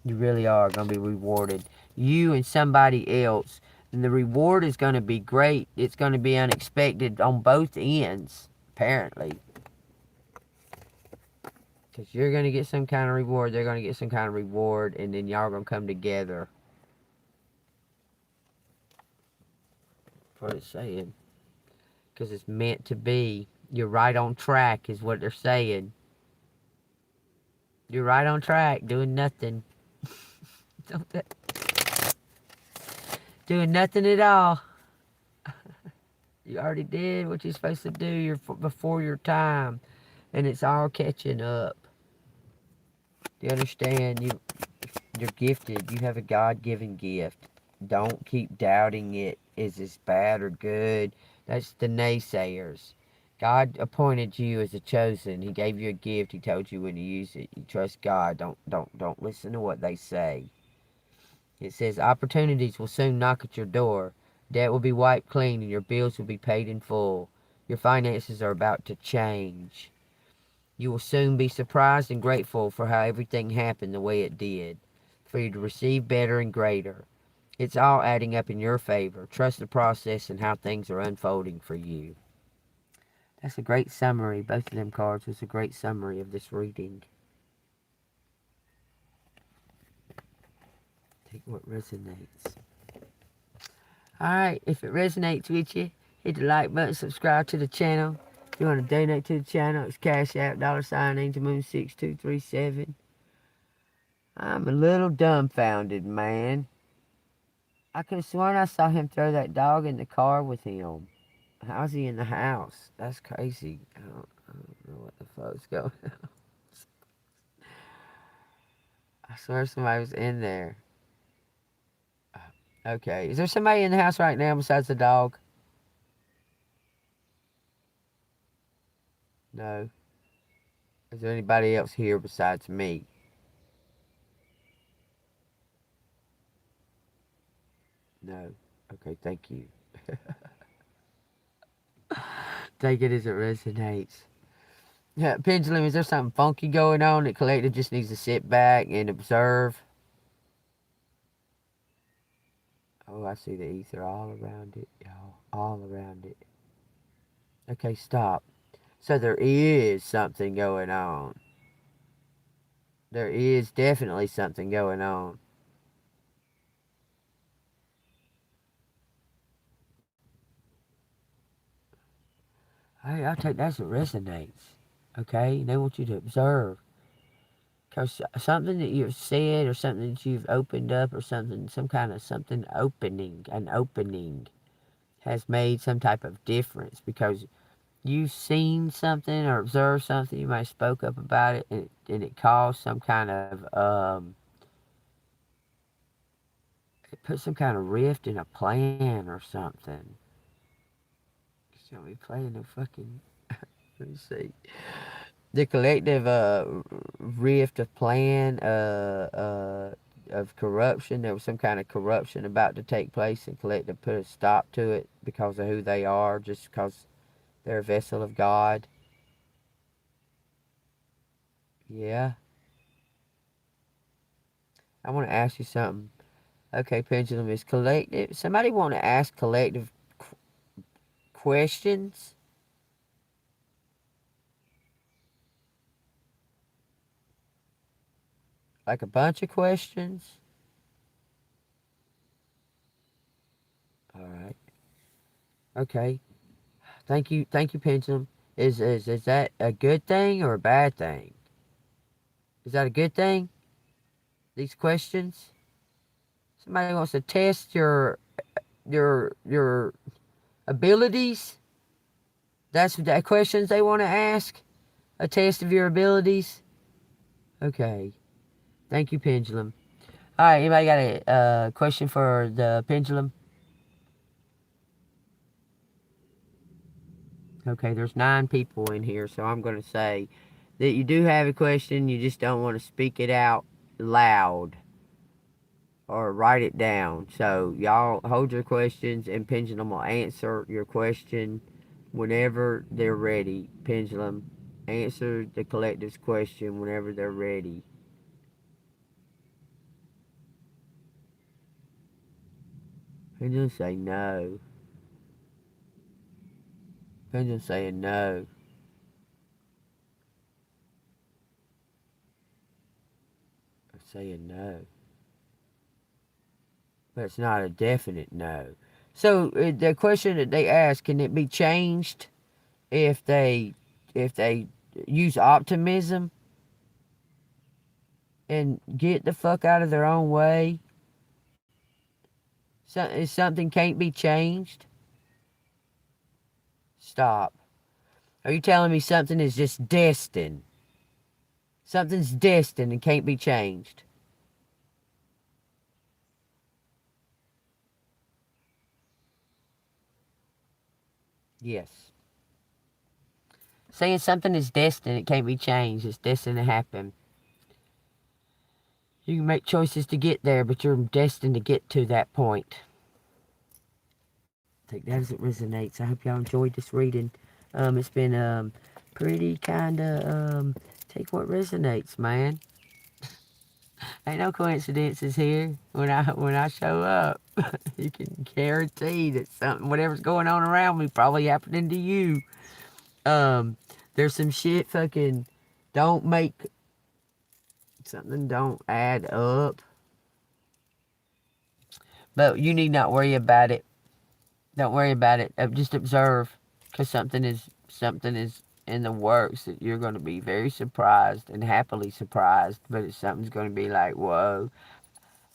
You really are going to be rewarded. You and somebody else. And the reward is going to be great. It's going to be unexpected on both ends, apparently. Because you're going to get some kind of reward. They're going to get some kind of reward. And then y'all are going to come together. That's what it's saying. Because it's meant to be. You're right on track is what they're saying. You're right on track, doing nothing. Doing nothing at all. You already did what you're supposed to do. You're before your time, and it's all catching up. Do you understand? You're gifted. You have a God-given gift. Don't keep doubting it. Is this bad or good? That's the naysayers. God appointed you as a chosen. He gave you a gift. He told you when to use it. You trust God. Don't listen to what they say. It says opportunities will soon knock at your door. Debt will be wiped clean and your bills will be paid in full. Your finances are about to change. You will soon be surprised and grateful for how everything happened the way it did, for you to receive better and greater. It's all adding up in your favor. Trust the process and how things are unfolding for you. That's a great summary. Both of them cards was a great summary of this reading. Take what resonates. Alright, if it resonates with you, hit the like button, subscribe to the channel. If you want to donate to the channel, it's Cash App, $AngelMoon6237. I'm a little dumbfounded, man. I could have sworn I saw him throw that dog in the car with him. How's he in the house? That's crazy. I don't know what the fuck's going on. I swear somebody was in there. Okay, is there somebody in the house right now besides the dog? No. Is there anybody else here besides me? No. Okay, thank you. Take it as it resonates. Yeah, Pendulum, is there something funky going on that Collective just needs to sit back and observe? Oh, I see the ether all around it, y'all. All around it. Okay, stop. So there is something going on. There is definitely something going on. Hey, I'll take that as it resonates. Okay? They want you to observe. Because something that you've said or something that you've opened up or something, some kind of something opening, an opening has made some type of difference because you've seen something or observed something, you might have spoke up about it, and it caused some kind of, it put some kind of rift in a plan or something. Shall we play in the fucking, let me see. The collective rift of plan of corruption. There was some kind of corruption about to take place, and collective put a stop to it because of who they are, just because they're a vessel of God. Yeah. I want to ask you something. Okay, Pendulum, is collective. Somebody want to ask collective questions? Like a bunch of questions? Alright. Okay. Thank you, Pendulum. Is that a good thing or a bad thing? Is that a good thing? These questions? Somebody wants to test your abilities? That's the questions they want to ask? A test of your abilities? Okay. Thank you, Pendulum. Alright, anybody got a question for the Pendulum? Okay, there's 9 people in here, so I'm going to say that you do have a question, you just don't want to speak it out loud or write it down. So y'all hold your questions and Pendulum will answer your question whenever they're ready. Pendulum, answer the collective's question whenever they're ready. Pendulum say no. Pendulum saying no. Saying no. But it's not a definite no. So the question that they ask, can it be changed if they use optimism? and get the fuck out of their own way? If something can't be changed, stop. Are you telling me something is just destined? Something's destined and can't be changed. Yes. Saying something is destined, it can't be changed. It's destined to happen. You can make choices to get there, but you're destined to get to that point. Take that as it resonates. I hope y'all enjoyed this reading. It's been pretty kind of take what resonates, man. Ain't no coincidences here. When I show up, you can guarantee that something, whatever's going on around me, probably happening to you. Um, there's some shit fucking don't make something don't add up, but you need not worry about it. Don't worry about it. Just observe, because something is in the works that you're going to be very surprised and happily surprised. But it's something's going to be like, whoa.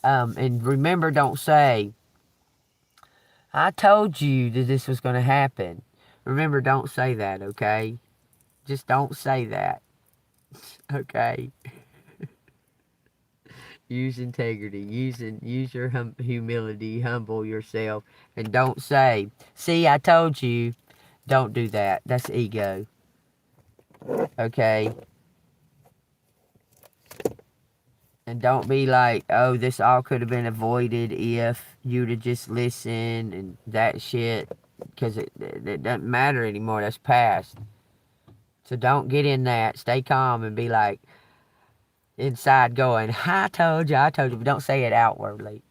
And remember, don't say, "I told you that this was going to happen." Remember, don't say that. Okay, just don't say that. Okay. Use integrity. Use your humility. Humble yourself, and don't say, "See, I told you." Don't do that. That's ego. Okay? And don't be like, oh, this all could have been avoided if you'd have just listened and that shit. Because it doesn't matter anymore. That's past. So don't get in that. Stay calm and be like, inside going, I told you, I told you. But don't say it outwardly.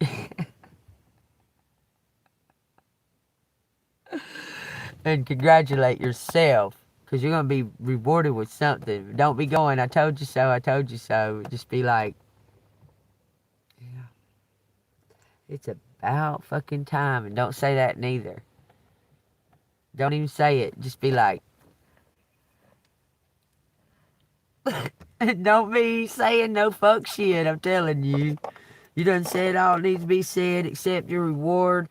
And congratulate yourself. Because you're going to be rewarded with something. Don't be going, I told you so, I told you so. Just be like, it's about fucking time. And don't say that neither. Don't even say it. Just be like, don't be saying no fuck shit. I'm telling you. You done said all that needs to be said. Accept your reward.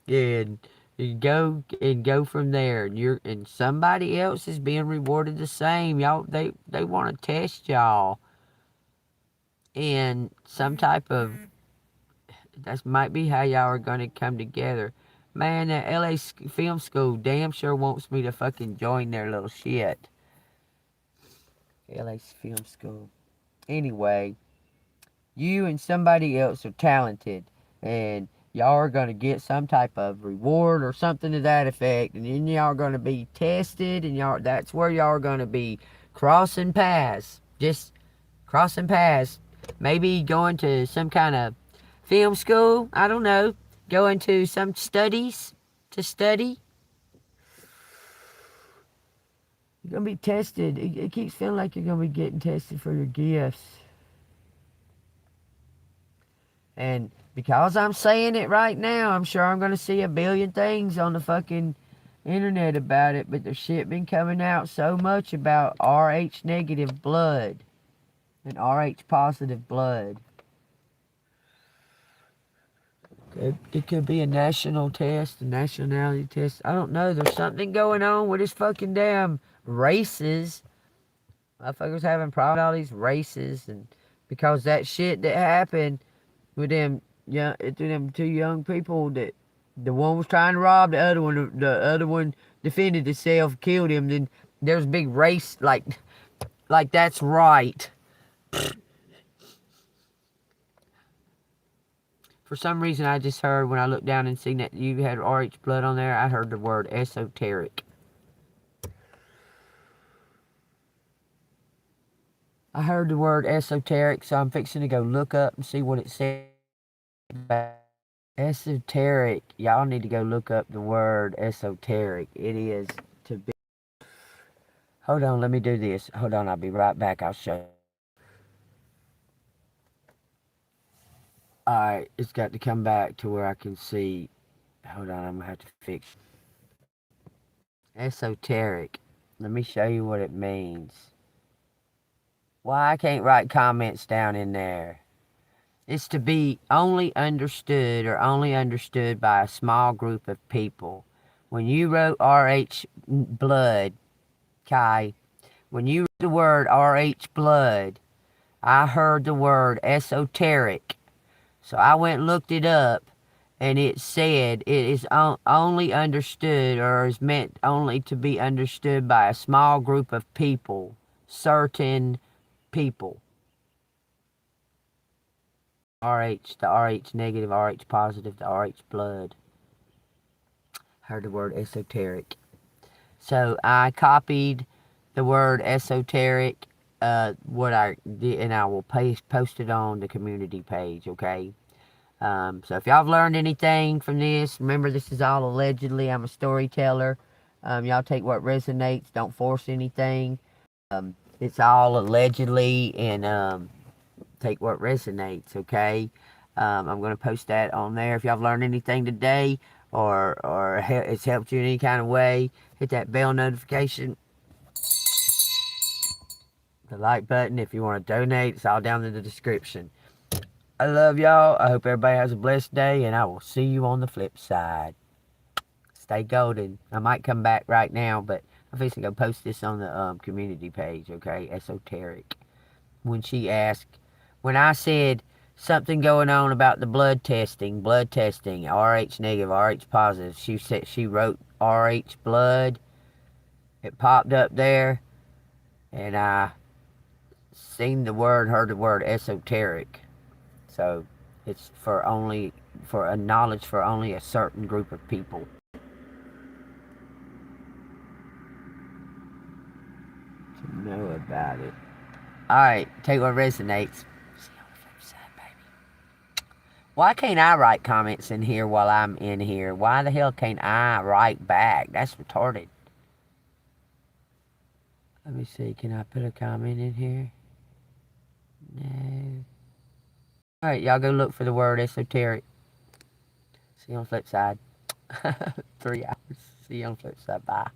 And, and go from there. And somebody else is being rewarded the same. Y'all, they want to test y'all. And some type of, that might be how y'all are going to come together. Man, that LA Film School damn sure wants me to fucking join their little shit. LA Film School. Anyway, you and somebody else are talented, and y'all are going to get some type of reward or something to that effect, and then y'all are going to be tested, and that's where y'all are going to be crossing paths. Just crossing paths. Maybe going to some kind of film school. I don't know. Going to some studies to study. You're going to be tested. It keeps feeling like you're going to be getting tested for your gifts. And because I'm saying it right now, I'm sure I'm going to see a billion things on the fucking internet about it. But the shit been coming out so much about RH negative blood and RH positive blood. It could be a national test, a nationality test. I don't know. There's something going on with this fucking damn races. Motherfuckers having problems with all these races. And because that shit that happened with them two young people, that the one was trying to rob the other one defended himself, killed him. Then there's a big race, like that's right. For some reason, I just heard when I looked down and seen that you had RH blood on there, I heard the word esoteric. I heard the word esoteric, so I'm fixing to go look up and see what it says about esoteric. Y'all need to go look up the word esoteric. It is to be. Hold on, let me do this. Hold on, I'll be right back. I'll show you. Alright, it's got to come back to where I can see. Hold on, I'm going to have to fix. Esoteric. Let me show you what it means. Why I can't write comments down in there? It's to be only understood or only understood by a small group of people. When you wrote RH blood, Kai, when you wrote the word RH blood, I heard the word esoteric. So I went and looked it up, and it said it is only understood or is meant only to be understood by a small group of people, certain people. RH, the RH negative, RH positive, the RH blood. Heard the word esoteric. So I copied the word esoteric, what I did, and I will post it on the community page, okay? So if y'all have learned anything from this, remember this is all allegedly. I'm a storyteller. Y'all take what resonates. Don't force anything. It's all allegedly, and take what resonates, okay? I'm going to post that on there. If y'all have learned anything today or it's helped you in any kind of way, hit that bell notification, the like button. If you want to donate, it's all down in the description. I love y'all. I hope everybody has a blessed day, and I will see you on the flip side. Stay golden. I might come back right now, but I'm fixing to go post this on the community page, okay? Esoteric. When I said something going on about the blood testing, RH negative, RH positive, she wrote RH blood. It popped up there, and I heard the word esoteric. So it's for a knowledge for only a certain group of people to know about it. Alright, take what resonates. See you on the flip side, baby. Why can't I write comments in here while I'm in here? Why the hell can't I write back? That's retarded. Let me see, can I put a comment in here? No. Alright, y'all go look for the word esoteric. See you on the flip side. 3 hours. See you on the flip side. Bye.